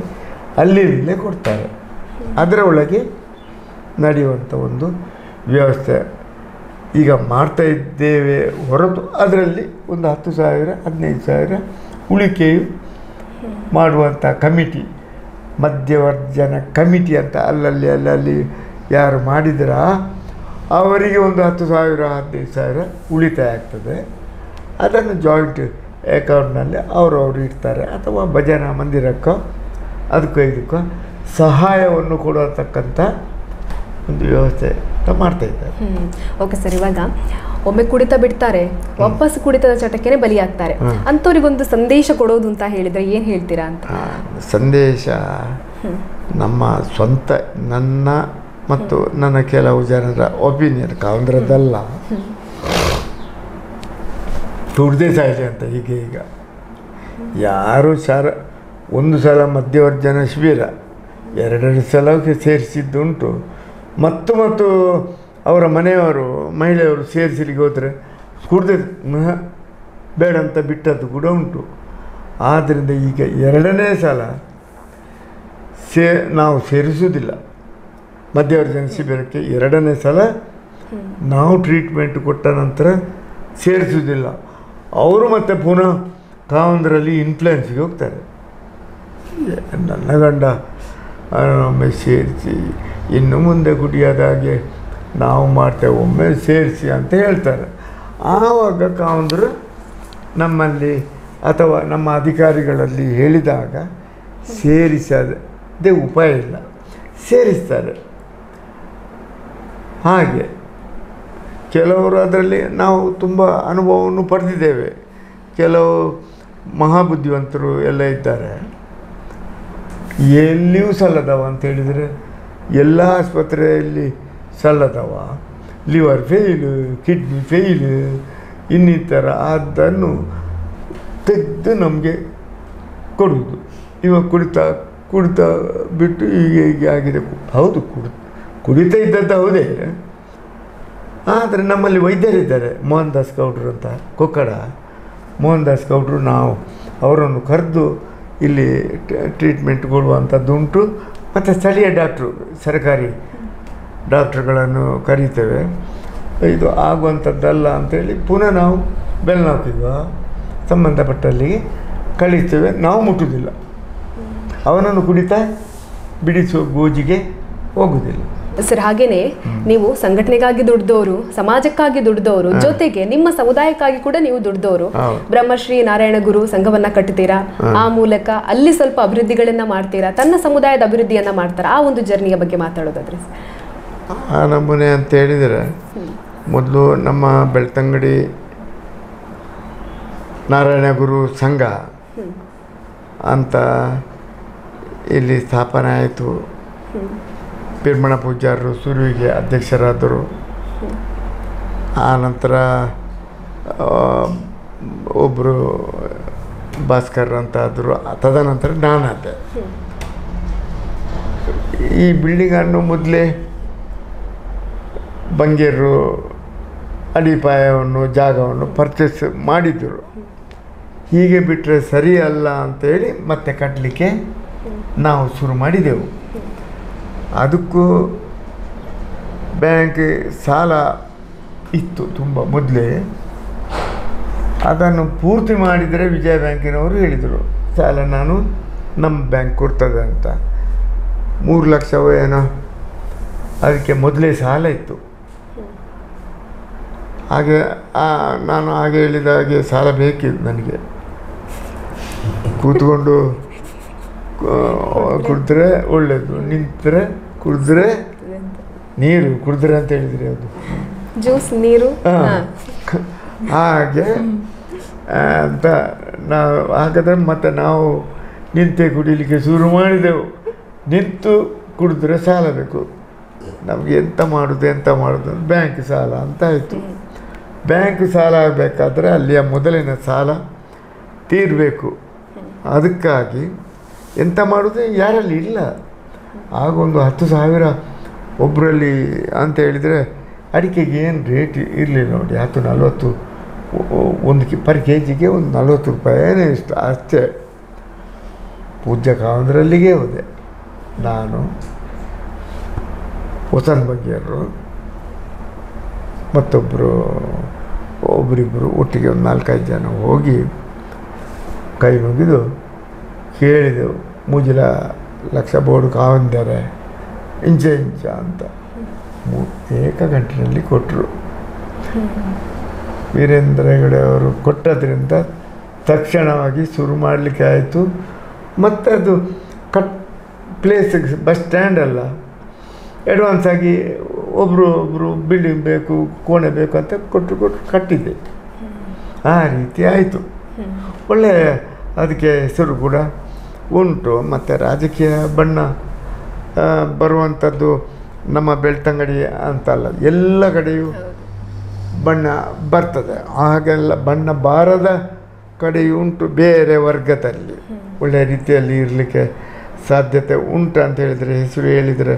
ಅಲ್ಲಿಂದಲೇ ಕೊಡ್ತಾರೆ. ಅದರ ಒಳಗೆ ನಡೆಯುವಂಥ ಒಂದು ವ್ಯವಸ್ಥೆ ಈಗ ಮಾಡ್ತಾ ಇದ್ದೇವೆ ಹೊರತು ಅದರಲ್ಲಿ ಒಂದು 10,000 15,000 ಉಳಿಕೆಯು ಮಾಡುವಂಥ ಕಮಿಟಿ, ಮಧ್ಯವರ್ಜನ ಕಮಿಟಿ ಅಂತ ಅಲ್ಲಲ್ಲಿ ಯಾರು ಮಾಡಿದ್ರ ಅವರಿಗೆ ಒಂದು 10,000 15,000 ಉಳಿತಾಯ ಆಗ್ತದೆ. ಅದನ್ನು ಜಾಯಿಂಟ್ ಅಕೌಂಟ್ನಲ್ಲಿ ಅವರು ಇಡ್ತಾರೆ, ಅಥವಾ ಭಜನಾ ಮಂದಿರಕ್ಕೋ ಅದಕ್ಕೋ ಇದಕ್ಕೋ ಸಹಾಯವನ್ನು ಕೊಡತಕ್ಕಂಥ ಒಂದು ವ್ಯವಸ್ಥೆ ಮಾಡ್ತಾಯಿದ್ದಾರೆ. ಓಕೆ ಸರ್, ಇವಾಗ ಒಮ್ಮೆ ಕುಡಿತ ಬಿಡ್ತಾರೆ, ವಾಪಸ್ ಕುಡಿತದ ಚಟಕ್ಕೆ ಬಲಿಯಾಗ್ತಾರೆ, ಅಂಥವ್ರಿಗೊಂದು ಸಂದೇಶ ಕೊಡೋದು ಅಂತ ಹೇಳಿದರೆ ಏನು ಹೇಳ್ತೀರಾ ಅಂತ? ಸಂದೇಶ ನಮ್ಮ ಸ್ವಂತ ನನ್ನ ಮತ್ತು ನನ್ನ ಕೆಲವು ಜನರ ಒಪಿನಿಯನ್, ಕಾವಂದ್ರದ್ದಲ್ಲ, ತುಡ್ದೇ ಸಾಯಿಲಿ ಅಂತ. ಈಗ ಯಾರು ಒಂದು ಸಲ ಮಧ್ಯವರ್ಜನ ಶಿಬಿರ 2 ಸಲ ಸೇರಿಸಿದ್ದುಂಟು. ಮತ್ತು ಅವರ ಮನೆಯವರು ಮಹಿಳೆಯರು ಸೇರಿಸಲಿಕ್ಕೆ ಹೋದರೆ ಕುಡ್ದೆ ಬೇಡ ಅಂತ ಬಿಟ್ಟದ್ದು ಕೂಡ ಉಂಟು. ಆದ್ದರಿಂದ ಈಗ 2ನೇ ಸಲ ನಾವು ಸೇರಿಸುವುದಿಲ್ಲ ಮಧ್ಯವರ್ಜನ ಶಿಬಿರಕ್ಕೆ. 2ನೇ ಸಲ ನಾವು ಟ್ರೀಟ್ಮೆಂಟ್ ಕೊಟ್ಟ ನಂತರ ಸೇರಿಸುವುದಿಲ್ಲ. ಅವರು ಮತ್ತೆ ಪುನಃ ಕಾವಂದರಲ್ಲಿ ಇನ್ಫ್ಲುಯೆನ್ಸ್ಗೆ ಹೋಗ್ತಾರೆ. ನನ್ನ ಗಂಡ ಒಮ್ಮೆ ಸೇರಿಸಿ, ಇನ್ನು ಮುಂದೆ ಕುಡಿಯೋದಾಗೆ ನಾವು ಮಾಡ್ತೇವೆ, ಒಮ್ಮೆ ಸೇರಿಸಿ ಅಂತ ಹೇಳ್ತಾರೆ. ಆವಾಗ ಕಾವಂದರು ನಮ್ಮಲ್ಲಿ ಅಥವಾ ನಮ್ಮ ಅಧಿಕಾರಿಗಳಲ್ಲಿ ಹೇಳಿದಾಗ ಸೇರಿಸದೇ ಉಪಾಯ ಇಲ್ಲ, ಸೇರಿಸ್ತಾರೆ. ಹಾಗೆ ಕೆಲವರು ಅದರಲ್ಲಿ ನಾವು ತುಂಬ ಅನುಭವವನ್ನು ಪಡೆದಿದ್ದೇವೆ. ಕೆಲವು ಮಹಾಬುದ್ಧಿವಂತರು ಎಲ್ಲ ಇದ್ದಾರೆ, ಎಲ್ಲಿಯೂ ಸಲ್ಲದವ ಅಂತೇಳಿದರೆ ಎಲ್ಲ ಆಸ್ಪತ್ರೆಯಲ್ಲಿ ಸಲ್ಲದವ, ಲಿವರ್ ಫೇಲು, ಕಿಡ್ನಿ ಫೇಲು, ಇನ್ನಿತರ ಅದನ್ನು ತೆಗೆದು ನಮಗೆ ಕೊಡುವುದು. ಇವಾಗ ಕುಡಿತಾ ಬಿಟ್ಟು ಹೀಗೆ ಆಗಿದೆ. ಹೌದು, ಕುಡಿತಾ ಇದ್ದದ್ದು ಹೌದೇ. ಆದರೆ ನಮ್ಮಲ್ಲಿ ವೈದ್ಯರಿದ್ದಾರೆ, ಮೋಹನ್ ದಾಸ್ ಗೌಡ್ರು ಅಂತ, ಕೊಕ್ಕಡ ಮೋಹನ್ ದಾಸ್ ಗೌಡ್ರು. ನಾವು ಅವರನ್ನು ಕರೆದು ಇಲ್ಲಿ ಟ್ರೀಟ್ಮೆಂಟ್ ಕೊಡುವಂಥದ್ದು ಉಂಟು. ಮತ್ತು ಸ್ಥಳೀಯ ಡಾಕ್ಟ್ರು, ಸರ್ಕಾರಿ ಡಾಕ್ಟ್ರುಗಳನ್ನು ಕರೀತೇವೆ. ಇದು ಆಗುವಂಥದ್ದಲ್ಲ ಅಂಥೇಳಿ ಪುನಃ ನಾವು ಬೆಲ್ನೌಕಿಗೋ ಸಂಬಂಧಪಟ್ಟಲ್ಲಿಗೆ ಕಳೀತೇವೆ. ನಾವು ಮುಟ್ಟುವುದಿಲ್ಲ, ಅವನನ್ನು ಕುಡಿತಾ ಬಿಡಿಸುವ ಗೋಜಿಗೆ ಹೋಗುವುದಿಲ್ಲ. ಸರ್, ಹಾಗೇನೆ ನೀವು ಸಂಘಟನೆಗಾಗಿ ದುಡ್ದವರು, ಸಮಾಜಕ್ಕಾಗಿ ದುಡ್ದವರು, ಜೊತೆಗೆ ನಿಮ್ಮ ಸಮುದಾಯಕ್ಕಾಗಿ ಕೂಡ ನೀವು ದುಡ್ದವರು. ಬ್ರಹ್ಮಶ್ರೀ ನಾರಾಯಣ ಗುರು ಸಂಘವನ್ನ ಕಟ್ಟುತ್ತೀರಾ, ಆ ಮೂಲಕ ಅಲ್ಲಿ ಸ್ವಲ್ಪ ಅಭಿವೃದ್ಧಿಗಳನ್ನ ಮಾಡ್ತೀರಾ, ತನ್ನ ಸಮುದಾಯದ ಅಭಿವೃದ್ಧಿಯನ್ನ ಮಾಡ್ತಾರಾ. ಆ ಒಂದು ಜರ್ನಿಯ ಬಗ್ಗೆ ಮಾತಾಡೋದಾದ್ರೆ ಆ ನಮೂನೆ ಅಂತ ಹೇಳಿದರೆ, ಮೊದಲು ನಮ್ಮ ಬೆಳ್ತಂಗಡಿ ನಾರಾಯಣ ಗುರು ಸಂಘ ಅಂತ ಇಲ್ಲಿ ಸ್ಥಾಪನೆ ಆಯಿತು. ಪಿರ್ಮಣ ಪೂಜಾರರು ಸುರುವಿಗೆ ಅಧ್ಯಕ್ಷರಾದರು. ಆ ನಂತರ ಒಬ್ಬರು ಭಾಸ್ಕರ್ ಅಂತ ಆದರು. ತದನಂತರ ನಾನಾದೆ. ಈ ಬಿಲ್ಡಿಂಗನ್ನು ಮೊದಲೇ ಬಂಗೇರು ಅಡಿಪಾಯವನ್ನು ಜಾಗವನ್ನು ಪರ್ಚೇಸ್ ಮಾಡಿದ್ದರು. ಹೀಗೆ ಬಿಟ್ಟರೆ ಸರಿ ಅಲ್ಲ ಅಂತೇಳಿ ಮತ್ತೆ ಕಟ್ಟಲಿಕ್ಕೆ ನಾವು ಶುರು ಮಾಡಿದೆವು. ಅದಕ್ಕೂ ಬ್ಯಾಂಕ್ ಸಾಲ ಇತ್ತು ತುಂಬ ಮೊದಲೇ. ಅದನ್ನು ಪೂರ್ತಿ ಮಾಡಿದರೆ ವಿಜಯ ಬ್ಯಾಂಕಿನವರು ಹೇಳಿದರು, ಸಾಲ ನಾನು ನಮ್ಮ ಬ್ಯಾಂಕ್ ಕೊಡ್ತದೆ ಅಂತ. 3 ಲಕ್ಷವೋ ಏನೋ ಅದಕ್ಕೆ ಮೊದಲೇ ಸಾಲ ಇತ್ತು. ಹಾಗೆ ನಾನು ಹಾಗೆ ಹೇಳಿದ ಹಾಗೆ ಸಾಲ ಬೇಕಿತ್ತು ನನಗೆ. ಕೂತ್ಕೊಂಡು ಕುಡಿದ್ರೆ ಒಳ್ಳೆಯದು, ನಿಂತರೆ ಕುಡಿದ್ರೆ ನೀರು ಕುಡಿದ್ರೆ ಅಂತ ಹೇಳಿದ್ರಿ, ಅದು ಜ್ಯೂಸ್ ನೀರು. ಹಾಗೆ ಅಂತ ನಾವು ಹಾಗಾದ್ರೆ ಮತ್ತೆ ನಾವು ನಿಂತೆ ಕುಡಿಲಿಕ್ಕೆ ಶುರು ಮಾಡಿದೆವು. ನಿಂತು ಕುಡಿದ್ರೆ ಸಾಲ ಬೇಕು ನಮಗೆ, ಎಂತ ಮಾಡೋದು ಬ್ಯಾಂಕ್ ಸಾಲ ಅಂತ ಆಯಿತು. ಬ್ಯಾಂಕ್ ಸಾಲ ಆಗಬೇಕಾದ್ರೆ ಅಲ್ಲಿಯ ಮೊದಲಿನ ಸಾಲ ತೀರಬೇಕು. ಅದಕ್ಕಾಗಿ ಎಂತ ಮಾಡೋದು ಯಾರಲ್ಲಿ ಇಲ್ಲ. ಆಗೊಂದು 10,000 ಒಬ್ಬರಲ್ಲಿ ಅಂತ ಹೇಳಿದರೆ ಅಡಿಕೆಗೆ ಏನು ರೇಟ್ ಇರಲಿಲ್ಲ ನೋಡಿ. 10-40 ಪರ್ ಕೆ ಜಿಗೆ ಒಂದು 40 ರೂಪಾಯಿನೇ ಇಷ್ಟು ಅಷ್ಟೇ. ಪೂಜ್ಯ ಕಾವಂದ್ರಲ್ಲಿಗೆ ಹೋದೆ ನಾನು, ಹೊಸನ್ ಬಗೆಯವರು ಒಬ್ಬರಿಬ್ಬರು ಒಟ್ಟಿಗೆ ಒಂದು 4-5 ಜನ ಹೋಗಿ ಕೈ ಮುಗಿದು ಕೇಳಿದೆವು. 3 ಲಕ್ಷ ಬೋರ್ಡು ಕಾವಂದರೆ ಇಂಚ ಅಂತ ಏಕಗಂಟಿನಲ್ಲಿ ಕೊಟ್ಟರು. ವೀರೇಂದ್ರ ಹೆಗಡೆ ಅವರು ಕೊಟ್ಟದ್ರಿಂದ ತಕ್ಷಣವಾಗಿ ಶುರು ಮಾಡಲಿಕ್ಕೆ ಆಯಿತು. ಮತ್ತು ಅದು ಪ್ಲೇಸಿಗೆ ಬಸ್ ಸ್ಟ್ಯಾಂಡ್ ಅಲ್ಲ, ಅಡ್ವಾನ್ಸ್ ಆಗಿ ಒಬ್ಬರು ಬಿಲ್ಡಿಂಗ್ ಬೇಕು, ಕೋಣೆ ಬೇಕು ಅಂತ ಕೊಟ್ಟು ಕಟ್ಟಿದ್ದೆ. ಆ ರೀತಿ ಆಯಿತು. ಒಳ್ಳೆಯ ಅದಕ್ಕೆ ಹೆಸರು ಕೂಡ ಉಂಟು. ಮತ್ತು ರಾಜಕೀಯ ಬಣ್ಣ ಬರುವಂಥದ್ದು ನಮ್ಮ ಬೆಳ್ತಂಗಡಿ ಅಂತಲ್ಲ, ಎಲ್ಲ ಕಡೆಯೂ ಬಣ್ಣ ಬರ್ತದೆ. ಹಾಗೆಲ್ಲ ಬಣ್ಣ ಬಾರದ ಕಡೆಯೂ ಉಂಟು. ಬೇರೆ ವರ್ಗದಲ್ಲಿ ಒಳ್ಳೆಯ ರೀತಿಯಲ್ಲಿ ಇರಲಿಕ್ಕೆ ಸಾಧ್ಯತೆ ಉಂಟು ಅಂತ ಹೇಳಿದರೆ, ಹೆಸರು ಹೇಳಿದರೆ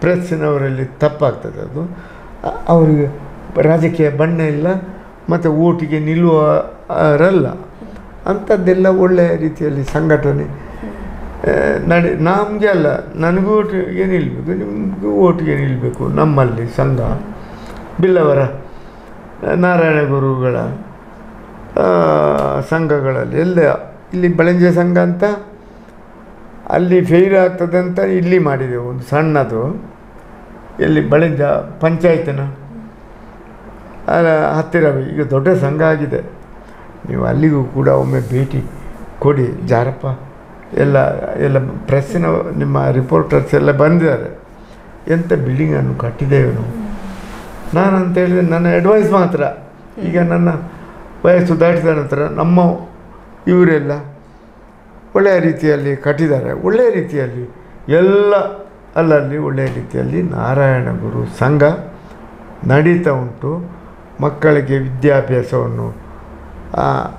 ಪ್ರೆಸ್ಸಿನವರಲ್ಲಿ ತಪ್ಪಾಗ್ತದೆ. ಅದು ಅವರಿಗೆ ರಾಜಕೀಯ ಬಣ್ಣ ಇಲ್ಲ ಮತ್ತು ಓಟಿಗೆ ನಿಲ್ಲುವರಲ್ಲ. ಅಂಥದ್ದೆಲ್ಲ ಒಳ್ಳೆಯ ರೀತಿಯಲ್ಲಿ ಸಂಘಟನೆ ನಮಗೆ ಅಲ್ಲ, ನನಗೂ ಓಟಿಗೆ ನಿಲ್ಲಬೇಕು, ನಿಮಗೂ ಓಟಿಗೆ ನಿಲ್ಲಬೇಕು. ನಮ್ಮಲ್ಲಿ ಸಂಘ ಬಿಲ್ಲವರ ನಾರಾಯಣ ಗುರುಗಳ ಸಂಘಗಳಲ್ಲಿ ಎಲ್ಲ, ಇಲ್ಲಿ ಬಳೆಂಜೆ ಸಂಘ ಅಂತ ಅಲ್ಲಿ ಫೇಲ್ ಆಗ್ತದೆ ಅಂತ ಇಲ್ಲಿ ಮಾಡಿದೆವು ಒಂದು ಸಣ್ಣದು. ಇಲ್ಲಿ ಬಳೆಂಜ ಪಂಚಾಯತಿನ ಹತ್ತಿರವೇ ಈಗ ದೊಡ್ಡ ಸಂಘ ಆಗಿದೆ. ನೀವು ಅಲ್ಲಿಗೂ ಕೂಡ ಒಮ್ಮೆ ಭೇಟಿ ಕೊಡಿ. ಜಾರಪ್ಪ ಎಲ್ಲ ಪ್ರೆಸ್ಸಿನ ನಿಮ್ಮ ರಿಪೋರ್ಟರ್ಸ್ ಎಲ್ಲ ಬಂದಿದ್ದಾರೆ. ಎಂಥ ಬಿಲ್ಡಿಂಗನ್ನು ಕಟ್ಟಿದ್ದೇವೆ ನಾವು. ನಾನು ಅಂತ ಹೇಳಿದರೆ ನನ್ನ ಅಡ್ವೈಸ್ ಮಾತ್ರ. ಈಗ ನನ್ನ ವಯಸ್ಸು ದಾಟಿದ ನಂತರ ನಮ್ಮ ಇವರೆಲ್ಲ ಒಳ್ಳೆಯ ರೀತಿಯಲ್ಲಿ ಕಟ್ಟಿದ್ದಾರೆ. ಒಳ್ಳೆಯ ರೀತಿಯಲ್ಲಿ ಎಲ್ಲ ಅಲ್ಲಲ್ಲಿ ಒಳ್ಳೆಯ ರೀತಿಯಲ್ಲಿ ನಾರಾಯಣ ಗುರು ಸಂಘ ನಡೀತಾ ಉಂಟು. ಮಕ್ಕಳಿಗೆ ವಿದ್ಯಾಭ್ಯಾಸವನ್ನು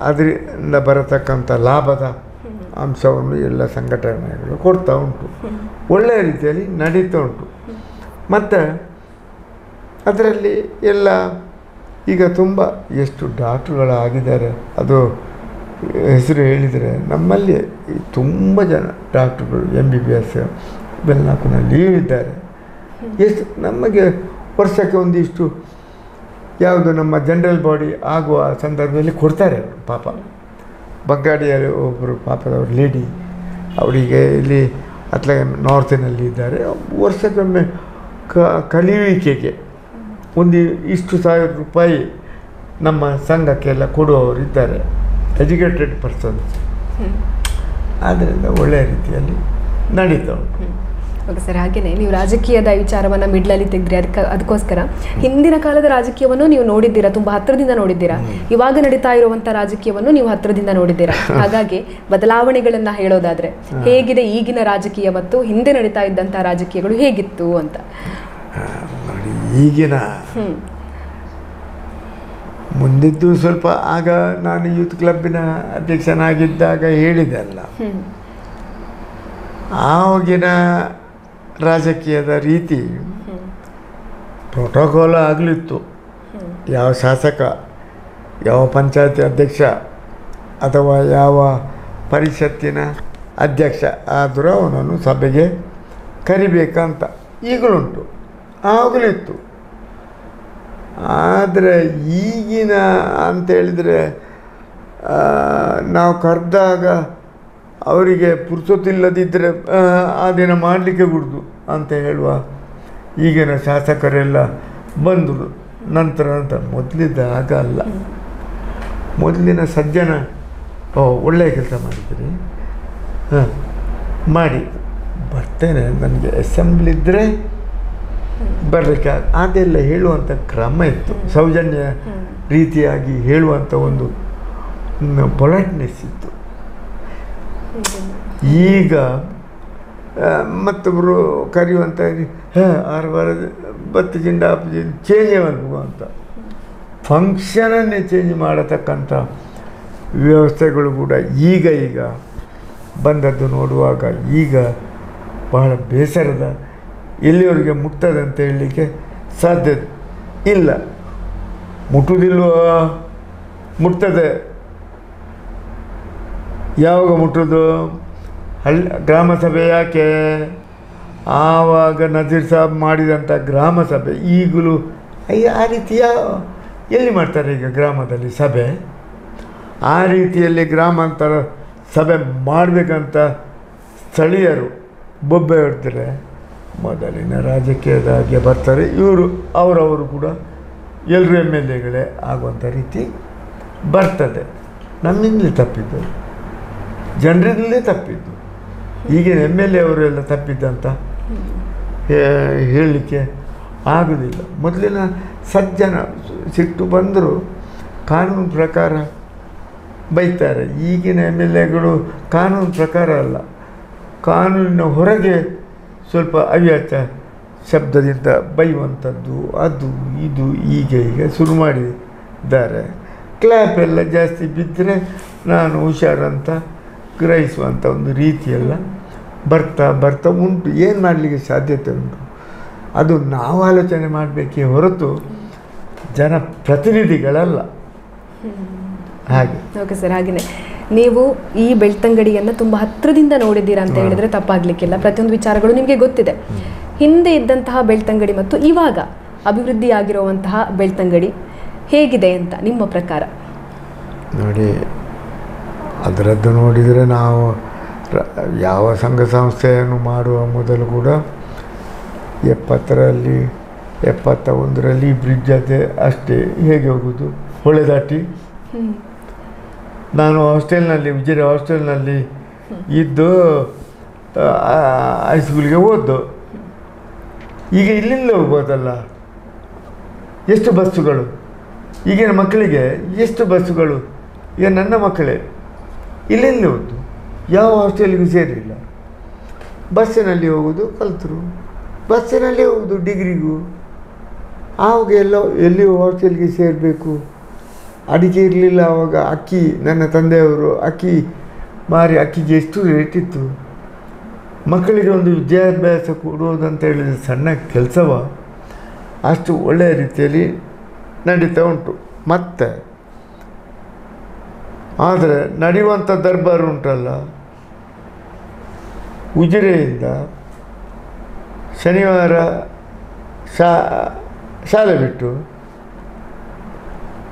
ಅದರಿಂದ ಬರತಕ್ಕಂಥ ಲಾಭದ ಅಂಶವನ್ನು ಎಲ್ಲ ಸಂಘಟನೆಗಳು ಕೊಡ್ತಾ ಉಂಟು. ಒಳ್ಳೆಯ ರೀತಿಯಲ್ಲಿ ನಡೀತಾ ಉಂಟು. ಮತ್ತು ಅದರಲ್ಲಿ ಎಲ್ಲ ಈಗ ತುಂಬ ಎಷ್ಟು ಡಾಕ್ಟ್ರುಗಳಾಗಿದ್ದಾರೆ. ಅದು ಹೆಸರು ಹೇಳಿದರೆ ನಮ್ಮಲ್ಲಿ ತುಂಬ ಜನ ಡಾಕ್ಟ್ರುಗಳು MBBS ಬೆಲ್ನಾಕುನಲ್ಲಿಯೂ ಇದ್ದಾರೆ. ಎಷ್ಟು ನಮಗೆ ವರ್ಷಕ್ಕೆ ಒಂದಿಷ್ಟು ಯಾವುದು ನಮ್ಮ ಜನರಲ್ ಬಾಡಿ ಆಗುವ ಸಂದರ್ಭದಲ್ಲಿ ಕೊಡ್ತಾರೆ ಅವರು. ಪಾಪ ಬಗ್ಗಾಡಿಯಲ್ಲಿ ಒಬ್ಬರು ಪಾಪದವರು ಲೇಡಿ, ಅವರಿಗೆ ಇಲ್ಲಿ ನಾರ್ತಿನಲ್ಲಿ ಇದ್ದಾರೆ. ವರ್ಷಕ್ಕೊಮ್ಮೆ ಕಲಿಯುವಿಕೆಗೆ ಒಂದು ಇಷ್ಟು ಸಾವಿರ ರೂಪಾಯಿ ನಮ್ಮ ಸಂಘಕ್ಕೆಲ್ಲ ಕೊಡುವವರು ಇದ್ದಾರೆ, ಎಜುಕೇಟೆಡ್ ಪರ್ಸನ್ಸ್. ಆದ್ದರಿಂದ ಒಳ್ಳೆಯ ರೀತಿಯಲ್ಲಿ ನಡೀತಾ ಉಂಟು. ಓಕೆ ಸರ್, ಹಾಗೆಯೇ ನೀವು ರಾಜಕೀಯದ ವಿಚಾರವನ್ನು ಮಿಡ್ಲಲ್ಲಿ ತೆಗೆದ್ರಿ. ಅದಕ್ಕೋಸ್ಕರ ಹಿಂದಿನ ಕಾಲದ ರಾಜಕೀಯವನ್ನು ನೀವು ನೋಡಿದ್ದೀರಾ, ತುಂಬ ಹತ್ತಿರದಿಂದ ನೋಡಿದ್ದೀರಾ. ಇವಾಗ ನಡೀತಾ ಇರುವಂಥ ರಾಜಕೀಯವನ್ನು ನೀವು ಹತ್ತಿರದಿಂದ ನೋಡಿದ್ದೀರಾ. ಹಾಗಾಗಿ ಬದಲಾವಣೆಗಳನ್ನು ಹೇಳೋದಾದರೆ ಹೇಗಿದೆ ಈಗಿನ ರಾಜಕೀಯ ಮತ್ತು ಹಿಂದೆ ನಡೀತಾ ಇದ್ದಂಥ ರಾಜಕೀಯಗಳು ಹೇಗಿತ್ತು ಅಂತ? ನೋಡಿ, ಈಗಿನ ಮುಂದಿದ್ದು ಸ್ವಲ್ಪ ಆಗ ನಾನು ಯೂತ್ ಕ್ಲಬ್ಬಿನ ಅಧ್ಯಕ್ಷನಾಗಿದ್ದಾಗ ಹೇಳಿದೆ ಅಲ್ಲ, ಆವಾಗಿನ ರಾಜಕೀಯದ ರೀತಿ ಪ್ರೋಟೋಕಾಲ್ ಆಗಲಿತ್ತು. ಯಾವ ಶಾಸಕ, ಯಾವ ಪಂಚಾಯತಿ ಅಧ್ಯಕ್ಷ ಅಥವಾ ಯಾವ ಪರಿಷತ್ತಿನ ಅಧ್ಯಕ್ಷ ಆದರೂ ಅವನನ್ನು ಸಭೆಗೆ ಕರಿಬೇಕಂತ ಈಗಲುಂಟು, ಆಗಲಿತ್ತು. ಆದರೆ ಈಗಿನ ಅಂತೇಳಿದರೆ ನಾವು ಕರೆದಾಗ ಅವರಿಗೆ ಪುರ್ಸೊತ್ತಿಲ್ಲದಿದ್ದರೆ ಆ ದಿನ ಮಾಡಲಿಕ್ಕೆ ಬಿಡುದು ಅಂತ ಹೇಳುವ ಈಗಿನ ಶಾಸಕರೆಲ್ಲ ಬಂದರು. ನಂತರ ಮೊದಲಿದ್ದ ಆಗ ಅಲ್ಲ. ಮೊದಲಿನ ಸಜ್ಜನ ಒಳ್ಳೆಯ ಕೆಲಸ ಮಾಡಿದ್ದೀರಿ, ಮಾಡಿ ಬರ್ತೇನೆ, ನನಗೆ ಅಸೆಂಬ್ಲಿ ಇದ್ದರೆ ಬರಲಿಕ್ಕೆ ಅದೆಲ್ಲ ಹೇಳುವಂಥ ಕ್ರಮ ಇತ್ತು. ಸೌಜನ್ಯ ರೀತಿಯಾಗಿ ಹೇಳುವಂಥ ಒಂದು ಪೊಲೈಟ್ನೆಸ್ ಇತ್ತು. ಈಗ ಮತ್ತೊಬ್ಬರು ಕರೆಯುವಂಥ 6 ವಾರ 10 ಜಿಂಡ ಚೇಂಜ್ ಮಾಡಬೇಕು ಅಂತ ಫಂಕ್ಷನನ್ನೇ ಚೇಂಜ್ ಮಾಡತಕ್ಕಂಥ ವ್ಯವಸ್ಥೆಗಳು ಕೂಡ ಈಗ ಬಂದದ್ದು ನೋಡುವಾಗ ಈಗ ಬಹಳ ಬೇಸರದ, ಎಲ್ಲಿವರೆಗೆ ಮುಟ್ತದೆ ಅಂತ ಹೇಳಲಿಕ್ಕೆ ಸಾಧ್ಯತೆ ಇಲ್ಲ. ಮುಟ್ಟುವುದಿಲ್ವ? ಮುಟ್ತದೆ. ಯಾವಾಗ ಮುಟ್ಟೋದು? ಗ್ರಾಮ ಸಭೆ. ಯಾಕೆ? ಆವಾಗ ನಜೀರ್ ಸಾಬ್ ಮಾಡಿದಂಥ ಗ್ರಾಮ ಸಭೆ ಈಗಲೂ ಆ ರೀತಿಯ ಎಲ್ಲಿ ಮಾಡ್ತಾರೆ ಈಗ ಗ್ರಾಮದಲ್ಲಿ ಸಭೆ? ಆ ರೀತಿಯಲ್ಲಿ ಗ್ರಾಮಾಂತರ ಸಭೆ ಮಾಡಬೇಕಂತ ಸ್ಥಳೀಯರು ಬೊಬ್ಬೆ ಹೊಡ್ತಾರೆ. ಮೊದಲಿನ ರಾಜಕೀಯದಾಗೆ ಬರ್ತಾರೆ ಇವರು, ಅವರವರು ಕೂಡ ಎಲ್ಲರೂ MLAಗಳೇ ಆಗುವಂಥ ರೀತಿ ಬರ್ತದೆ. ನಮ್ಮಿಂದಲೇ ತಪ್ಪಿದ್ದು, ಜನರಿಂದಲೇ ತಪ್ಪಿದ್ದು. ಈಗಿನ MLA ಅವರೆಲ್ಲ ತಪ್ಪಿದ್ದಂತ ಹೇಳಲಿಕ್ಕೆ ಆಗೋದಿಲ್ಲ. ಮೊದಲಿನ ಸಜ್ಜನ ಸಿಟ್ಟು ಬಂದರೂ ಕಾನೂನು ಪ್ರಕಾರ ಬೈತಾರೆ. ಈಗಿನ MLAಗಳು ಕಾನೂನು ಪ್ರಕಾರ ಅಲ್ಲ, ಕಾನೂನಿನ ಹೊರಗೆ ಸ್ವಲ್ಪ ಅವ್ಯಾಚ ಶಬ್ದದಿಂದ ಬೈಯುವಂಥದ್ದು, ಅದು ಇದು ಈಗ ಶುರು ಮಾಡಿದ್ದಾರೆ. ಕ್ಲ್ಯಾಪ್ ಎಲ್ಲ ಜಾಸ್ತಿ ಬಿದ್ದರೆ ನಾನು ಹುಷಾರಂತ ಗ್ರಹಿಸುವಂಥ ಒಂದು ರೀತಿಯೆಲ್ಲ ಬರ್ತಾ ಉಂಟು. ಏನು ಮಾಡಲಿಕ್ಕೆ ಸಾಧ್ಯತೆ ಉಂಟು? ಅದು ನಾವು ಆಲೋಚನೆ ಮಾಡಬೇಕೇ ಹೊರತು ಜನಪ್ರತಿನಿಧಿಗಳಲ್ಲ. ಹಾಗೆ. ಓಕೆ ಸರ್, ಹಾಗೆಯೇ ನೀವು ಈ ಬೆಳ್ತಂಗಡಿಯನ್ನು ತುಂಬ ಹತ್ತಿರದಿಂದ ನೋಡಿದ್ದೀರಾ ಅಂತ ಹೇಳಿದರೆ ತಪ್ಪಾಗಲಿಕ್ಕಿಲ್ಲ. ಪ್ರತಿಯೊಂದು ವಿಚಾರಗಳು ನಿಮಗೆ ಗೊತ್ತಿದೆ. ಹಿಂದೆ ಇದ್ದಂತಹ ಬೆಳ್ತಂಗಡಿ ಮತ್ತು ಇವಾಗ ಅಭಿವೃದ್ಧಿಯಾಗಿರುವಂತಹ ಬೆಳ್ತಂಗಡಿ ಹೇಗಿದೆ ಅಂತ ನಿಮ್ಮ ಪ್ರಕಾರ? ನೋಡಿ, ಅದರದ್ದು ನೋಡಿದರೆ ನಾವು ಯಾವ ಸಂಘ ಸಂಸ್ಥೆಯನ್ನು ಮಾಡುವ ಮೊದಲು ಕೂಡ 70ರಲ್ಲಿ 71ರಲ್ಲಿ ಬ್ರಿಡ್ಜ್ ಅದೇ ಅಷ್ಟೇ. ಹೇಗೆ ಹೋಗೋದು? ಹೊಳೆ ದಾಟಿ. ನಾನು ಹಾಸ್ಟೆಲ್ನಲ್ಲಿ, ವಿಜಯ ಹಾಸ್ಟೆಲ್ನಲ್ಲಿ ಇದ್ದು ಹೈಸ್ಕೂಲಿಗೆ ಓದ್ದು. ಈಗ ಇಲ್ಲಿಂದ ಹೋಗ್ಬೋದಲ್ಲ. ಎಷ್ಟು ಬಸ್ಸುಗಳು ಈಗಿನ ಮಕ್ಕಳಿಗೆ, ಎಷ್ಟು ಬಸ್ಸುಗಳು. ಈಗ ನನ್ನ ಮಕ್ಕಳೇ ಇಲ್ಲಿಂದ ಹೋದ್ದು, ಯಾವ ಹಾಸ್ಟೆಲ್ಗೂ ಸೇರಿಲ್ಲ. ಬಸ್ಸಿನಲ್ಲಿ ಹೋಗೋದು ಕಲಿತರು, ಬಸ್ಸಿನಲ್ಲಿ ಹೋಗೋದು ಡಿಗ್ರಿಗೂ. ಆವಾಗ ಎಲ್ಲಿ ಹಾಸ್ಟೆಲ್ಗೆ ಸೇರಬೇಕು? ಅಡಿಕೆ ಇರಲಿಲ್ಲ ಆವಾಗ. ಅಕ್ಕಿ, ನನ್ನ ತಂದೆಯವರು ಅಕ್ಕಿ ಮಾರಿ, ಅಕ್ಕಿಗೆ ಎಷ್ಟು ರೇಟ್ ಇತ್ತು. ಮಕ್ಕಳಿಗೆ ಒಂದು ವಿದ್ಯಾಭ್ಯಾಸ ಕೊಡುವುದಂತ ಹೇಳಿದರೆ ಸಣ್ಣ ಕೆಲಸವ? ಅಷ್ಟು ಒಳ್ಳೆಯ ರೀತಿಯಲ್ಲಿ ನಡೀತಾ ಉಂಟು. ಮತ್ತು ಆದರೆ ನಡೆಯುವಂಥ ದರ್ಬಾರು ಉಂಟಲ್ಲ, ಉಜಿರೆಯಿಂದ ಶನಿವಾರ ಶಾಲೆ ಬಿಟ್ಟು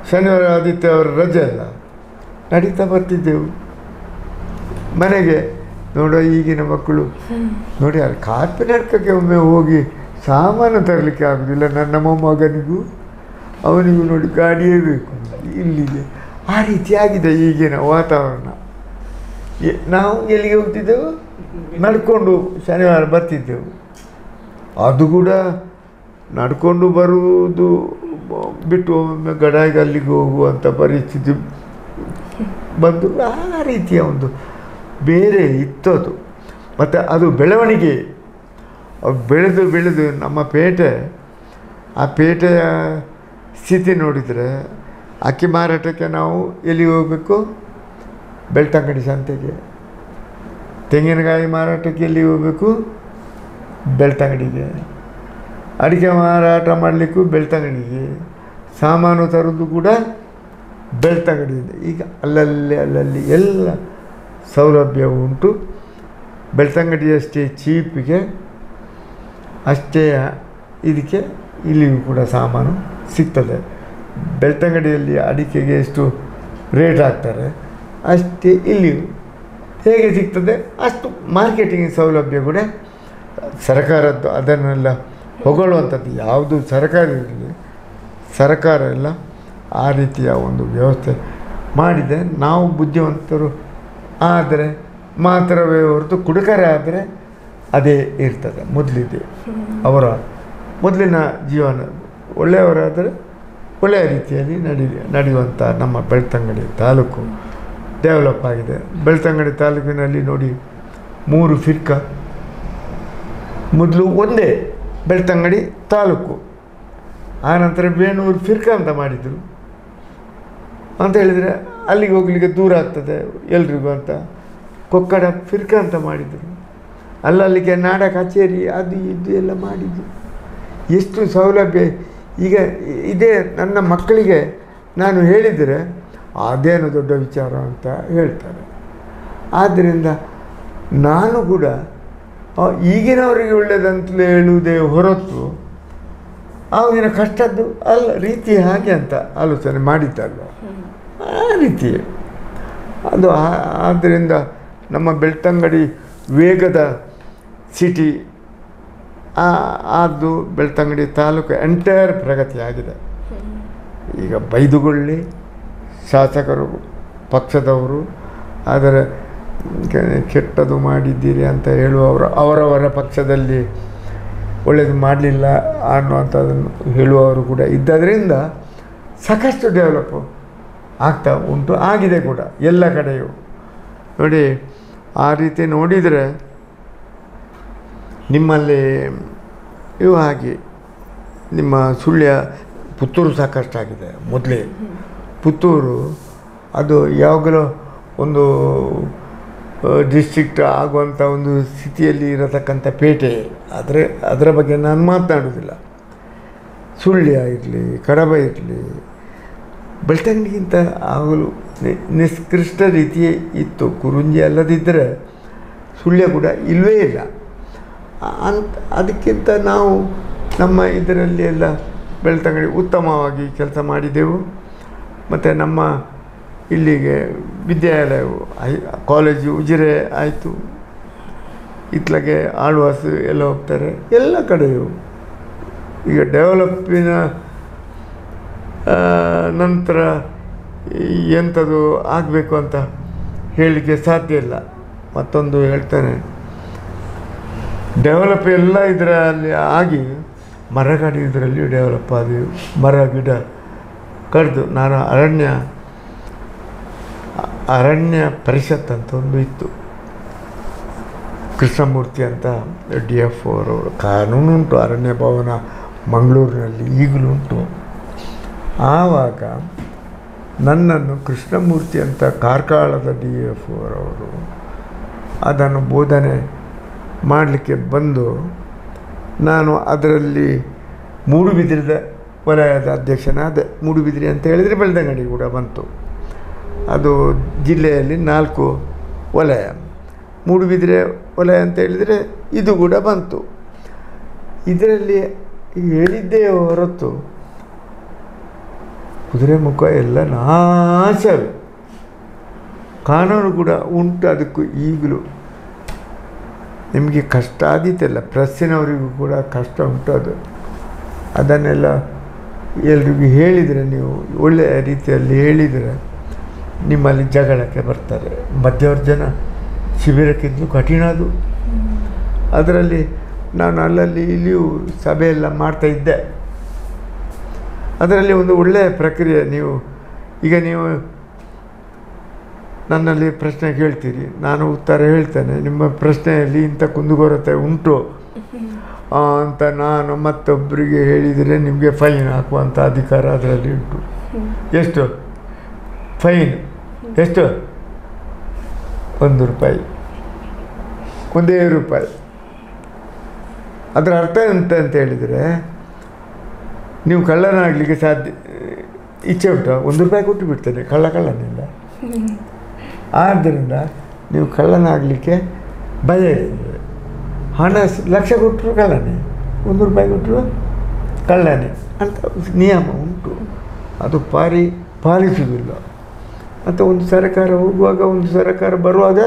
ಶನಿವಾರ ಆದಿತ್ಯವಾರ ರಜೆ ಅಲ್ಲ, ನಡೀತಾ ಬರ್ತಿದ್ದೆವು ಮನೆಗೆ. ನೋಡೋ ಈಗಿನ ಮಕ್ಕಳು ನೋಡಿ, ಅಲ್ಲಿ ಕಾರ್ಪೆ ನಡ್ಕಕ್ಕೆ ಒಮ್ಮೆ ಹೋಗಿ ಸಾಮಾನು ತರಲಿಕ್ಕೆ ಆಗೋದಿಲ್ಲ. ನನ್ನ ಮೊಮ್ಮಗನಿಗೂ ಅವನಿಗೂ ನೋಡಿ ಗಾಡಿಯೇ ಬೇಕು ಇಲ್ಲಿಗೆ. ಆ ರೀತಿಯಾಗಿದೆ ಈಗಿನ ವಾತಾವರಣ. ನಾವು ಎಲ್ಲಿಗೆ ಹೋಗ್ತಿದ್ದೆವು? ನಡ್ಕೊಂಡು ಶನಿವಾರ ಬರ್ತಿದ್ದೆವು. ಅದು ಕೂಡ ನಡ್ಕೊಂಡು ಬರುವುದು ಬಿಟ್ಟು ಒಮ್ಮೆ ಗಡಾಯಿಗೆ ಅಲ್ಲಿಗೆ ಹೋಗುವಂಥ ಪರಿಸ್ಥಿತಿ ಬಂದು ಆ ರೀತಿಯ ಒಂದು ಬೇರೆ ಇತ್ತದು. ಮತ್ತು ಅದು ಬೆಳವಣಿಗೆ ಬೆಳೆದು ನಮ್ಮ ಪೇಟೆ, ಆ ಪೇಟೆಯ ಸ್ಥಿತಿ ನೋಡಿದರೆ ಅಕ್ಕಿ ಮಾರಾಟಕ್ಕೆ ನಾವು ಎಲ್ಲಿಗೆ ಹೋಗಬೇಕು? ಬೆಳ್ತಂಗಡಿ ಸಂತೆಗೆ. ತೆಂಗಿನಕಾಯಿ ಮಾರಾಟಕ್ಕೆ ಎಲ್ಲಿಗೆ ಹೋಗಬೇಕು? ಬೆಳ್ತಂಗಡಿಗೆ. ಅಡಿಕೆ ಮಾರಾಟ ಮಾಡಲಿಕ್ಕೂ ಬೆಳ್ತಂಗಡಿಗೆ. ಸಾಮಾನು ತರೋದು ಕೂಡ ಬೆಳ್ತಂಗಡಿಯಿಂದ. ಈಗ ಅಲ್ಲಲ್ಲಿ ಎಲ್ಲ ಸೌಲಭ್ಯ ಉಂಟು. ಬೆಳ್ತಂಗಡಿಯಷ್ಟೇ ಚೀಪಿಗೆ, ಅಷ್ಟೇ ಇದಕ್ಕೆ ಇಲ್ಲಿಯೂ ಕೂಡ ಸಾಮಾನು ಸಿಗ್ತದೆ. ಬೆಳ್ತಂಗಡಿಯಲ್ಲಿ ಅಡಿಕೆಗೆ ಎಷ್ಟು ರೇಟ್ ಹಾಕ್ತಾರೆ ಅಷ್ಟೇ ಇಲ್ಲಿಯೂ ಹೇಗೆ ಸಿಗ್ತದೆ ಅಷ್ಟು ಮಾರ್ಕೆಟಿಂಗ್ ಸೌಲಭ್ಯ ಕೂಡ ಸರ್ಕಾರದ್ದು. ಅದನ್ನೆಲ್ಲ ಹೊಗಳುವಂಥದ್ದು ಯಾವುದು ಸರ್ಕಾರ ಇರಲಿ, ಸರ್ಕಾರ ಎಲ್ಲ ಆ ರೀತಿಯ ಒಂದು ವ್ಯವಸ್ಥೆ ಮಾಡಿದೆ. ನಾವು ಬುದ್ಧಿವಂತರು ಆದರೆ ಮಾತ್ರವೇ ಹೊರತು ಕುಡುಕರೇ ಆದರೆ ಅದೇ ಇರ್ತದೆ. ಮೊದಲಿದೆ ಅವರ ಮೊದಲಿನ ಜೀವನ. ಒಳ್ಳೆಯವರಾದರೆ ಒಳ್ಳೆಯ ರೀತಿಯಲ್ಲಿ ನಡೆಯುವಂಥ ನಮ್ಮ ಬೆಳ್ತಂಗಡಿ ತಾಲೂಕು ಡೆವಲಪ್ ಆಗಿದೆ. ಬೆಳ್ತಂಗಡಿ ತಾಲೂಕಿನಲ್ಲಿ ನೋಡಿ 3 ಫಿರ್ಕಾ. ಮೊದಲು ಒಂದೇ ಬೆಳ್ತಂಗಡಿ ತಾಲೂಕು, ಆನಂತರ ಬೇಣೂರು ಫಿರ್ಕಾ ಅಂತ ಮಾಡಿದರು. ಅಂತ ಹೇಳಿದರೆ ಅಲ್ಲಿಗೆ ಹೋಗ್ಲಿಕ್ಕೆ ದೂರ ಆಗ್ತದೆ ಎಲ್ರಿಗೂ ಅಂತ ಕೊಕ್ಕಡ ಫಿರ್ಕ ಅಂತ ಮಾಡಿದರು. ಅಲ್ಲಲ್ಲಿಗೆ ನಾಡ ಕಚೇರಿ ಅದು ಇದು ಎಲ್ಲ ಮಾಡಿದ್ದು. ಎಷ್ಟು ಸೌಲಭ್ಯ. ಈಗ ಇದೇ ನನ್ನ ಮಕ್ಕಳಿಗೆ ನಾನು ಹೇಳಿದರೆ ಅದೇನು ದೊಡ್ಡ ವಿಚಾರ ಅಂತ ಹೇಳ್ತಾರೆ. ಆದ್ದರಿಂದ ನಾನು ಕೂಡ ಈಗಿನವರಿಗೆ ಒಳ್ಳೆಯದಂತಲೇ ಹೇಳುವುದೇ ಹೊರತು ಆವಾಗಿನ ಕಷ್ಟದ್ದು ಅಲ್ಲ ರೀತಿ ಹಾಗೆ ಅಂತ ಆಲೋಚನೆ ಮಾಡಿದ್ದಲ್ಲ, ಆ ರೀತಿ ಅದು. ಆದ್ದರಿಂದ ನಮ್ಮ ಬೆಳ್ತಂಗಡಿ ವೇಗದ ಸಿಟಿ ಅದು ಬೆಳ್ತಂಗಡಿ ತಾಲೂಕು ಎಂಟೈರ್ ಪ್ರಗತಿ ಆಗಿದೆ. ಈಗ ಬೈದುಗೊಳ್ಳಿ ಶಾಸಕರು ಪಕ್ಷದವರು ಅದರ ಕೆಟ್ಟದು ಮಾಡಿದ್ದೀರಿ ಅಂತ ಹೇಳುವವರು, ಅವರವರ ಪಕ್ಷದಲ್ಲಿ ಒಳ್ಳೆಯದು ಮಾಡಲಿಲ್ಲ ಅನ್ನುವಂಥದ್ದನ್ನು ಹೇಳುವವರು ಕೂಡ ಇದ್ದರಿಂದ ಸಾಕಷ್ಟು ಡೆವಲಪ್ ಆಗ್ತಾ ಉಂಟು, ಆಗಿದೆ ಕೂಡ ಎಲ್ಲ ಕಡೆಯೂ. ನೋಡಿ, ಆ ರೀತಿ ನೋಡಿದರೆ ನಿಮ್ಮಲ್ಲಿ ಇವು ಹಾಗೆ ನಿಮ್ಮ ಸುಳ್ಯ ಪುತ್ತೂರು ಸಾಕಷ್ಟಾಗಿದೆ. ಮೊದಲೇ ಪುತ್ತೂರು ಅದು ಯಾವಾಗಲೂ ಒಂದು ಡಿಸ್ಟ್ರಿಕ್ಟ್ ಆಗುವಂಥ ಒಂದು ಸ್ಥಿತಿಯಲ್ಲಿ ಇರತಕ್ಕಂಥ ಪೇಟೆ. ಆದರೆ ಅದರ ಬಗ್ಗೆ ನಾನು ಮಾತನಾಡೋದಿಲ್ಲ. ಸುಳ್ಯ ಇರಲಿ, ಕಡಬ ಇರಲಿ, ಬೆಳ್ತಂಗಡಿಗಿಂತ ಆಗಲು ನಿಷ್ಕೃಷ್ಟ ರೀತಿಯೇ ಇತ್ತು. ಕುರುಂಜಿ ಅಲ್ಲದಿದ್ದರೆ ಸುಳ್ಯ ಕೂಡ ಇಲ್ಲವೇ ಇಲ್ಲ ಅಂತ. ಅದಕ್ಕಿಂತ ನಾವು ನಮ್ಮ ಇದರಲ್ಲಿ ಎಲ್ಲ ಬೆಳ್ತಂಗಡಿ ಉತ್ತಮವಾಗಿ ಕೆಲಸ ಮಾಡಿದೆವು. ಮತ್ತು ನಮ್ಮ ಇಲ್ಲಿಗೆ ವಿದ್ಯಾಲಯವು ಕಾಲೇಜು ಉಜಿರೆ ಆಯಿತು, ಇತ್ಲಾಗೆ ಆಳ್ವಾಸ್ ಎಲ್ಲ ಹೋಗ್ತಾರೆ, ಎಲ್ಲ ಕಡೆಯೂ. ಈಗ ಡೆವಲಪಿನ ನಂತರ ಎಂಥದ್ದು ಆಗಬೇಕು ಅಂತ ಹೇಳಲಿಕ್ಕೆ ಸಾಧ್ಯ ಇಲ್ಲ. ಮತ್ತೊಂದು ಹೇಳ್ತಾನೆ, ಡೆವಲಪ್ ಎಲ್ಲ ಇದರಲ್ಲಿ ಆಗಿ ಮರ ಕಡಿಯೋದ್ರಲ್ಲಿ ಡೆವಲಪ್ ಆದವು. ಮರ ಗಿಡ ಕಡಿದು ನಾನು ಅರಣ್ಯ ಪರಿಷತ್ ಅಂತ ಒಂದು ಇತ್ತು, ಕೃಷ್ಣಮೂರ್ತಿ ಅಂತ DF ಅವರವರು. ಕಾನೂನು ಉಂಟು, ಅರಣ್ಯ ಭವನ ಮಂಗಳೂರಿನಲ್ಲಿ ಈಗಲೂ ಉಂಟು. ಆವಾಗ ನನ್ನನ್ನು ಕೃಷ್ಣಮೂರ್ತಿ ಅಂತ ಕಾರ್ಕಳದ DF ಅವರವರು ಅದನ್ನು ಬೋಧನೆ ಮಾಡಲಿಕ್ಕೆ ಬಂದು, ನಾನು ಅದರಲ್ಲಿ ಮೂಡುಬಿದಿರೆದ ವಲಯದ ಅಧ್ಯಕ್ಷನಾದ. ಮೂಡುಬಿದಿರೆ ಅಂತ ಹೇಳಿದರೆ ಬೆಳ್ತಂಗಡಿ ಕೂಡ ಬಂತು. ಅದು ಜಿಲ್ಲೆಯಲ್ಲಿ 4 ವಲಯ. ಮೂಡುಬಿದಿರೆ ವಲಯ ಅಂತ ಹೇಳಿದರೆ ಇದು ಕೂಡ ಬಂತು. ಇದರಲ್ಲಿ ಹೇಳಿದ್ದೇ ಹೊರತು ಕುದುರೆಮುಖ ಎಲ್ಲ ನಾಶವೇ. ಕಾನೂನು ಕೂಡ ಉಂಟು ಅದಕ್ಕೂ. ಈಗಲೂ ನಿಮಗೆ ಕಷ್ಟ ಆದೀತಲ್ಲ, ಪ್ರೆಸ್ಸಿನವರಿಗೂ ಕೂಡ ಕಷ್ಟ ಉಂಟು. ಅದನ್ನೆಲ್ಲ ಎಲ್ರಿಗೂ ಹೇಳಿದರೆ, ನೀವು ಒಳ್ಳೆಯ ರೀತಿಯಲ್ಲಿ ಹೇಳಿದರೆ ನಿಮ್ಮಲ್ಲಿ ಜಗಳಕ್ಕೆ ಬರ್ತಾರೆ. ಮಧ್ಯವರ್ಜನ ಶಿಬಿರಕ್ಕಿಂತಲೂ ಕಠಿಣ ಅದು. ಅದರಲ್ಲಿ ನಾನು ಅಲ್ಲಲ್ಲಿ ಇಲ್ಲಿಯೂ ಸಭೆಯೆಲ್ಲ ಮಾಡ್ತಾಯಿದ್ದೆ. ಅದರಲ್ಲಿ ಒಂದು ಒಳ್ಳೆಯ ಪ್ರಕ್ರಿಯೆ. ನೀವು ನನ್ನಲ್ಲಿ ಪ್ರಶ್ನೆ ಕೇಳ್ತೀರಿ, ನಾನು ಉತ್ತರ ಹೇಳ್ತೇನೆ. ನಿಮ್ಮ ಪ್ರಶ್ನೆಯಲ್ಲಿ ಇಂಥ ಕುಂದುಕೊರತೆ ಉಂಟು ಅಂತ ನಾನು ಮತ್ತೊಬ್ಬರಿಗೆ ಹೇಳಿದರೆ ನಿಮಗೆ ಫೈನ್ ಹಾಕುವಂಥ ಅಧಿಕಾರ ಅದರಲ್ಲಿ ಉಂಟು. ಎಷ್ಟು ಫೈನ್? ಎಷ್ಟು? 1 ರೂಪಾಯಿ, 1 ರೂಪಾಯಿ. ಅದರ ಅರ್ಥ ಎಂತ ಅಂತ ಹೇಳಿದರೆ, ನೀವು ಕಳ್ಳನಾಗಲಿಕ್ಕೆ ಸಾಧ್ಯ ಇಚ್ಛೆ ಉಂಟು, 1 ರೂಪಾಯಿ ಕೊಟ್ಟು ಬಿಡ್ತೇನೆ, ಕಳ್ಳನಿಲ್ಲ. ಆದ್ದರಿಂದ ನೀವು ಕಳ್ಳನಾಗಲಿಕ್ಕೆ ಭಯ ಇರ್ತದೆ. ಹಣ ಲಕ್ಷ ಕೊಟ್ಟರು ಕಳ್ಳನೇ, 1 ರೂಪಾಯಿ ಕೊಟ್ಟರು ಕಳ್ಳನೇ ಅಂತ ನಿಯಮ ಉಂಟು. ಅದು ಪಾಲಿಸುವುದಿಲ್ಲ ಅಂತ. ಒಂದು ಸರ್ಕಾರ ಹೋಗುವಾಗ, ಒಂದು ಸರ್ಕಾರ ಬರುವಾಗ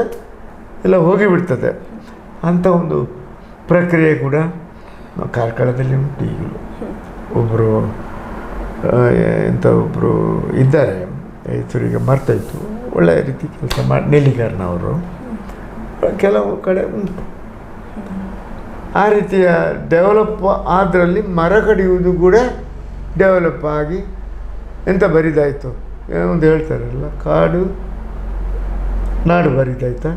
ಎಲ್ಲ ಹೋಗಿಬಿಡ್ತದೆ ಅಂಥ ಒಂದು ಪ್ರಕ್ರಿಯೆ ಕೂಡ ಕಾರ್ಕಳದಲ್ಲಿ ಉಂಟು. ಈಗಲೂ ಒಬ್ಬರು ಒಬ್ಬರು ಇದ್ದಾರೆ, ಹೆಸರಿಗೆ ಮರ್ತಾಯಿತು, ಒಳ್ಳೆಯ ರೀತಿ ಕೆಲಸ ಮಾಡಿ, ನೆಲ್ಲಿಗಾರನವರು. ಕೆಲವು ಕಡೆ ಉಂಟು ಆ ರೀತಿಯ ಡೆವಲಪ್. ಅದರಲ್ಲಿ ಮರ ಕಡಿಯುವುದು ಕೂಡ ಡೆವಲಪ್ ಆಗಿ ಎಂತ ಬರಿದಾಯಿತು. ಒಂದು ಹೇಳ್ತಾರಲ್ಲ, ಕಾಡು ನಾಡು ಬರಿದಾಯ್ತಾ.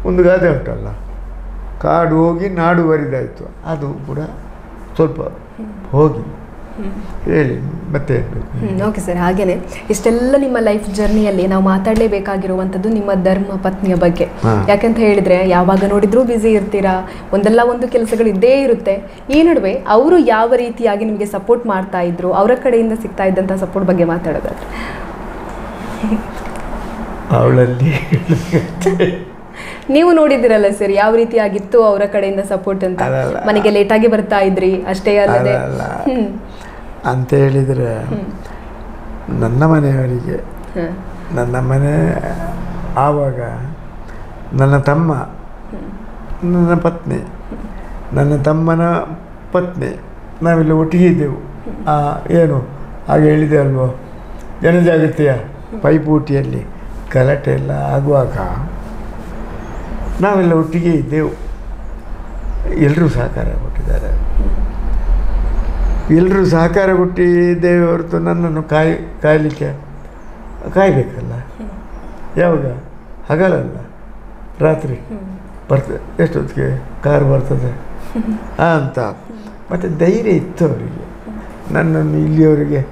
ಒಂದು ಗಾದೆ ಉಂಟಲ್ಲ, ಕಾಡು ಹೋಗಿ ನಾಡು ಬರಿದಾಯಿತು. ಅದು ಕೂಡ ಸ್ವಲ್ಪ ಹೋಗಿ ಹೇಳಿ ಮತ್ತೆ ಓಕೆ ಸರ್. ಹಾಗೇನೆ ಇಷ್ಟೆಲ್ಲ ನಿಮ್ಮ ಲೈಫ್ ಜರ್ನಿಯಲ್ಲಿ ನಾವು ಮಾತಾಡಲೇಬೇಕಾಗಿರುವಂಥದ್ದು ನಿಮ್ಮ ಧರ್ಮ ಪತ್ನಿಯ ಬಗ್ಗೆ. ಯಾಕಂತ ಹೇಳಿದ್ರೆ ಯಾವಾಗ ನೋಡಿದ್ರೂ ಬ್ಯುಸಿ ಇರ್ತೀರಾ, ಒಂದಲ್ಲ ಒಂದು ಕೆಲಸಗಳು ಇದ್ದೇ ಇರುತ್ತೆ. ಈ ನಡುವೆ ಅವರು ಯಾವ ರೀತಿಯಾಗಿ ನಿಮಗೆ ಸಪೋರ್ಟ್ ಮಾಡ್ತಾ ಇದ್ರು, ಅವರ ಕಡೆಯಿಂದ ಸಿಗ್ತಾ ಇದ್ದಂಥ ಸಪೋರ್ಟ್ ಬಗ್ಗೆ ಮಾತಾಡೋದಾದ್ರೆ? ಅವಳಲ್ಲಿ ನೀವು ನೋಡಿದಿರಲ್ಲ ಸರ್ ಯಾವ ರೀತಿಯಾಗಿತ್ತು ಅವರ ಕಡೆಯಿಂದ ಸಪೋರ್ಟ್ ಅಂತ. ಮನೆಗೆ ಲೇಟಾಗಿ ಬರ್ತಾ ಇದ್ರಿ ಅಷ್ಟೇ ಅಲ್ಲದೆ ಅಂತ ಹೇಳಿದರೆ ನನ್ನ ಮನೆಯವರಿಗೆ, ನನ್ನ ಮನೆ ಆವಾಗ ನನ್ನ ತಮ್ಮ, ನನ್ನ ಪತ್ನಿ, ನನ್ನ ತಮ್ಮನ ಪತ್ನಿ ನಾವೆಲ್ಲ ಒಟ್ಟಿಗೆ ಇದ್ದೆವು. ಏನು ಹಾಗೆ ಹೇಳಿದೆ ಅಲ್ವೋ, ಜನಜಾಗೃತಿಯ ಪೈಪೋಟಿಯಲ್ಲಿ ಗಲಾಟೆ ಎಲ್ಲ ಆಗುವಾಗ ನಾವೆಲ್ಲ ಒಟ್ಟಿಗೆ ಇದ್ದೆವು. ಎಲ್ಲರೂ ಸಹಕಾರ ಕೊಟ್ಟಿದ್ದಾರೆ, ಎಲ್ಲರೂ ಸಹಕಾರ ಕೊಟ್ಟಿದ್ದೇವೆ ಹೊರತು ನನ್ನನ್ನು ಕಾಯಬೇಕಲ್ಲ. ಯಾವಾಗ ಹಗಲಲ್ಲ, ರಾತ್ರಿ ಬರ್ತದೆ, ಎಷ್ಟೊತ್ತಿಗೆ ಕಾರು ಬರ್ತದೆ ಅಂತ. ಮತ್ತು ಧೈರ್ಯ ಇತ್ತು ಅವರಿಗೆ. ನನ್ನನ್ನು ಇಲ್ಲಿಯವರೆಗೆ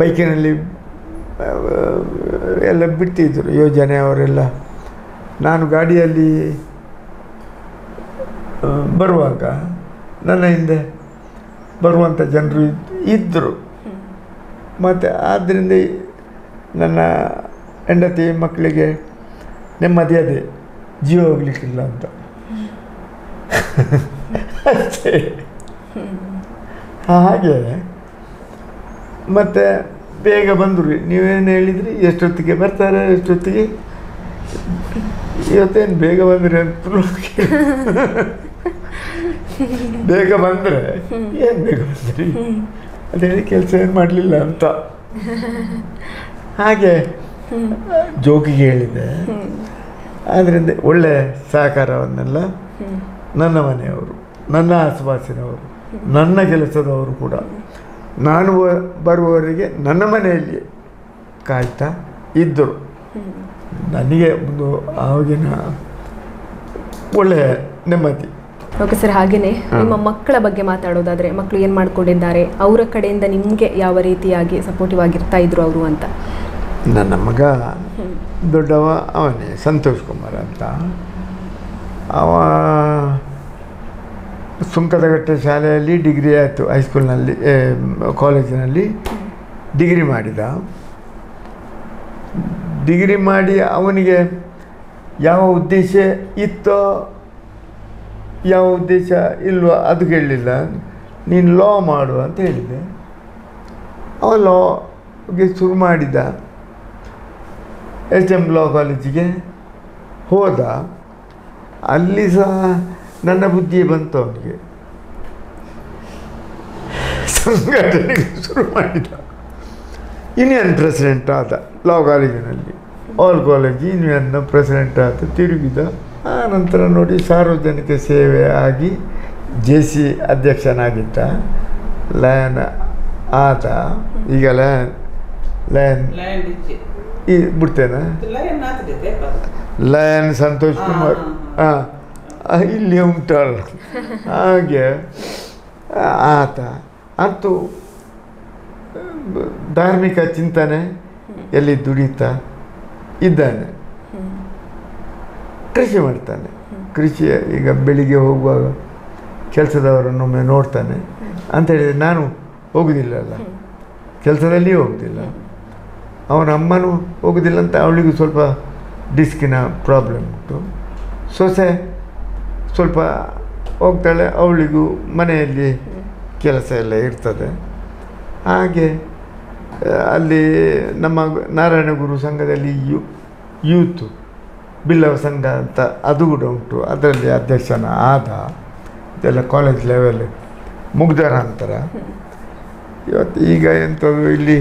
ಬೈಕಿನಲ್ಲಿ ಎಲ್ಲ ಬಿಡ್ತಿದ್ದರು ಯೋಜನೆ ಅವರೆಲ್ಲ. ನಾನು ಗಾಡಿಯಲ್ಲಿ ಬರುವಾಗ ನನ್ನ ಹಿಂದೆ ಬರುವಂಥ ಜನರು ಇದ್ದರು. ಮತ್ತು ಆದ್ದರಿಂದ ನನ್ನ ಹೆಂಡತಿ ಮಕ್ಕಳಿಗೆ ನೆಮ್ಮದಿ ಅದೇ, ಜೀವ ಹೋಗ್ಲಿಕ್ಕಿಲ್ಲ ಅಂತ ಅಷ್ಟೇ. ಹಾಗೆ ಮತ್ತು ಬೇಗ ಬಂದರು. ನೀವೇನು ಹೇಳಿದ್ರಿ, ಎಷ್ಟೊತ್ತಿಗೆ ಬರ್ತಾರೆ, ಎಷ್ಟೊತ್ತಿಗೆ? ಇವತ್ತೇನು ಬೇಗ ಬಂದರೆ ಅಂತ ಬೇಗ ಬಂದರೆ ಏನು ಬೇಗ ಬಂದ್ರಿ ಅಂತ ಹೇಳಿ ಕೆಲಸ ಏನು ಮಾಡಲಿಲ್ಲ ಅಂತ ಹಾಗೆ ಜೋಕಿಗೆ ಹೇಳಿದೆ. ಆದ್ದರಿಂದ ಒಳ್ಳೆ ಸಹಕಾರವನ್ನೆಲ್ಲ ನನ್ನ ಮನೆಯವರು, ನನ್ನ ಆಸುಪಾಸಿನವರು, ನನ್ನ ಕೆಲಸದವರು ಕೂಡ ನಾನು ಬರುವವರೆಗೆ ನನ್ನ ಮನೆಯಲ್ಲಿ ಕಾಯ್ತಾ ಇದ್ದರು. ನನಗೆ ಒಂದು ಆವಾಗಿನ ಒಳ್ಳೆಯ ನೆಮ್ಮದಿ. Okay sir. ಹಾಗೆಯೇ ನಿಮ್ಮ ಮಕ್ಕಳ ಬಗ್ಗೆ ಮಾತಾಡೋದಾದರೆ, ಮಕ್ಕಳು ಏನು ಮಾಡ್ಕೊಂಡಿದ್ದಾರೆ, ಅವರ ಕಡೆಯಿಂದ ನಿಮಗೆ ಯಾವ ರೀತಿಯಾಗಿ ಸಪೋರ್ಟಿವ್ ಆಗಿರ್ತಾ ಇದ್ರು ಅವರು ಅಂತ? ನನ್ನ ಮಗ ದೊಡ್ಡವ ಅವನೇ, ಸಂತೋಷ್ ಕುಮಾರ್ ಅಂತ. ಅವ ಸುಂಕದಗಟ್ಟೆ ಶಾಲೆಯಲ್ಲಿ ಡಿಗ್ರಿ ಆಯಿತು, ಹೈಸ್ಕೂಲ್ನಲ್ಲಿ ಕಾಲೇಜಿನಲ್ಲಿ ಡಿಗ್ರಿ ಮಾಡಿದ. ಡಿಗ್ರಿ ಮಾಡಿ ಅವನಿಗೆ ಯಾವ ಉದ್ದೇಶ ಇತ್ತೋ ಯಾವ ಉದ್ದೇಶ ಇಲ್ವೋ ಅದು ಕೇಳಲಿಲ್ಲ. ನೀನು ಲಾ ಮಾಡು ಅಂತ ಹೇಳಿದೆ. ಅವ ಲಾಗೆ ಶುರು ಮಾಡಿದ. HM ಲಾ ಕಾಲೇಜಿಗೆ ಹೋದ. ಅಲ್ಲಿ ಸಹ ನನ್ನ ಬುದ್ಧಿ ಬಂತು ಅವನಿಗೆ. ಸಂಘಟನೆಗೆ ಶುರು ಮಾಡಿದ. ಯೂನಿಯನ್ ಪ್ರೆಸಿಡೆಂಟ್ ಆದ ಲಾ ಕಾಲೇಜಿನಲ್ಲಿ. ಆಲ್ ಕಾಲೇಜ್ ಯೂನಿಯನ್ನ ಪ್ರೆಸಿಡೆಂಟ್ ಆದ, ತಿರುಗಿದ. ಆ ನಂತರ ನೋಡಿ ಸಾರ್ವಜನಿಕ ಸೇವೆ ಆಗಿ JC ಅಧ್ಯಕ್ಷನಾಗಿದ್ದ. ಲಯನ್ ಆದ. ಈಗ ಲಯನ್ ಈ ಬಿಡ್ತೇನೆ, ಲಯನ್ ಸಂತೋಷ್ ಕುಮಾರ್ ಇಲ್ಲಿ ಉಂಟಲ್ಲ. ಹಾಗೆ ಆತ ಅಂತೂ ಧಾರ್ಮಿಕ ಚಿಂತನೆ ಎಲ್ಲಿ ದುಡಿತಾ ಇದ್ದಾನೆ. ಕೃಷಿ ಮಾಡ್ತಾನೆ. ಕೃಷಿ ಈಗ ಬೆಳಿಗ್ಗೆ ಹೋಗುವಾಗ ಕೆಲಸದವರನ್ನೊಮ್ಮೆ ನೋಡ್ತಾನೆ ಅಂತ ಹೇಳಿದರೆ ನಾನು ಹೋಗೋದಿಲ್ಲಲ್ಲ, ಕೆಲಸದಲ್ಲಿ ಹೋಗೋದಿಲ್ಲ. ಅವನ ಅಮ್ಮನೂ ಹೋಗೋದಿಲ್ಲ ಅಂತ ಅವಳಿಗೂ ಸ್ವಲ್ಪ ಡಿಸ್ಕಿನ ಪ್ರಾಬ್ಲಮ್ ಉಂಟು. ಸೊಸೆ ಸ್ವಲ್ಪ ಹೋಗ್ತಾಳೆ, ಅವಳಿಗೂ ಮನೆಯಲ್ಲಿ ಕೆಲಸ ಎಲ್ಲ ಇರ್ತದೆ. ಹಾಗೆ ಅಲ್ಲಿ ನಮ್ಮ ನಾರಾಯಣಗುರು ಸಂಘದಲ್ಲಿ ಯೂತ್ ಬಿಲ್ಲವ ಸಂಘ ಅಂತ ಅದು ಕೂಡ ಉಂಟು. ಅದರಲ್ಲಿ ಅಧ್ಯಕ್ಷನ ಆದ. ಇದೆಲ್ಲ ಕಾಲೇಜ್ ಲೆವೆಲ್ ಮುಗ್ದ ನಂತರ ಇವತ್ತು ಈಗ ಎಂಥದ್ದು ಇಲ್ಲಿ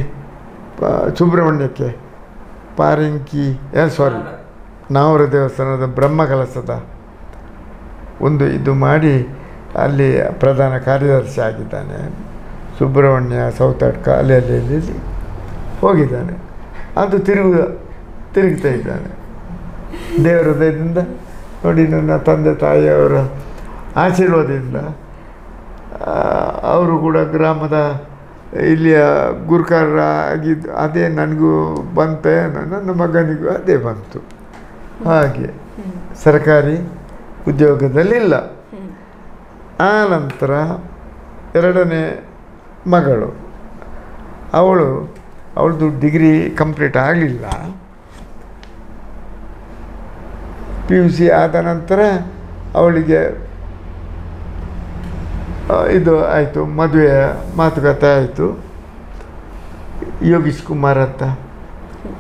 ಸುಬ್ರಹ್ಮಣ್ಯಕ್ಕೆ ನಾವರ ದೇವಸ್ಥಾನದ ಬ್ರಹ್ಮಕಲಸದ ಒಂದು ಇದು ಮಾಡಿ ಅಲ್ಲಿ ಪ್ರಧಾನ ಕಾರ್ಯದರ್ಶಿ ಆಗಿದ್ದಾನೆ. ಸುಬ್ರಹ್ಮಣ್ಯ, ಸೌತಾಡ್ಕ ಅಲ್ಲಿ ಹೋಗಿದ್ದಾನೆ. ಅದು ತಿರುಗ್ತಾ ಇದ್ದಾನೆ. ದೇವರ ಹೃದಯದಿಂದ ನೋಡಿ, ನನ್ನ ತಂದೆ ತಾಯಿಯವರ ಆಶೀರ್ವಾದದಿಂದ ಅವರು ಕೂಡ ಗ್ರಾಮದ ಇಲ್ಲಿಯ ಗುರುಕಾರ ಆಗಿದ್ದು ಅದೇ ನನಗೂ ಬಂತೆ, ನನ್ನ ಮಗನಿಗೂ ಅದೇ ಬಂತು. ಹಾಗೆ ಸರ್ಕಾರಿ ಉದ್ಯೋಗದಲ್ಲಿಲ್ಲ. ಆ ನಂತರ ಎರಡನೇ ಮಗಳು, ಅವಳದು ಡಿಗ್ರಿ ಕಂಪ್ಲೀಟ್ ಆಗಲಿಲ್ಲ. PUC ಆದ ನಂತರ ಅವಳಿಗೆ ಇದು ಆಯಿತು, ಮದುವೆಯ ಮಾತುಕತೆ ಆಯಿತು. ಯೋಗೀಶ್ ಕುಮಾರ್ ಅಂತ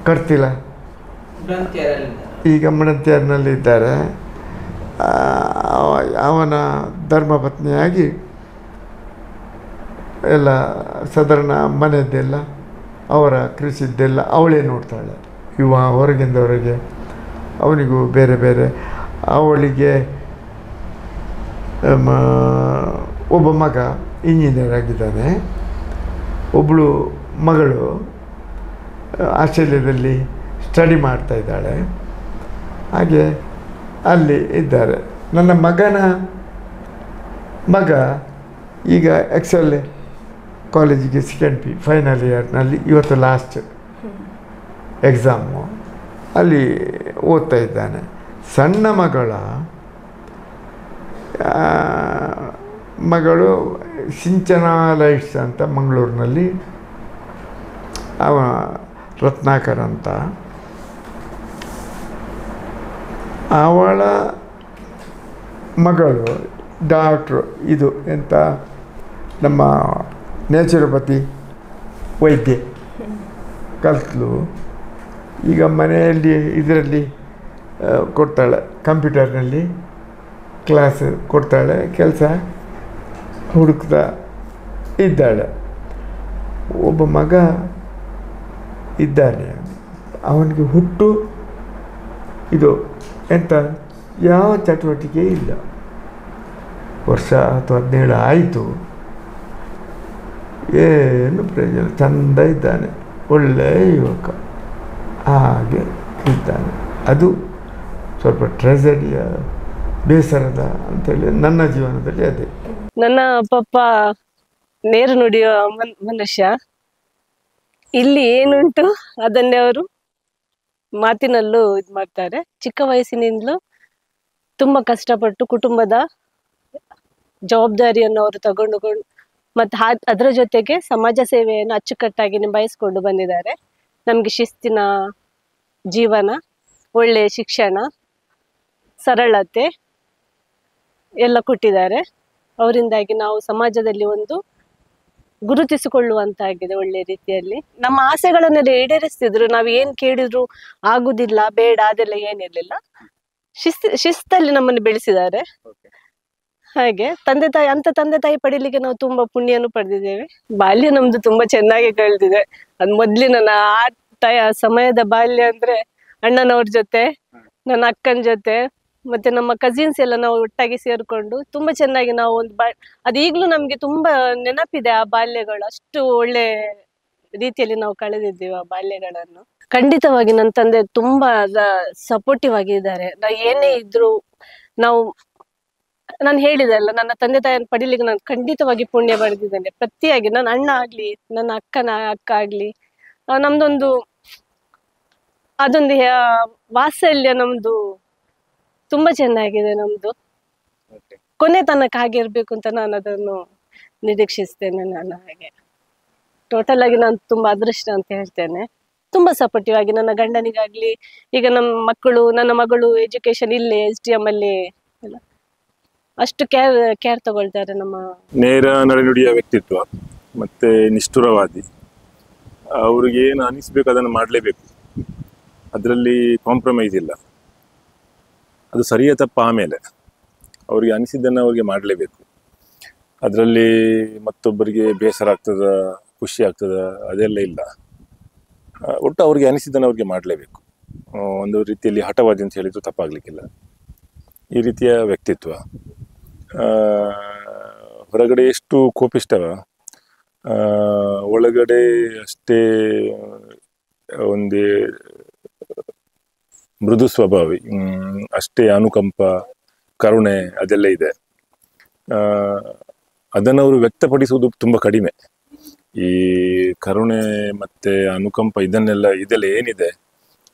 ಕಟ್ತಿಲ್ಲ, ಈಗ ಮಣಂತಿಯರ್ನಲ್ಲಿದ್ದಾರೆ. ಅವನ ಧರ್ಮಪತ್ನಿಯಾಗಿ ಎಲ್ಲ ಸಾಧಾರಣ ಮನೆಯದ್ದೆಲ್ಲ ಅವರ ಕೃಷಿದ್ದೆಲ್ಲ ಅವಳೇ ನೋಡ್ತಾಳೆ. ಹೊರಗಿಂದ ಹೊರಗೆ ಅವನಿಗೂ ಬೇರೆ ಬೇರೆ. ಅವಳಿಗೆ ಒಬ್ಬ ಮಗ ಇಂಜಿನಿಯರ್ ಆಗಿದ್ದಾನೆ, ಒಬ್ಬಳು ಮಗಳು ಆಸ್ಟ್ರೇಲಿಯಾದಲ್ಲಿ ಸ್ಟಡಿ ಮಾಡ್ತಾ ಇದ್ದಾಳೆ. ಹಾಗೆ ಅಲ್ಲಿ ಇದ್ದಾರೆ. ನನ್ನ ಮಗ ಈಗ XL ಕಾಲೇಜಿಗೆ ಸೆಕೆಂಡ್ PU ಫೈನಲ್ ಇಯರ್ನಲ್ಲಿ, ಇವತ್ತು ಲಾಸ್ಟ್ ಎಕ್ಸಾಮು, ಅಲ್ಲಿ ಓದ್ತಾ ಇದ್ದಾನೆ. ಸಣ್ಣ ಮಗಳು ಸಿಂಚನ ಲೈಟ್ಸ್ ಅಂತ ಮಂಗಳೂರಿನಲ್ಲಿ, ಅವ ರತ್ನಾಕರ್ ಅಂತ. ಅವಳ ಮಗಳು ಡಾಕ್ಟ್ರು, ಇದು ಎಂತ ನಮ್ಮ ನ್ಯಾಚುರೋಪತಿ ವೈದ್ಯೆ ಕಲ್ತಲು. ಈಗ ಮನೆಯಲ್ಲಿ ಇದರಲ್ಲಿ ಕೊಡ್ತಾಳೆ, ಕಂಪ್ಯೂಟರ್ನಲ್ಲಿ ಕ್ಲಾಸ್ ಕೊಡ್ತಾಳೆ, ಕೆಲಸ ಹುಡುಕ್ತಾ ಇದ್ದಾಳೆ. ಒಬ್ಬ ಮಗ ಇದ್ದಾನೆ, ಅವನಿಗೆ ಹುಟ್ಟು ಇದು ಎಂತ ಯಾವ ಚಟುವಟಿಕೆ ಇಲ್ಲ. ವರ್ಷ 17 ಆಯಿತು, ಏನು ಪ್ರಯೋಜನ. ಚಂದ ಇದ್ದಾನೆ, ಒಳ್ಳೆಯ ಯುವಕ, ಹಾಗೆ ಇದ್ದಾನೆ. ಅದು ಸ್ವಲ್ಪ ಟ್ರೆಜಡಿಯ, ಬೇಸರದ ಅಂತೇಳಿ ನನ್ನ ಜೀವನದಲ್ಲಿ ಅದೇ. ನನ್ನ ಪಪ್ಪ ನೇರ ನುಡಿಯುವ ಮನುಷ್ಯ. ಇಲ್ಲಿ ಏನುಂಟು ಅದನ್ನೇ ಅವರು ಮಾತಿನಲ್ಲೂ ಇದು ಮಾಡ್ತಾರೆ. ಚಿಕ್ಕ ವಯಸ್ಸಿನಿಂದಲೂ ತುಂಬ ಕಷ್ಟಪಟ್ಟು ಕುಟುಂಬದ ಜವಾಬ್ದಾರಿಯನ್ನು ಅವರು ತಗೊಂಡುಕೊಂಡು ಮತ್ತು ಅದರ ಜೊತೆಗೆ ಸಮಾಜ ಸೇವೆಯನ್ನು ಅಚ್ಚುಕಟ್ಟಾಗಿ ನಿಭಾಯಿಸಿಕೊಂಡು ಬಂದಿದ್ದಾರೆ. ನಮಗೆ ಶಿಸ್ತಿನ ಜೀವನ, ಒಳ್ಳೆಯ ಶಿಕ್ಷಣ, ಸರಳತೆ ಎಲ್ಲ ಕೊಟ್ಟಿದ್ದಾರೆ. ಅವರಿಂದಾಗಿ ನಾವು ಸಮಾಜದಲ್ಲಿ ಒಂದು ಗುರುತಿಸಿಕೊಳ್ಳುವಂತಾಗಿದೆ ಒಳ್ಳೆ ರೀತಿಯಲ್ಲಿ. ನಮ್ಮ ಆಸೆಗಳನ್ನೆಲ್ಲ ಈಡೇರಿಸ್ತಿದ್ರು. ನಾವು ಏನು ಕೇಳಿದ್ರು ಆಗುದಿಲ್ಲ, ಬೇಡ, ಅದೆಲ್ಲ ಏನಿರಲಿಲ್ಲ. ಶಿಸ್ತಲ್ಲಿ ನಮ್ಮನ್ನು ಬೆಳೆಸಿದ್ದಾರೆ. ಹಾಗೆ ತಂದೆ ತಾಯಿ ಪಡೀಲಿಕ್ಕೆ ನಾವು ತುಂಬಾ ಪುಣ್ಯನು ಪಡೆದಿದ್ದೇವೆ. ಬಾಲ್ಯ ನಮ್ದು ತುಂಬಾ ಚೆನ್ನಾಗಿ ಕಳೆದಿದೆ. ಅದ್ ಮೊದ್ಲಿನ ಸಮಯದ ಬಾಲ್ಯ ಅಂದ್ರೆ ಅಣ್ಣನವ್ರ ಜೊತೆ, ನನ್ನ ಅಕ್ಕನ ಜೊತೆ, ಮತ್ತೆ ನಮ್ಮ ಕಸಿನ್ಸ್ ಎಲ್ಲ ನಾವು ಒಟ್ಟಾಗಿ ಸೇರ್ಕೊಂಡು ತುಂಬಾ ಚೆನ್ನಾಗಿ ನಾವು ಅದು ಈಗ್ಲೂ ನಮ್ಗೆ ತುಂಬಾ ನೆನಪಿದೆ. ಆ ಬಾಲ್ಯಗಳು ಅಷ್ಟು ಒಳ್ಳೆ ರೀತಿಯಲ್ಲಿ ನಾವು ಕಳೆದಿದ್ದೀವಿ ಆ ಬಾಲ್ಯಗಳನ್ನು. ಖಂಡಿತವಾಗಿ ನನ್ನ ತಂದೆ ತುಂಬಾ ಸಪೋರ್ಟಿವ್ ಆಗಿದ್ದಾರೆ. ನಾವು ಏನೇ ಇದ್ರು ನಾನು ಹೇಳಿದೆಲ್ಲ, ನನ್ನ ತಂದೆ ತಾಯಿಯನ್ನು ಪಡಿಲಿಕ್ಕೆ ನಾನು ಖಂಡಿತವಾಗಿ ಪುಣ್ಯ ಪಡೆದಿದ್ದೇನೆ. ಪ್ರತಿಯಾಗಿ ನನ್ನ ಅಣ್ಣ ಆಗ್ಲಿ, ನನ್ನ ಅಕ್ಕ ಆಗ್ಲಿ, ನಮ್ದೊಂದು ಅದೊಂದು ವಾತ್ಸಲ್ಯ ನಮ್ದು ತುಂಬಾ ಚೆನ್ನಾಗಿದೆ. ನಮ್ದು ಕೊನೆ ತನಕ ಹಾಗೆ ಇರ್ಬೇಕು ಅಂತ ನಾನು ಅದನ್ನು ನಿರೀಕ್ಷಿಸ್ತೇನೆ. ನಾನು ಹಾಗೆ ಟೋಟಲ್ ಆಗಿ ನಾನು ತುಂಬಾ ಅದೃಷ್ಟ ಅಂತ ಹೇಳ್ತೇನೆ. ತುಂಬಾ ಸಪೋರ್ಟಿವ್ ಆಗಿ ನನ್ನ ಗಂಡನಿಗಾಗ್ಲಿ, ಈಗ ನನ್ನ ಮಗಳು ಎಜುಕೇಶನ್ ಇಲ್ಲೇ STM ಅಲ್ಲಿ ಎಲ್ಲ ಅಷ್ಟು ಕೇರ್ ತಗೊಳ್ತಾರೆ. ನಮ್ಮ ನೇರ ನಡೆನುಡಿಯ ವ್ಯಕ್ತಿತ್ವ ಮತ್ತೆ ನಿಷ್ಠುರವಾದಿ. ಅವ್ರಿಗೆ ಏನು ಅನಿಸ್ಬೇಕು ಅದನ್ನು ಮಾಡಲೇಬೇಕು, ಅದರಲ್ಲಿ ಕಾಂಪ್ರಮೈಸ್ ಇಲ್ಲ. ಅದು ಸರಿಯ ತಪ್ಪ ಆಮೇಲೆ ಅವ್ರಿಗೆ ಅನಿಸಿದ್ದನ್ನು ಅವ್ರಿಗೆ ಮಾಡಲೇಬೇಕು. ಅದರಲ್ಲಿ ಮತ್ತೊಬ್ಬರಿಗೆ ಬೇಸರ ಆಗ್ತದ, ಖುಷಿ ಆಗ್ತದ, ಅದೆಲ್ಲ ಇಲ್ಲ. ಒಟ್ಟು ಅವ್ರಿಗೆ ಅನಿಸಿದ್ದನ್ನು ಅವ್ರಿಗೆ ಮಾಡಲೇಬೇಕು. ಒಂದು ರೀತಿಯಲ್ಲಿ ಹಠವಾದಿ ಅಂತ ಹೇಳಿದ್ರು ತಪ್ಪಾಗಲಿಕ್ಕಿಲ್ಲ. ಈ ರೀತಿಯ ವ್ಯಕ್ತಿತ್ವ. ಹೊರಗಡೆ ಎಷ್ಟು ಕೋಪಿಷ್ಟವ, ಒಳಗಡೆ ಅಷ್ಟೇ ಒಂದೇ ಮೃದು ಸ್ವಭಾವಿ, ಅಷ್ಟೇ ಅನುಕಂಪ, ಕರುಣೆ ಅದೆಲ್ಲ ಇದೆ. ಅದನ್ನು ಅವರು ವ್ಯಕ್ತಪಡಿಸುವುದು ತುಂಬ ಕಡಿಮೆ. ಈ ಕರುಣೆ ಮತ್ತೆ ಅನುಕಂಪ ಇದೆಲ್ಲ ಏನಿದೆ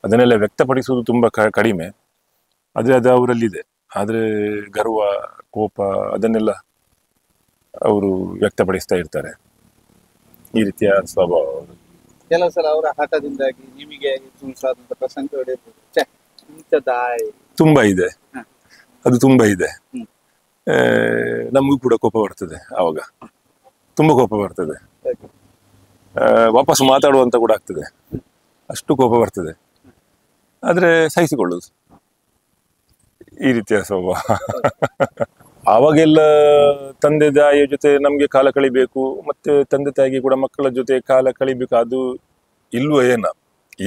ಅದನ್ನೆಲ್ಲ ವ್ಯಕ್ತಪಡಿಸುವುದು ತುಂಬ ಕಡಿಮೆ. ಆದರೆ ಅದು ಅವರಲ್ಲಿದೆ. ಆದರೆ ಗರ್ವ, ಕೋಪ ಅದನ್ನೆಲ್ಲ ಅವರು ವ್ಯಕ್ತಪಡಿಸ್ತಾ ಇರ್ತಾರೆ. ಈ ರೀತಿಯ ಸ್ವಭಾವ ಅವರು. ಕೆಲವು ಸಲ ಅವರ ಹಠದಿಂದಾಗಿ ನಿಮಗೆ ಹಿಂಸಾದಂತ ಪ್ರಸಂಗ ತುಂಬಾ ಇದೆ. ಅದು ತುಂಬಾ ಇದೆ. ನಮಗೂ ಕೂಡ ಕೋಪ ಬರ್ತದೆ. ಆವಾಗ ತುಂಬಾ ಕೋಪ ಬರ್ತದೆ. ವಾಪಸ್ ಮಾತಾಡುವಂತ ಕೂಡ ಆಗ್ತದೆ. ಅಷ್ಟು ಕೋಪ ಬರ್ತದೆ. ಆದ್ರೆ ಸಹಿಸಿಕೊಳ್ಳುದು ಈ ರೀತಿಯ ಸ್ವಭಾವ. ಆವಾಗೆಲ್ಲ ತಂದೆ ತಾಯಿಯ ಜೊತೆ ನಮ್ಗೆ ಕಾಲ ಕಳಿಬೇಕು, ಮತ್ತೆ ತಂದೆ ತಾಯಿಗೆ ಕೂಡ ಮಕ್ಕಳ ಜೊತೆ ಕಾಲ ಕಳಿಬೇಕು, ಅದು ಇಲ್ವ ಏನ?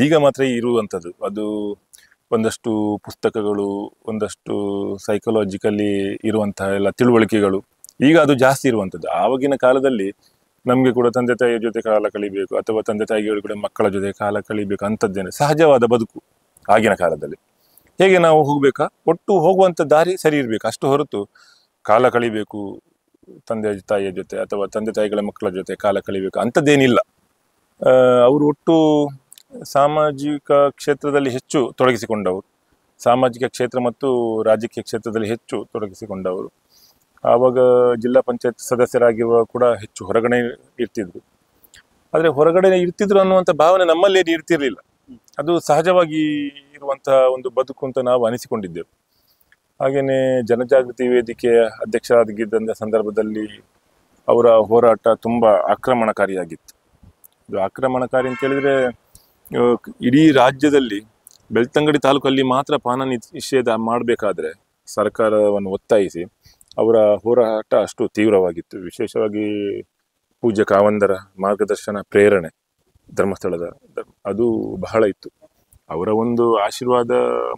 ಈಗ ಮಾತ್ರ ಇರುವಂಥದ್ದು. ಅದು ಒಂದಷ್ಟು ಪುಸ್ತಕಗಳು, ಒಂದಷ್ಟು ಸೈಕಲಾಜಿಕಲಿ ಇರುವಂತಹ ಎಲ್ಲ ತಿಳುವಳಿಕೆಗಳು, ಈಗ ಅದು ಜಾಸ್ತಿ ಇರುವಂಥದ್ದು. ಆವಾಗಿನ ಕಾಲದಲ್ಲಿ ನಮ್ಗೆ ಕೂಡ ತಂದೆ ತಾಯಿಯ ಜೊತೆ ಕಾಲ ಕಳಿಬೇಕು, ಅಥವಾ ತಂದೆ ತಾಯಿಗಳು ಕೂಡ ಮಕ್ಕಳ ಜೊತೆ ಕಾಲ ಕಳಿಬೇಕು ಅಂತದ್ದೇನೆ ಸಹಜವಾದ ಬದುಕು ಆಗಿನ ಕಾಲದಲ್ಲಿ. ಹೇಗೆ ನಾವು ಹೋಗ್ಬೇಕಾ, ಒಟ್ಟು ಹೋಗುವಂಥ ದಾರಿ ಸರಿ ಇರಬೇಕು, ಅಷ್ಟು ಹೊರತು ಕಾಲ ಕಳಿಬೇಕು ತಂದೆ ತಾಯಿಯ ಜೊತೆ ಅಥವಾ ತಂದೆ ತಾಯಿಗಳ ಮಕ್ಕಳ ಜೊತೆ ಕಾಲ ಕಳಿಬೇಕು ಅಂಥದ್ದೇನಿಲ್ಲ. ಅವರು ಒಟ್ಟು ಸಾಮಾಜಿಕ ಕ್ಷೇತ್ರದಲ್ಲಿ ಹೆಚ್ಚು ತೊಡಗಿಸಿಕೊಂಡವರು, ಸಾಮಾಜಿಕ ಕ್ಷೇತ್ರ ಮತ್ತು ರಾಜಕೀಯ ಕ್ಷೇತ್ರದಲ್ಲಿ ಹೆಚ್ಚು ತೊಡಗಿಸಿಕೊಂಡವರು. ಆವಾಗ ಜಿಲ್ಲಾ ಪಂಚಾಯತ್ ಸದಸ್ಯರಾಗಿರುವ ಕೂಡ ಹೆಚ್ಚು ಹೊರಗಡೆ ಇರ್ತಿದ್ರು. ಆದರೆ ಹೊರಗಡೆ ಇರ್ತಿದ್ರು ಅನ್ನುವಂಥ ಭಾವನೆ ನಮ್ಮಲ್ಲೇನು ಇರ್ತಿರ್ಲಿಲ್ಲ. ಅದು ಸಹಜವಾಗಿ ಇರುವಂತಹ ಒಂದು ಬದುಕು ಅಂತ ನಾವು ಅನಿಸಿಕೊಂಡಿದ್ದೆವು. ಹಾಗೇನೆ ಜನಜಾಗೃತಿ ವೇದಿಕೆಯ ಅಧ್ಯಕ್ಷರಾಗಿದ್ದಂಥ ಸಂದರ್ಭದಲ್ಲಿ ಅವರ ಹೋರಾಟ ತುಂಬಾ ಆಕ್ರಮಣಕಾರಿಯಾಗಿತ್ತು. ಇದು ಆಕ್ರಮಣಕಾರಿ ಅಂತ ಹೇಳಿದ್ರೆ, ಇಡೀ ರಾಜ್ಯದಲ್ಲಿ ಬೆಳ್ತಂಗಡಿ ತಾಲೂಕಲ್ಲಿ ಮಾತ್ರ ಪಾನ ನಿಷೇಧ ಮಾಡಬೇಕಾದ್ರೆ ಸರ್ಕಾರವನ್ನು ಒತ್ತಾಯಿಸಿ ಅವರ ಹೋರಾಟ ಅಷ್ಟು ತೀವ್ರವಾಗಿತ್ತು. ವಿಶೇಷವಾಗಿ ಪೂಜ್ಯ ಕಾವಂದರ ಮಾರ್ಗದರ್ಶನ, ಪ್ರೇರಣೆ, ಧರ್ಮಸ್ಥಳದ ಅದು ಬಹಳ ಇತ್ತು. ಅವರ ಒಂದು ಆಶೀರ್ವಾದ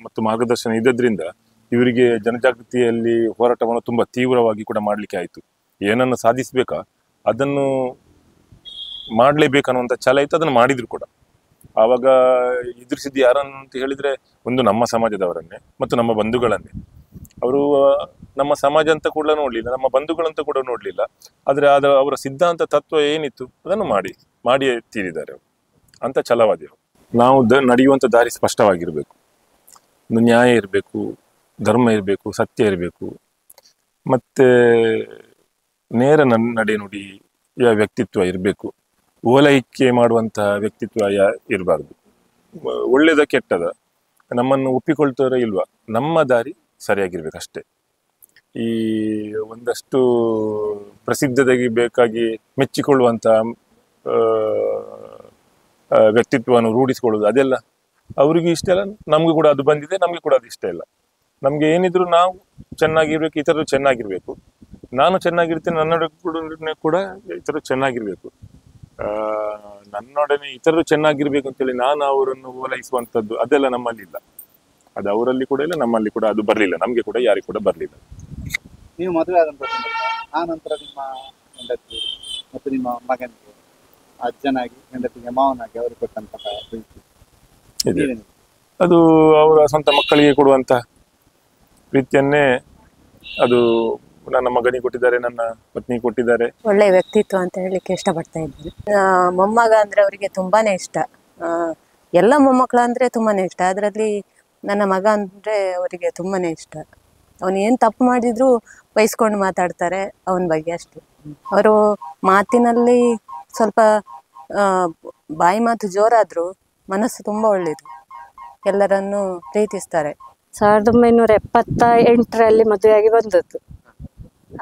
ಮತ್ತು ಮಾರ್ಗದರ್ಶನ ಇದ್ದದ್ರಿಂದ ಇವರಿಗೆ ಜನಜಾಗೃತಿಯಲ್ಲಿ ಹೋರಾಟವನ್ನು ತುಂಬ ತೀವ್ರವಾಗಿ ಕೂಡ ಮಾಡಲಿಕ್ಕೆ ಆಯಿತು. ಏನನ್ನು ಸಾಧಿಸಬೇಕಾ ಅದನ್ನು ಮಾಡಲೇಬೇಕನ್ನುವಂಥ ಛಲ ಇತ್ತು, ಅದನ್ನು ಮಾಡಿದ್ರು ಕೂಡ. ಆವಾಗ ಎದುರಿಸಿದ್ದು ಯಾರನ್ನು ಅಂತ ಹೇಳಿದ್ರೆ, ಒಂದು ನಮ್ಮ ಸಮಾಜದವರನ್ನೇ ಮತ್ತು ನಮ್ಮ ಬಂಧುಗಳನ್ನೇ. ಅವರು ನಮ್ಮ ಸಮಾಜ ಅಂತ ಕೂಡ ನೋಡಲಿಲ್ಲ, ನಮ್ಮ ಬಂಧುಗಳಂತ ಕೂಡ ನೋಡಲಿಲ್ಲ. ಆದರೆ ಅವರ ಸಿದ್ಧಾಂತ ತತ್ವ ಏನಿತ್ತು ಅದನ್ನು ಮಾಡಿ ತೀರಿದ್ದಾರೆ ಅವರು. ಅಂತ ಛಲವಾದಿಯವರು. ನಾವು ನಡೆಯುವಂಥ ದಾರಿ ಸ್ಪಷ್ಟವಾಗಿರಬೇಕು, ಒಂದು ನ್ಯಾಯ ಇರಬೇಕು, ಧರ್ಮ ಇರಬೇಕು, ಸತ್ಯ ಇರಬೇಕು, ಮತ್ತೆ ನೇರ ನಡೆನುಡಿಯ ವ್ಯಕ್ತಿತ್ವ ಇರಬೇಕು. ಓಲೈಕೆ ಮಾಡುವಂತಹ ವ್ಯಕ್ತಿತ್ವ ಇರಬಾರ್ದು. ಒಳ್ಳೇದ ಕೆಟ್ಟದ ನಮ್ಮನ್ನು ಒಪ್ಪಿಕೊಳ್ತಾರೋ ಇಲ್ವಾ, ನಮ್ಮ ದಾರಿ ಸರಿಯಾಗಿರ್ಬೇಕು ಅಷ್ಟೇ. ಈ ಒಂದಷ್ಟು ಪ್ರಸಿದ್ಧತೆಗೆ ಬೇಕಾಗಿ ಮೆಚ್ಚಿಕೊಳ್ಳುವಂಥ ವ್ಯಕ್ತಿತ್ವವನ್ನು ರೂಢಿಸಿಕೊಳ್ಳುವುದು ಅದೆಲ್ಲ ಅವ್ರಿಗೂ ಇಷ್ಟ ಇಲ್ಲ, ನಮಗೂ ಕೂಡ ಅದು ಬಂದಿದೆ, ನಮಗೆ ಕೂಡ ಅದು ಇಷ್ಟ ಇಲ್ಲ. ನಮಗೆ ಏನಿದ್ರು ನಾವು ಚೆನ್ನಾಗಿರ್ಬೇಕು, ಇತರರು ಚೆನ್ನಾಗಿರ್ಬೇಕು. ನಾನು ಚೆನ್ನಾಗಿರ್ತೀನಿ, ನನ್ನೊಡನೆ ಕೂಡ ಇತರರು ಚೆನ್ನಾಗಿರ್ಬೇಕು. ನನ್ನೊಡನೆ ಇತರರು ಚೆನ್ನಾಗಿರ್ಬೇಕು ಅಂತೇಳಿ ನಾನು ಅವರನ್ನು ಓಲೈಸುವಂಥದ್ದು ಅದೆಲ್ಲ ನಮ್ಮಲ್ಲಿ ಇಲ್ಲ. ಅದು ಅವರಲ್ಲಿ ಕೂಡ ಇಲ್ಲ, ನಮ್ಮಲ್ಲಿ ಕೂಡ ಅದು ಬರಲಿಲ್ಲ, ನಮಗೆ ಕೂಡ ಯಾರಿಗೂ ಕೂಡ ಬರಲಿಲ್ಲ. ನೀವು ಮದುವೆ ಆದಂತ ಆ ನಂತರ ನಿಮ್ಮ ಹೆಂಡತಿ ಮತ್ತು ನಿಮ್ಮ ಮಗನಿಗೆ ಅಜ್ಜನಾಗಿ, ಹೆಂಡತಿಗೆ ಮಾವನಾಗಿ ಅವರು ಕೊಟ್ಟಂತಹ ಪ್ರೀತಿ ಅದು ಅವರ ಸ್ವಂತ ಮಕ್ಕಳಿಗೆ ಕೊಡುವಂತ ಪ್ರೀತಿಯನ್ನೇ ಅದು ನನ್ನ ಮಗನಿಗೆ ಕೊಟ್ಟಿದ್ದಾರೆ, ನನ್ನ ಪತ್ನಿಗೆ ಕೊಟ್ಟಿದ್ದಾರೆ. ಒಳ್ಳೆ ವ್ಯಕ್ತಿತ್ವ ಅಂತ ಹೇಳಲಿಕ್ಕೆ ಇಷ್ಟಪಡ್ತಾ ಇದ್ದೀನಿ. ಮೊಮ್ಮಗ ಅಂದ್ರೆ ಅವರಿಗೆ ತುಂಬಾನೇ ಇಷ್ಟ. ಎಲ್ಲ ಮೊಮ್ಮಕ್ಕಳು ಅಂದ್ರೆ ತುಂಬಾನೇ ಇಷ್ಟ. ಅದರಲ್ಲಿ ನನ್ನ ಮಗ ಅಂದ್ರೆ ಅವರಿಗೆ ತುಂಬಾನೇ ಇಷ್ಟ. ಅವನು ಏನು ತಪ್ಪು ಮಾಡಿದ್ರು ಬೈಸ್ಕೊಂಡು ಮಾತಾಡ್ತಾರೆ ಅವನ ಬಗ್ಗೆ ಅಷ್ಟೇ. ಅವರು ಮಾತಿನಲ್ಲಿ ಸ್ವಲ್ಪ ಬಾಯಿ ಮಾತು ಜೋರಾದ್ರು ಮನಸ್ಸು ತುಂಬಾ ಒಳ್ಳೇದು, ಎಲ್ಲರನ್ನು ಪ್ರೀತಿಸ್ತಾರೆ. 1978ರಲ್ಲಿ ಮದುವೆಯಾಗಿ ಬಂದದ್ದು.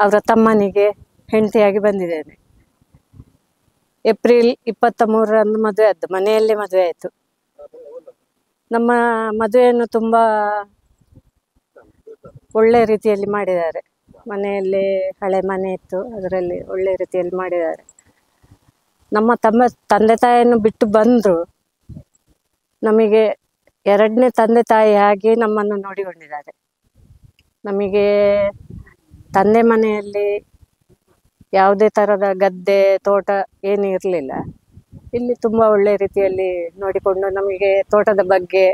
ಅವರ ತಮ್ಮನಿಗೆ ಹೆಂಡತಿಯಾಗಿ ಬಂದಿದ್ದೇನೆ. ಏಪ್ರಿಲ್ 23ರಂದು ಮದುವೆ ಆದ್ದು, ಮನೆಯಲ್ಲೇ ಮದುವೆ ಆಯಿತು. ನಮ್ಮ ಮದುವೆಯನ್ನು ತುಂಬ ಒಳ್ಳೆ ರೀತಿಯಲ್ಲಿ ಮಾಡಿದ್ದಾರೆ. ಮನೆಯಲ್ಲಿ ಹಳೆ ಮನೆ ಇತ್ತು, ಅದರಲ್ಲಿ ಒಳ್ಳೆ ರೀತಿಯಲ್ಲಿ ಮಾಡಿದ್ದಾರೆ. ನಮ್ಮ ತಂದೆ ತಾಯಿಯನ್ನು ಬಿಟ್ಟು ಬಂದರು, ನಮಗೆ ಎರಡನೇ ತಂದೆ ತಾಯಿ ಆಗಿ ನಮ್ಮನ್ನು ನೋಡಿಕೊಂಡಿದ್ದಾರೆ. ನಮಗೆ ತಂದೆ ಮನೆಯಲ್ಲಿ ಯಾವುದೇ ಥರದ ಗದ್ದೆ ತೋಟ ಏನೂ ಇರಲಿಲ್ಲ. ಇಲ್ಲಿ ತುಂಬ ಒಳ್ಳೆ ರೀತಿಯಲ್ಲಿ ನೋಡಿಕೊಂಡು ನಮಗೆ ತೋಟದ ಬಗ್ಗೆ,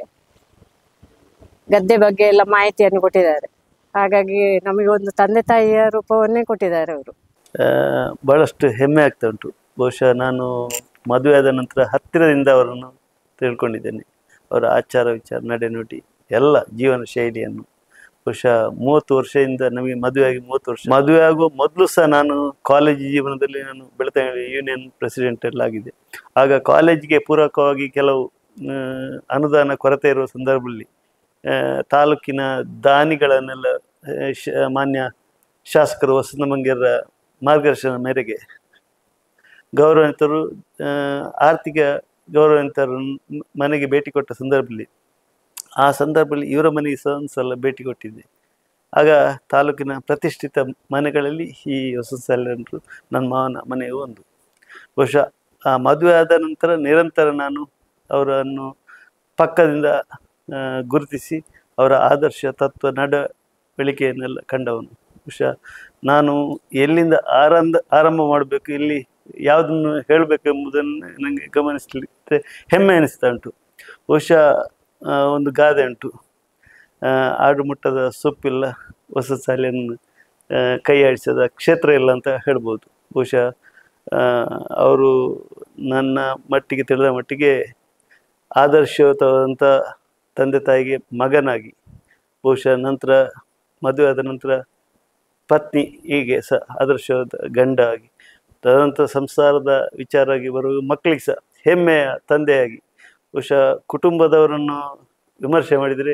ಗದ್ದೆ ಬಗ್ಗೆ ಎಲ್ಲ ಮಾಹಿತಿಯನ್ನು ಕೊಟ್ಟಿದ್ದಾರೆ. ಹಾಗಾಗಿ ನಮಗೆ ಒಂದು ತಂದೆ ತಾಯಿಯ ರೂಪವನ್ನೇ ಕೊಟ್ಟಿದ್ದಾರೆ ಅವರು. ಬಹಳಷ್ಟು ಹೆಮ್ಮೆ ಆಗ್ತಾ ಉಂಟು. ಬಹುಶಃ ನಾನು ಮದುವೆ ಆದ ನಂತರ ಹತ್ತಿರದಿಂದ ಅವರನ್ನು ತಿಳ್ಕೊಂಡಿದ್ದೇನೆ. ಅವರ ಆಚಾರ ವಿಚಾರ, ನಡೆನುಡಿ, ಎಲ್ಲ ಜೀವನ ಶೈಲಿಯನ್ನು. ಬಹುಶಃ 30 ವರ್ಷದಿಂದ ನಮಗೆ ಮದುವೆ ಆಗಿ 30 ವರ್ಷ. ಮದುವೆ ಆಗುವ ಮೊದಲು ಸಹ ನಾನು ಕಾಲೇಜ್ ಜೀವನದಲ್ಲಿ ನಾನು ಬೆಳ್ತಂಗಡಿ ಯೂನಿಯನ್ ಪ್ರೆಸಿಡೆಂಟ್ ಎಲ್ಲ ಆಗಿದೆ. ಆಗ ಕಾಲೇಜಿಗೆ ಪೂರಕವಾಗಿ ಕೆಲವು ಅನುದಾನ ಕೊರತೆ ಇರುವ ಸಂದರ್ಭದಲ್ಲಿ ತಾಲೂಕಿನ ದಾನಿಗಳನ್ನೆಲ್ಲ ಮಾನ್ಯ ಶಾಸಕರು ವಸಂತ ಮಂಗೇರ ಮಾರ್ಗದರ್ಶನ ಮೇರೆಗೆ ಗೌರವಾನ್ವಿತರು ಆರ್ಥಿಕ ಗೌರವಾನ್ವಿತರು ಮನೆಗೆ ಭೇಟಿ ಕೊಟ್ಟ ಸಂದರ್ಭದಲ್ಲಿ ಆ ಸಂದರ್ಭದಲ್ಲಿ ಇವರ ಮನೆಗೆ ಸಹ ಒಂದು ಸಲ ಭೇಟಿ ಕೊಟ್ಟಿದ್ದೆ. ಆಗ ತಾಲೂಕಿನ ಪ್ರತಿಷ್ಠಿತ ಮನೆಗಳಲ್ಲಿ ಈ ವಸಂತ ಸಾಲ್ಯನರು ನನ್ನ ಮಾವನ ಮನೆಯು ಒಂದು. ಬಹುಶಃ ಆ ಮದುವೆ ಆದ ನಂತರ ನಿರಂತರ ನಾನು ಅವರನ್ನು ಪಕ್ಕದಿಂದ ಗುರುತಿಸಿ ಅವರ ಆದರ್ಶ ತತ್ವ ನಡವಳಿಕೆಯನ್ನೆಲ್ಲ ಕಂಡವನು. ಬಹುಶಃ ನಾನು ಎಲ್ಲಿಂದ ಆರಂಭ ಮಾಡಬೇಕು, ಇಲ್ಲಿ ಯಾವುದನ್ನು ಹೇಳಬೇಕು ಎಂಬುದನ್ನು ನನಗೆ ಗಮನಿಸಲಿಕ್ಕೆ ಹೆಮ್ಮೆ ಅನಿಸ್ತಾ ಉಂಟು. ಬಹುಶಃ ಒಂದು ಗಾದೆ ಉಂಟು, ಆಡು ಮುಟ್ಟದ ಸೊಪ್ಪಿಲ್ಲ, ಹೊಸ ಸಾಲಿಯನ್ನು ಕೈ ಆಡಿಸದ ಕ್ಷೇತ್ರ ಇಲ್ಲ ಅಂತ ಹೇಳ್ಬೋದು. ಬಹುಶಃ ಅವರು ನನ್ನ ಮಟ್ಟಿಗೆ ತಿಳಿದ ಮಟ್ಟಿಗೆ ಆದರ್ಶವಂತ ತಂದೆ ತಾಯಿಗೆ ಮಗನಾಗಿ, ಬಹುಶಃ ನಂತರ ಮದುವೆ ಆದ ನಂತರ ಪತ್ನಿ ಹೀಗೆ ಸಹ ಆದರ್ಶವಾದ ಗಂಡ ಆಗಿ, ತದನಂತರ ಸಂಸಾರದ ವಿಚಾರವಾಗಿ ಬರುವ ಮಕ್ಕಳಿಗೆ ಸಹ ಹೆಮ್ಮೆಯ ತಂದೆಯಾಗಿ, ಬಹುಶಃ ಕುಟುಂಬದವರನ್ನು ವಿಮರ್ಶೆ ಮಾಡಿದರೆ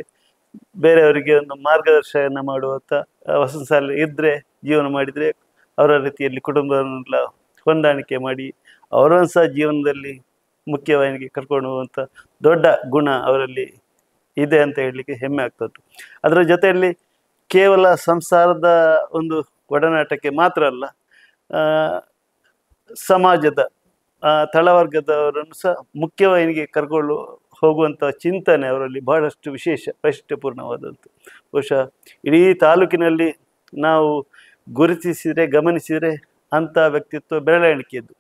ಬೇರೆಯವರಿಗೆ ಒಂದು ಮಾರ್ಗದರ್ಶನ ಮಾಡುವಂಥ ವಸಂತ ಸಾಲ ಇದ್ದರೆ, ಜೀವನ ಮಾಡಿದರೆ ಅವರ ರೀತಿಯಲ್ಲಿ ಕುಟುಂಬವನ್ನೆಲ್ಲ ಹೊಂದಾಣಿಕೆ ಮಾಡಿ ಅವರನ್ನು ಸಹ ಜೀವನದಲ್ಲಿ ಮುಖ್ಯವಾಹಿನಿಗೆ ಕರ್ಕೊಂಡು ಹೋಗುವಂಥ ದೊಡ್ಡ ಗುಣ ಅವರಲ್ಲಿ ಇದೆ ಅಂತ ಹೇಳಲಿಕ್ಕೆ ಹೆಮ್ಮೆ ಆಗ್ತದೆ. ಅದರ ಜೊತೆಯಲ್ಲಿ ಕೇವಲ ಸಂಸಾರದ ಒಂದು ಒಡನಾಟಕ್ಕೆ ಮಾತ್ರ ಅಲ್ಲ, ಸಮಾಜದ ತಳವರ್ಗದವರನ್ನು ಸಹ ಮುಖ್ಯವಾಹಿನಿಗೆ ಕರ್ಕೊಂಡು ಹೋಗುವಂಥ ಚಿಂತನೆ ಅವರಲ್ಲಿ ಬಹಳಷ್ಟು ವಿಶೇಷ ವೈಶಿಷ್ಟ್ಯಪೂರ್ಣವಾದಂಥ. ಬಹುಶಃ ಇಡೀ ತಾಲೂಕಿನಲ್ಲಿ ನಾವು ಗುರುತಿಸಿದರೆ ಗಮನಿಸಿದರೆ ಅಂಥ ವ್ಯಕ್ತಿತ್ವ ಬೆರಳೆಣಿಕೆಯದ್ದು.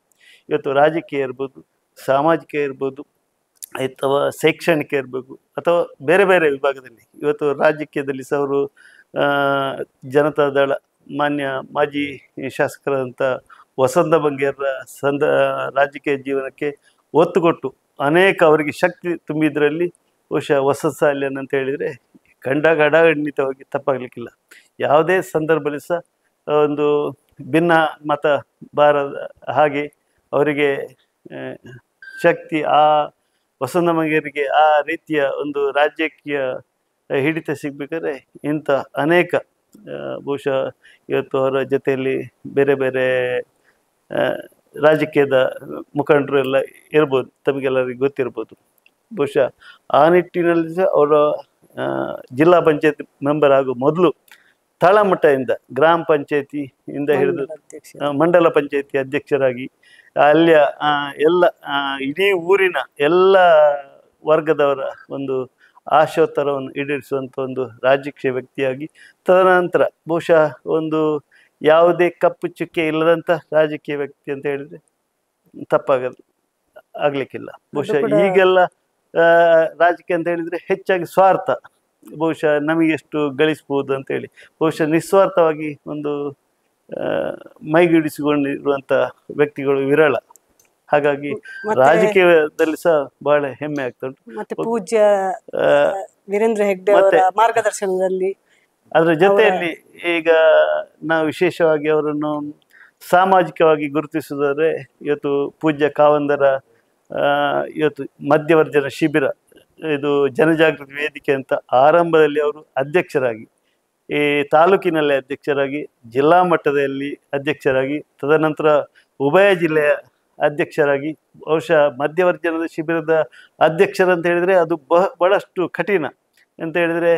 ಇವತ್ತು ರಾಜಕೀಯ ಇರ್ಬೋದು, ಸಾಮಾಜಿಕ ಇರ್ಬೋದು, ಅಥವಾ ಶೈಕ್ಷಣಿಕ ಇರಬೇಕು, ಅಥವಾ ಬೇರೆ ಬೇರೆ ವಿಭಾಗದಲ್ಲಿ. ಇವತ್ತು ರಾಜಕೀಯದಲ್ಲಿ ಸಹ ಅವರು ಜನತಾದಳ ಮಾನ್ಯ ಮಾಜಿ ಶಾಸಕರಾದಂಥ ವಸಂತ ಮಂಗೇರ ರಾಜಕೀಯ ಜೀವನಕ್ಕೆ ಒತ್ತು ಕೊಟ್ಟು ಅನೇಕ ಅವರಿಗೆ ಶಕ್ತಿ ತುಂಬಿದ್ರಲ್ಲಿ ಬಹುಶಃ ವಸಂತ ಸಾಲ್ಯನ್ ಅಂತ ಹೇಳಿದರೆ ಖಂಡಿತವಾಗಿ ತಪ್ಪಾಗಲಿಕ್ಕಿಲ್ಲ. ಯಾವುದೇ ಸಂದರ್ಭದಲ್ಲಿ ಸಹ ಒಂದು ಭಿನ್ನ ಮತ ಬಾರದ ಹಾಗೆ ಅವರಿಗೆ ಶಕ್ತಿ, ಆ ವಸಂತ ಮಂಗೇರಿಗೆ ಆ ರೀತಿಯ ಒಂದು ರಾಜಕೀಯ ಹಿಡಿತ ಸಿಗಬೇಕಾದ್ರೆ ಇಂಥ ಅನೇಕ ಬಹುಶಃ ಇವತ್ತು ಅವರ ಜೊತೆಯಲ್ಲಿ ಬೇರೆ ಬೇರೆ ರಾಜಕೀಯದ ಮುಖಂಡರು ಎಲ್ಲ ಇರ್ಬೋದು, ತಮಗೆಲ್ಲರಿಗೂ ಗೊತ್ತಿರ್ಬೋದು. ಬಹುಶಃ ಆ ನಿಟ್ಟಿನಲ್ಲಿ ಸಹ ಅವರ ಜಿಲ್ಲಾ ಪಂಚಾಯತ್ ಮೆಂಬರ್ ಆಗೋ ಮೊದಲು ತಳಮಟ್ಟದಿಂದ ಗ್ರಾಮ ಪಂಚಾಯತಿಯಿಂದ ಹಿಡಿದು ಮಂಡಲ ಪಂಚಾಯತಿ ಅಧ್ಯಕ್ಷರಾಗಿ ಅಲ್ಲಿಯ ಎಲ್ಲ ಇಡೀ ಊರಿನ ಎಲ್ಲ ವರ್ಗದವರ ಒಂದು ಆಶೋತ್ತರವನ್ನು ಈಡೇರಿಸುವಂಥ ಒಂದು ರಾಜಕೀಯ ವ್ಯಕ್ತಿಯಾಗಿ, ತದನಂತರ ಬಹುಶಃ ಒಂದು ಯಾವುದೇ ಕಪ್ಪು ಚುಕ್ಕೆ ಇಲ್ಲದಂಥ ರಾಜಕೀಯ ವ್ಯಕ್ತಿ ಅಂತ ಹೇಳಿದರೆ ಆಗಲಿಕ್ಕಿಲ್ಲ. ಬಹುಶಃ ಈಗೆಲ್ಲ ರಾಜಕೀಯ ಅಂತ ಹೇಳಿದರೆ ಹೆಚ್ಚಾಗಿ ಸ್ವಾರ್ಥ, ಬಹುಶಃ ನಮಗೆಷ್ಟು ಗಳಿಸ್ಬೋದು ಅಂತೇಳಿ ಬಹುಶಃ ನಿಸ್ವಾರ್ಥವಾಗಿ ಒಂದು ಮೈಗೂಡಿಸಿಕೊಂಡಿರುವಂಥ ವ್ಯಕ್ತಿಗಳು ವಿರಳ. ಹಾಗಾಗಿ ರಾಜಕೀಯದಲ್ಲಿ ಸಹ ಬಹಳ ಹೆಮ್ಮೆ ಆಗ್ತಾ ಉಂಟು. ಮತ್ತೆ ಪೂಜ್ಯ ವೀರೇಂದ್ರ ಹೆಗ್ಡೆ ಅವರ ಮಾರ್ಗದರ್ಶನದಲ್ಲಿ. ಅದರ ಜೊತೆಯಲ್ಲಿ ಈಗ ನಾವು ವಿಶೇಷವಾಗಿ ಅವರನ್ನು ಸಾಮಾಜಿಕವಾಗಿ ಗುರುತಿಸುವುದಾದರೆ, ಇವತ್ತು ಪೂಜ್ಯ ಕಾವಂದರ ಇವತ್ತು ಮಧ್ಯವರ್ಜನ ಶಿಬಿರ, ಇದು ಜನಜಾಗೃತಿ ವೇದಿಕೆ ಅಂತ ಆರಂಭದಲ್ಲಿ ಅವರು ಅಧ್ಯಕ್ಷರಾಗಿ, ಈ ತಾಲೂಕಿನಲ್ಲಿ ಅಧ್ಯಕ್ಷರಾಗಿ, ಜಿಲ್ಲಾ ಮಟ್ಟದಲ್ಲಿ ಅಧ್ಯಕ್ಷರಾಗಿ, ತದನಂತರ ಉಭಯ ಜಿಲ್ಲೆಯ ಅಧ್ಯಕ್ಷರಾಗಿ, ಬಹುಶಃ ಮಧ್ಯವರ್ಜನದ ಶಿಬಿರದ ಅಧ್ಯಕ್ಷರಂತ ಹೇಳಿದರೆ ಅದು ಬಹಳಷ್ಟು ಕಠಿಣ. ಅಂತ ಹೇಳಿದರೆ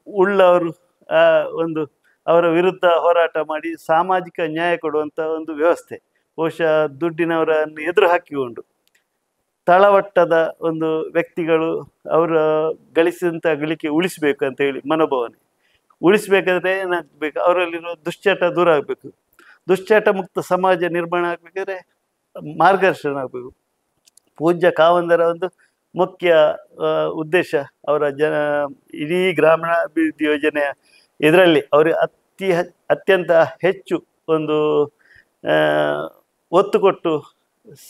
ಉಳ್ಳವರು ಒಂದು ಅವರ ವಿರುದ್ಧ ಹೋರಾಟ ಮಾಡಿ ಸಾಮಾಜಿಕ ನ್ಯಾಯ ಕೊಡುವಂಥ ಒಂದು ವ್ಯವಸ್ಥೆ, ಬಹುಶಃ ದುಡ್ಡಿನವರನ್ನು ಎದುರು ಹಾಕಿಕೊಂಡು ತಳಮಟ್ಟದ ಒಂದು ವ್ಯಕ್ತಿಗಳು ಅವರ ಗಳಿಸಿದಂಥ ಗಳಿಕೆ ಉಳಿಸಬೇಕು ಅಂತ ಹೇಳಿ ಮನೋಭಾವನೆ. ಉಳಿಸಬೇಕಾದ್ರೆ ಏನಾಗಬೇಕು, ಅವರಲ್ಲಿರೋ ದುಶ್ಚಟ ದೂರ ಆಗಬೇಕು. ದುಶ್ಚಟ ಮುಕ್ತ ಸಮಾಜ ನಿರ್ಮಾಣ ಆಗಬೇಕಾದ್ರೆ ಮಾರ್ಗದರ್ಶನ ಆಗಬೇಕು. ಪೂಜ್ಯ ಕಾವಂದರ ಒಂದು ಮುಖ್ಯ ಉದ್ದೇಶ, ಅವರ ಇಡೀ ಗ್ರಾಮೀಣಾಭಿವೃದ್ಧಿ ಯೋಜನೆಯ ಇದರಲ್ಲಿ ಅವರು ಅತ್ಯಂತ ಹೆಚ್ಚು ಒಂದು ಒತ್ತು ಕೊಟ್ಟು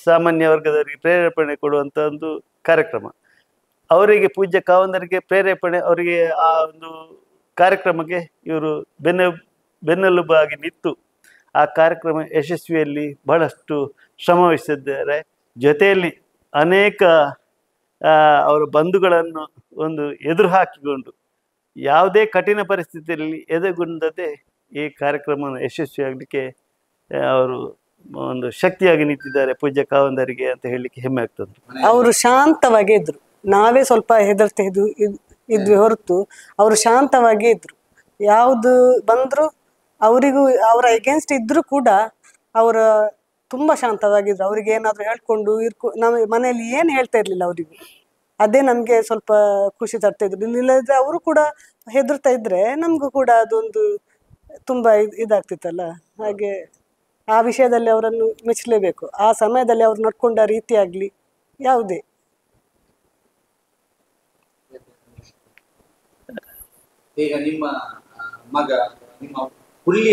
ಸಾಮಾನ್ಯ ವರ್ಗದವರಿಗೆ ಪ್ರೇರೇಪಣೆ ಕೊಡುವಂಥ ಒಂದು ಕಾರ್ಯಕ್ರಮ. ಅವರಿಗೆ ಪೂಜ್ಯ ಕಾವಂದರಿಗೆ ಪ್ರೇರೇಪಣೆ, ಅವರಿಗೆ ಆ ಒಂದು ಕಾರ್ಯಕ್ರಮಕ್ಕೆ ಇವರು ಬೆನ್ನೆಲುಬಾಗಿ ನಿಂತು ಆ ಕಾರ್ಯಕ್ರಮ ಯಶಸ್ವಿಯಲ್ಲಿ ಬಹಳಷ್ಟು ಶ್ರಮವಹಿಸಿದ್ದಾರೆ. ಜೊತೆಯಲ್ಲಿ ಅನೇಕ ಅವರ ಬಂಧುಗಳನ್ನು ಒಂದು ಎದುರು ಹಾಕಿಕೊಂಡು ಯಾವುದೇ ಕಠಿಣ ಪರಿಸ್ಥಿತಿಯಲ್ಲಿ ಎದೆಗುಂದದೆ ಈ ಕಾರ್ಯಕ್ರಮವನ್ನು ಯಶಸ್ವಿಯಾಗಲಿಕ್ಕೆ ಅವರು ಒಂದು ಶಕ್ತಿಯಾಗಿ ನಿಂತಿದ್ದಾರೆ ಪೂಜ್ಯ ಕಾವಂದರಿಗೆ ಅಂತ ಹೇಳಲಿಕ್ಕೆ ಹೆಮ್ಮೆ ಆಗ್ತದೆ. ಅವರು ಶಾಂತವಾಗಿ ಇದ್ರು, ನಾವೇ ಸ್ವಲ್ಪ ಹೆದರ್ತಾ ಇದ್ವಿ ಹೊರತು ಅವರು ಶಾಂತವಾಗಿ ಇದ್ರು. ಯಾವುದು ಬಂದ್ರು ಅವರಿಗೂ ಅವರ ಎಗೇನ್ಸ್ಟ್ ಇದ್ರು ಕೂಡ ಅವರ ತುಂಬಾ ಶಾಂತವಾಗಿದ್ರು. ಅವ್ರಿಗೆ ಏನಾದ್ರು ಹೇಳ್ಕೊಂಡು ನಮ್ಮ ಮನೆಯಲ್ಲಿ ಏನು ಹೇಳ್ತಾ ಇರ್ಲಿಲ್ಲ ಅವರಿಗೂ. ಅದೇ ನಮ್ಗೆ ಸ್ವಲ್ಪ ಖುಷಿ ತರ್ತಾ ಇದ್ರು. ಇಲ್ಲದ್ರೆ ಅವರು ಕೂಡ ಹೆದರ್ತಾ ಇದ್ರೆ ನಮ್ಗೂ ಕೂಡ ಅದೊಂದು ತುಂಬಾ ಇದಾಗ್ತಿತ್ತಲ್ಲ. ಹಾಗೆ ಆ ವಿಷಯದಲ್ಲಿ ಅವರನ್ನು ಮೆಚ್ಚಲೇಬೇಕು. ಆ ಸಮಯದಲ್ಲಿ ಅವ್ರು ನಡ್ಕೊಂಡ ರೀತಿ ಆಗ್ಲಿ ಯಾವುದೇ. ಈಗ ನಿಮ್ಮ ಮಗ ನಿಮ್ಮ ಪುಳ್ಳಿ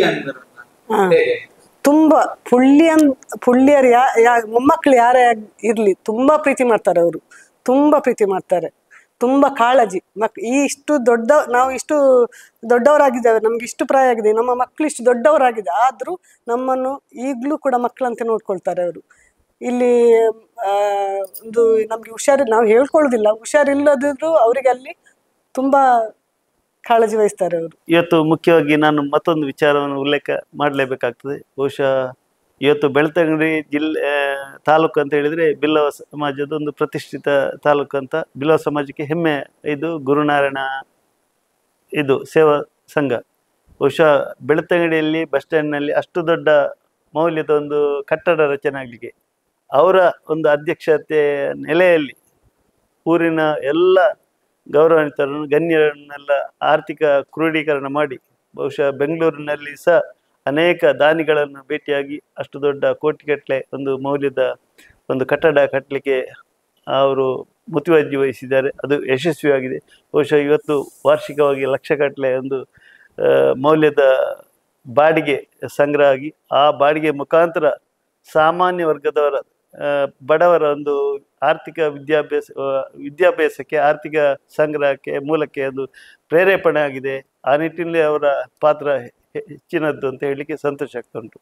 ತುಂಬಾ ಪುಳ್ಳಿಯರು ಮೊಮ್ಮಕ್ಕಳು ಯಾರೇ ಇರ್ಲಿ ತುಂಬಾ ಪ್ರೀತಿ ಮಾಡ್ತಾರೆ. ಅವರು ತುಂಬಾ ಪ್ರೀತಿ ಮಾಡ್ತಾರೆ, ತುಂಬಾ ಕಾಳಜಿ. ನಾವು ಇಷ್ಟು ದೊಡ್ಡವರಾಗಿದ್ದೇವೆ, ನಮ್ಗೆ ಇಷ್ಟು ಪ್ರಾಯ ಆಗಿದೆ, ನಮ್ಮ ಮಕ್ಕಳು ಇಷ್ಟು ದೊಡ್ಡವರಾಗಿದೆ, ಆದ್ರೂ ನಮ್ಮನ್ನು ಈಗ್ಲೂ ಕೂಡ ಮಕ್ಕಳಂತೆ ನೋಡ್ಕೊಳ್ತಾರೆ ಅವರು. ಇಲ್ಲಿ ಒಂದು ನಮ್ಗೆ ನಾವು ಹೇಳ್ಕೊಳ್ಳೋದಿಲ್ಲ, ಹುಷಾರಿಲ್ಲದಿದ್ರು ಅವರಿಗೆ ಅಲ್ಲಿ ತುಂಬಾ ಕಾಳಜಿ ವಹಿಸ್ತಾರೆ ಅವರು. ಇವತ್ತು ಮುಖ್ಯವಾಗಿ ನಾನು ಮತ್ತೊಂದು ವಿಚಾರವನ್ನು ಉಲ್ಲೇಖ ಮಾಡಲೇಬೇಕಾಗ್ತದೆ. ಬಹುಶಃ ಇವತ್ತು ಬೆಳ್ತಂಗಡಿ ತಾಲೂಕು ಅಂತ ಹೇಳಿದರೆ ಬಿಲ್ಲವ ಸಮಾಜದ ಒಂದು ಪ್ರತಿಷ್ಠಿತ ತಾಲೂಕು ಅಂತ. ಬಿಲ್ಲವ ಸಮಾಜಕ್ಕೆ ಹೆಮ್ಮೆ ಇದು ಗುರುನಾರಾಯಣ ಸೇವಾ ಸಂಘ. ಬಹುಶಃ ಬೆಳ್ತಂಗಡಿಯಲ್ಲಿ ಬಸ್ ಸ್ಟ್ಯಾಂಡ್ನಲ್ಲಿ ಅಷ್ಟು ದೊಡ್ಡ ಮೌಲ್ಯದ ಒಂದು ಕಟ್ಟಡ ರಚನೆ ಆಗಲಿಕ್ಕೆ ಅವರ ಒಂದು ಅಧ್ಯಕ್ಷತೆ ನೆಲೆಯಲ್ಲಿ ಊರಿನ ಎಲ್ಲ ಗೌರವಾನ್ವಿತರನ್ನು ಗಣ್ಯರನ್ನೆಲ್ಲ ಆರ್ಥಿಕ ಕ್ರೋಢೀಕರಣ ಮಾಡಿ ಬಹುಶಃ ಬೆಂಗಳೂರಿನಲ್ಲಿ ಸಹ ಅನೇಕ ದಾನಿಗಳನ್ನು ಭೇಟಿಯಾಗಿ ಅಷ್ಟು ದೊಡ್ಡ ಕೋಟಿಗಟ್ಟಲೆ ಒಂದು ಮೌಲ್ಯದ ಒಂದು ಕಟ್ಟಡ ಕಟ್ಟಲಿಕ್ಕೆ ಅವರು ಮುತುವರ್ಜಿ ವಹಿಸಿದ್ದಾರೆ. ಅದು ಯಶಸ್ವಿಯಾಗಿದೆ. ಬಹುಶಃ ಇವತ್ತು ವಾರ್ಷಿಕವಾಗಿ ಲಕ್ಷಗಟ್ಟಲೆ ಒಂದು ಮೌಲ್ಯದ ಬಾಡಿಗೆ ಸಂಗ್ರಹ ಆಗಿ ಆ ಬಾಡಿಗೆ ಮುಖಾಂತರ ಸಾಮಾನ್ಯ ವರ್ಗದವರ ಬಡವರ ಒಂದು ಆರ್ಥಿಕ ವಿದ್ಯಾಭ್ಯಾಸಕ್ಕೆ ಆರ್ಥಿಕ ಸಂಗ್ರಹಕ್ಕೆ ಮೂಲಕ್ಕೆ ಅದು ಪ್ರೇರೇಪಣೆ ಆಗಿದೆ. ಆ ನಿಟ್ಟಿನಲ್ಲಿ ಅವರ ಪಾತ್ರ ಹೆಚ್ಚಿನದ್ದು ಅಂತ ಹೇಳಲಿಕ್ಕೆ ಸಂತೋಷ ಆಗ್ತಾ ಉಂಟು.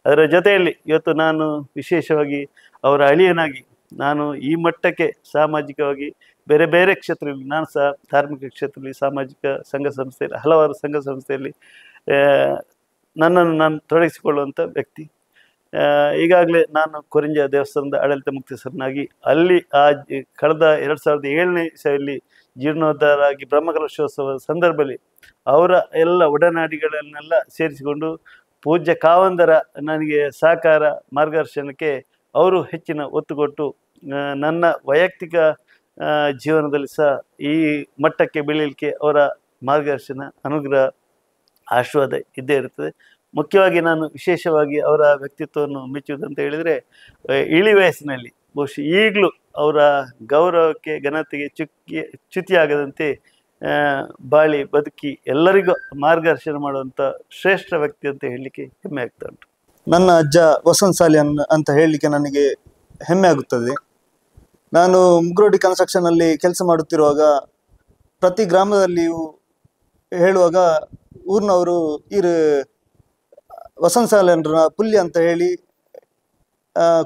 ಅದರ ಜೊತೆಯಲ್ಲಿ ಇವತ್ತು ನಾನು ವಿಶೇಷವಾಗಿ ಅವರ ಅಳಿಯನಾಗಿ ನಾನು ಈ ಮಟ್ಟಕ್ಕೆ ಸಾಮಾಜಿಕವಾಗಿ ಬೇರೆ ಬೇರೆ ಕ್ಷೇತ್ರದಲ್ಲಿ, ನಾನು ಸಹ ಧಾರ್ಮಿಕ ಕ್ಷೇತ್ರದಲ್ಲಿ, ಸಾಮಾಜಿಕ ಸಂಘ ಸಂಸ್ಥೆಯಲ್ಲಿ, ಹಲವಾರು ಸಂಘ ಸಂಸ್ಥೆಯಲ್ಲಿ ನನ್ನನ್ನು ನಾನು ತೊಡಗಿಸಿಕೊಳ್ಳುವಂಥ ವ್ಯಕ್ತಿ. ಈಗಾಗಲೇ ನಾನು ಕೊರಿಂಜ ದೇವಸ್ಥಾನದ ಆಡಳಿತ ಮುಖ್ಯಸ್ಥರನ್ನಾಗಿ ಅಲ್ಲಿ ಕಳೆದ 2007ನೇ ಇಸವಿಯಲ್ಲಿ ಜೀರ್ಣೋದ್ಧಾರ ಆಗಿ ಬ್ರಹ್ಮಕಲಶೋತ್ಸವದ ಸಂದರ್ಭದಲ್ಲಿ ಅವರ ಎಲ್ಲ ಒಡನಾಡಿಗಳನ್ನೆಲ್ಲ ಸೇರಿಸಿಕೊಂಡು ಪೂಜ್ಯ ಕಾವಂದರ ನನಗೆ ಸಹಕಾರ ಮಾರ್ಗದರ್ಶನಕ್ಕೆ ಅವರು ಹೆಚ್ಚಿನ ಒತ್ತು ಕೊಟ್ಟು ನನ್ನ ವೈಯಕ್ತಿಕ ಜೀವನದಲ್ಲಿ ಸಹ ಈ ಮಟ್ಟಕ್ಕೆ ಬೆಳೀಲಿಕ್ಕೆ ಅವರ ಮಾರ್ಗದರ್ಶನ, ಅನುಗ್ರಹ, ಆಶೀರ್ವಾದ ಇದ್ದೇ ಇರ್ತದೆ. ಮುಖ್ಯವಾಗಿ ನಾನು ವಿಶೇಷವಾಗಿ ಅವರ ವ್ಯಕ್ತಿತ್ವವನ್ನು ಮೆಚ್ಚುವುದಂತ ಹೇಳಿದರೆ ಇಳಿ ವಯಸ್ಸಿನಲ್ಲಿ ಬಹುಶಃ ಈಗಲೂ ಅವರ ಗೌರವಕ್ಕೆ ಘನತೆಗೆ ಚ್ಯುತಿಯಾಗದಂತೆ ಬಾಳಿ ಬದುಕಿ ಎಲ್ಲರಿಗೂ ಮಾರ್ಗದರ್ಶನ ಮಾಡುವಂಥ ಶ್ರೇಷ್ಠ ವ್ಯಕ್ತಿ ಅಂತ ಹೇಳಲಿಕ್ಕೆ ಹೆಮ್ಮೆ ಆಗ್ತಾ ಉಂಟು. ನನ್ನ ಅಜ್ಜ ವಸಂತ್ ಸಾಲಿಯನ್ ಅಂತ ಹೇಳಲಿಕ್ಕೆ ನನಗೆ ಹೆಮ್ಮೆ ಆಗುತ್ತದೆ. ನಾನು ಮುಗ್ರೋಡಿ ಕನ್ಸ್ಟ್ರಕ್ಷನಲ್ಲಿ ಕೆಲಸ ಮಾಡುತ್ತಿರುವಾಗ ಪ್ರತಿ ಗ್ರಾಮದಲ್ಲಿಯೂ ಹೇಳುವಾಗ ಊರಿನವರು ವಸಂತ್ ಸಾಲಿಯನ್ರ ಪುಲ್ಯ ಅಂತ ಹೇಳಿ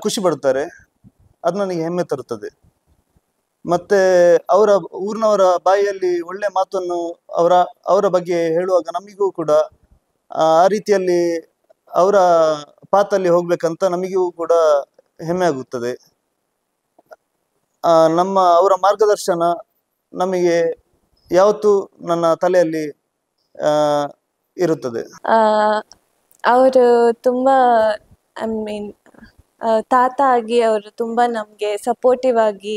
ಖುಷಿ ಪಡ್ತಾರೆ. ಅದು ನನಗೆ ಹೆಮ್ಮೆ ತರುತ್ತದೆ. ಮತ್ತೆ ಊರಿನವರ ಬಾಯಿಯಲ್ಲಿ ಒಳ್ಳೆ ಮಾತನ್ನು ಅವರ ಬಗ್ಗೆ ಹೇಳುವಾಗ ನಮಗೂ ಕೂಡ ಆ ರೀತಿಯಲ್ಲಿ ಅವರ ಪಾತಲ್ಲಿ ಹೋಗ್ಬೇಕಂತ ನಮಗೂ ಕೂಡ ಹೆಮ್ಮೆ ಆಗುತ್ತದೆ. ಅವರ ಮಾರ್ಗದರ್ಶನ ನಮಗೆ ಯಾವತ್ತೂ ನನ್ನ ತಲೆಯಲ್ಲಿ ಇರುತ್ತದೆ. ಅವರು ತುಂಬಾ ತಾತ ಆಗಿ ಅವರು ತುಂಬ ನಮಗೆ ಸಪೋರ್ಟಿವ್ ಆಗಿ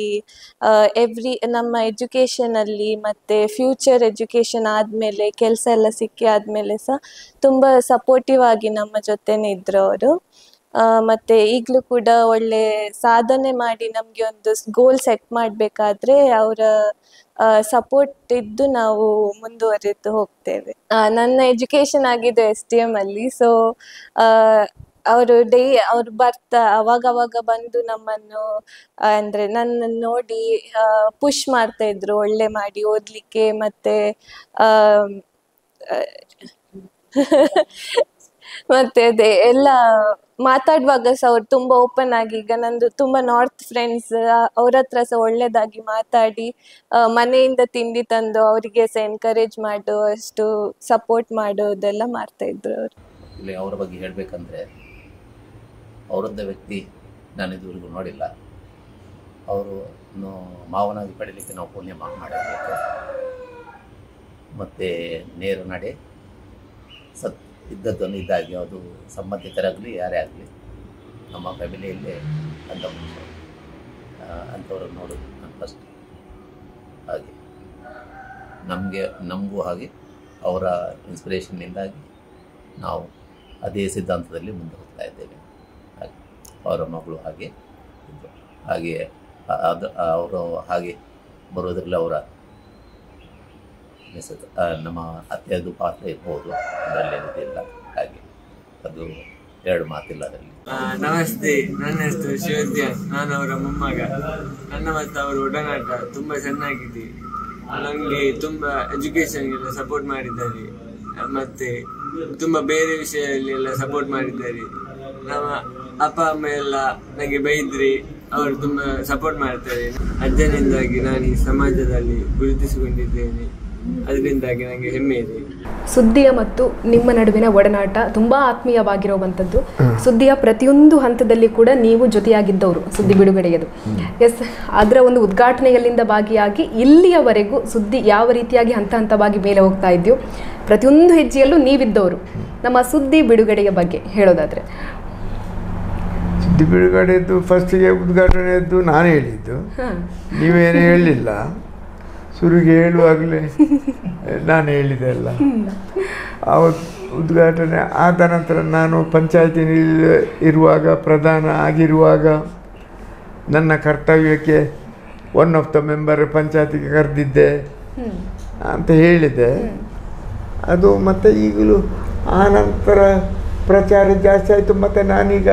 ನಮ್ಮ ಎಜುಕೇಷನಲ್ಲಿ ಮತ್ತು ಫ್ಯೂಚರ್ ಎಜುಕೇಷನ್ ಆದಮೇಲೆ ಕೆಲಸ ಎಲ್ಲ ಸಿಕ್ಕಿ ಆದಮೇಲೆ ಸಹ ತುಂಬ ಸಪೋರ್ಟಿವ್ ಆಗಿ ನಮ್ಮ ಜೊತೆನೇ ಇದ್ದರು ಅವರು. ಮತ್ತು ಈಗಲೂ ಕೂಡ ಒಳ್ಳೆ ಸಾಧನೆ ಮಾಡಿ ನಮಗೆ ಒಂದು ಗೋಲ್ ಸೆಟ್ ಮಾಡಬೇಕಾದ್ರೆ ಅವರ ಸಪೋರ್ಟ್ ಇದ್ದು ನಾವು ಮುಂದುವರಿದು ಹೋಗ್ತೇವೆ. ನನ್ನ ಎಜುಕೇಷನ್ ಆಗಿದ್ದು STM ಅಲ್ಲಿ. ಸೊ ಅವರು ಅವ್ರು ಅವಾಗ ಬಂದು ನಮ್ಮನ್ನು ಅಂದ್ರೆ ನನ್ನ ನೋಡಿ ಪುಷ್ ಮಾಡ್ತಾ ಇದ್ರು, ಒಳ್ಳೆ ಮಾಡಿ ಓದ್ಲಿಕ್ಕೆ. ಮತ್ತೆ ಮತ್ತೆ ಅದೇ ಎಲ್ಲ ಮಾತಾಡುವಾಗ ಸಹ ಅವ್ರು ತುಂಬಾ ಓಪನ್ ಆಗಿ, ಈಗ ನಂದು ತುಂಬಾ ನಾರ್ತ್ ಫ್ರೆಂಡ್ಸ್, ಅವ್ರ ಹತ್ರ ಸಹ ಒಳ್ಳೇದಾಗಿ ಮಾತಾಡಿ ಮನೆಯಿಂದ ತಿಂಡಿ ತಂದು ಅವರಿಗೆ ಸಹ ಎನ್ಕರೇಜ್ ಮಾಡುವಷ್ಟು ಸಪೋರ್ಟ್ ಮಾಡೋದೆಲ್ಲ ಮಾಡ್ತಾ ಇದ್ರು ಅವರು. ಇಲ್ಲಿ ಅವರ ಬಗ್ಗೆ ಹೇಳಬೇಕಂದ್ರೆ, ಅವರದ್ದ ವ್ಯಕ್ತಿ ನಾನು ಇದುವರೆಗೂ ನೋಡಿಲ್ಲ. ಅವರು ಮಾವನಾಗಿ ಪಡೀಲಿಕ್ಕೆ ನಾವು ಪುಣ್ಯ ಮಾಡಬೇಕು. ಮತ್ತು ನೇರ ನಡೆ, ಇದ್ದದ್ದನ್ನು ಇದ್ದಾಗಿ, ಅದು ಸಂಬಂಧಿಕರಾಗಲಿ ಯಾರೇ ಆಗಲಿ ನಮ್ಮ ಫ್ಯಾಮಿಲಿಯಲ್ಲೇ ಅಂಥ ಮನುಷ್ಯ, ಅಂಥವ್ರನ್ನು ನೋಡೋದು ನಾನು ಫಸ್ಟ್. ಹಾಗೆ ನಮಗೂ ಹಾಗೆ ಅವರ ಇನ್ಸ್ಪಿರೇಷನ್ನಿಂದಾಗಿ ನಾವು ಅದೇ ಸಿದ್ಧಾಂತದಲ್ಲಿ ಮುಂದೆ ಹೋಗ್ತಾ ಇದ್ದೇವೆ. ಹಾಗೆ ಅವರ ಮಗಳು ಹಾಗೆ ಇದ್ದರು. ಹಾಗೆ ಅವರು ಹಾಗೆ ಬರೋದ್ರಲ್ಲಿ ಅವರ ನಮ್ಮ ಅತ್ತೆಯದು ಪಾತ್ರ ಇರ್ಬೋದು, ಅದರಲ್ಲಿ ಏನಿಲ್ಲ. ಹಾಗೆ ಅದು ಎರಡು ಮಾತಿಲ್ಲ ಅದರಲ್ಲಿ. ನಮಸ್ತೆ, ನನ್ನ ಹೆಸರು ಶಿವದ್ಯ, ನಾನು ಅವರ ಮೊಮ್ಮಗ. ನನ್ನ ಮತ್ತು ಅವರ ಒಡನಾಟ ತುಂಬ ಚೆನ್ನಾಗಿದೆ. ನನಗೆ ತುಂಬ ಎಜುಕೇಶನ್ಗೆಲ್ಲ ಸಪೋರ್ಟ್ ಮಾಡಿದ್ದಾರೆ, ಮತ್ತೆ ತುಂಬ ಬೇರೆ ವಿಷಯದಲ್ಲಿ ಎಲ್ಲ ಸಪೋರ್ಟ್ ಮಾಡಿದ್ದಾರೆ. ನಮ್ಮ ಅಪ್ಪ ಅಮ್ಮ ಎಲ್ಲ ನನಗೆ ಬೈದ್ರಿ, ಅವರು ತುಂಬ ಸಪೋರ್ಟ್ ಮಾಡ್ತಾರೆ. ಅಜ್ಜನಿಂದಾಗಿ ನಾನು ಈ ಸಮಾಜದಲ್ಲಿ ಗುರುತಿಸಿಕೊಂಡಿದ್ದೇನೆ, ಅದರಿಂದಾಗಿ ನನಗೆ ಹೆಮ್ಮೆ ಇದೆ. ಸುದ್ದಿಯ ಮತ್ತು ನಿಮ್ಮ ನಡುವಿನ ಒಡನಾಟ ತುಂಬಾ ಆತ್ಮೀಯವಾಗಿರುವಂಥದ್ದು. ಸುದ್ದಿಯ ಪ್ರತಿಯೊಂದು ಹಂತದಲ್ಲಿ ಕೂಡ ನೀವು ಜೊತೆಯಾಗಿದ್ದವರು ಸುದ್ದಿ ಬಿಡುಗಡೆಯದು. ಎಸ್, ಅದರ ಒಂದು ಉದ್ಘಾಟನೆಯಲ್ಲಿಂದ ಭಾಗಿಯಾಗಿ ಇಲ್ಲಿಯವರೆಗೂ ಸುದ್ದಿ ಯಾವ ರೀತಿಯಾಗಿ ಹಂತ ಹಂತವಾಗಿ ಮೇಲೆ ಹೋಗ್ತಾ ಇದೆಯೋ ಪ್ರತಿಯೊಂದು ಹೆಜ್ಜೆಯಲ್ಲೂ ನೀವಿದ್ದವರು. ನಮ್ಮ ಸುದ್ದಿ ಬಿಡುಗಡೆಯ ಬಗ್ಗೆ ಹೇಳೋದಾದ್ರೆ, ಸುದ್ದಿ ಬಿಡುಗಡೆದ್ದು ಫಸ್ಟಿಗೆ ಉದ್ಘಾಟನೆಯದ್ದು ನಾನು ಹೇಳಿದ್ದು, ನೀವೇನು ಹೇಳಲಿಲ್ಲ. ಶುರುಗೆ ಹೇಳುವಾಗಲೇ ನಾನು ಹೇಳಿದೆ ಅಲ್ಲ. ಆವತ್ತು ಉದ್ಘಾಟನೆ ಆದ ನಂತರ ನಾನು ಪಂಚಾಯತಿನಲ್ಲಿ ಇರುವಾಗ, ಪ್ರಧಾನ ಆಗಿರುವಾಗ, ನನ್ನ ಕರ್ತವ್ಯಕ್ಕೆ ಒನ್ ಆಫ್ ದ ಮೆಂಬರ್ ಪಂಚಾಯತಿಗೆ ಕರೆದಿದ್ದೆ ಅಂತ ಹೇಳಿದೆ. ಅದು ಮತ್ತು ಈಗಲೂ ಆ ನಂತರ ಪ್ರಚಾರ ಜಾಸ್ತಿ ಆಯಿತು. ಮತ್ತು ನಾನೀಗ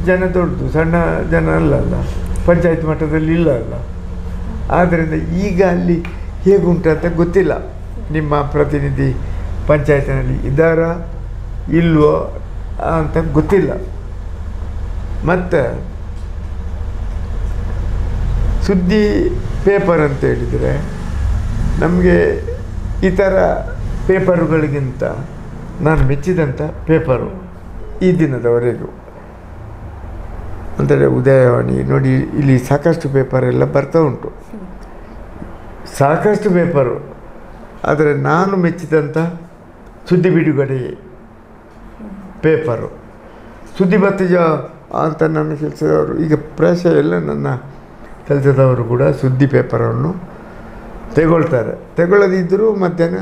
ಜನ ದೊಡ್ಡದು, ಸಣ್ಣ ಜನ ಅಲ್ಲಲ್ಲ, ಪಂಚಾಯತ್ ಮಟ್ಟದಲ್ಲಿ ಇಲ್ಲ ಅಲ್ಲ. ಆದ್ದರಿಂದ ಈಗ ಅಲ್ಲಿ ಹೇಗುಂಟಂತ ಗೊತ್ತಿಲ್ಲ. ನಿಮ್ಮ ಪ್ರತಿನಿಧಿ ಪಂಚಾಯತಿನಲ್ಲಿ ಇದ್ದಾರಾ ಇಲ್ವೋ ಅಂತ ಗೊತ್ತಿಲ್ಲ. ಮತ್ತು ಸುದ್ದಿ ಪೇಪರ್ ಅಂತ ಹೇಳಿದರೆ, ನಮಗೆ ಇತರ ಪೇಪರುಗಳಿಗಿಂತ ನಾನು ಮೆಚ್ಚಿದಂಥ ಪೇಪರು ಈ ದಿನದವರೆಗೂ ಅಂದರೆ ಉದಯವಾಣಿ. ನೋಡಿ, ಇಲ್ಲಿ ಸಾಕಷ್ಟು ಪೇಪರೆಲ್ಲ ಬರ್ತಾ ಉಂಟು, ಸಾಕಷ್ಟು ಪೇಪರು. ಆದರೆ ನಾನು ಮೆಚ್ಚಿದಂಥ ಸುದ್ದಿ ಬಿಡುಗಡೆ ಪೇಪರು. ಸುದ್ದಿ ಬತ್ತಿಜ ಅಂತ ನನ್ನ ಕೆಲಸದವರು, ಈಗ ಪ್ರಾಯಶಃ ಎಲ್ಲ ನನ್ನ ಕೆಲಸದವರು ಕೂಡ ಸುದ್ದಿ ಪೇಪರನ್ನು ತಗೊಳ್ಳದಿದ್ದರೂ ಮಧ್ಯಾಹ್ನ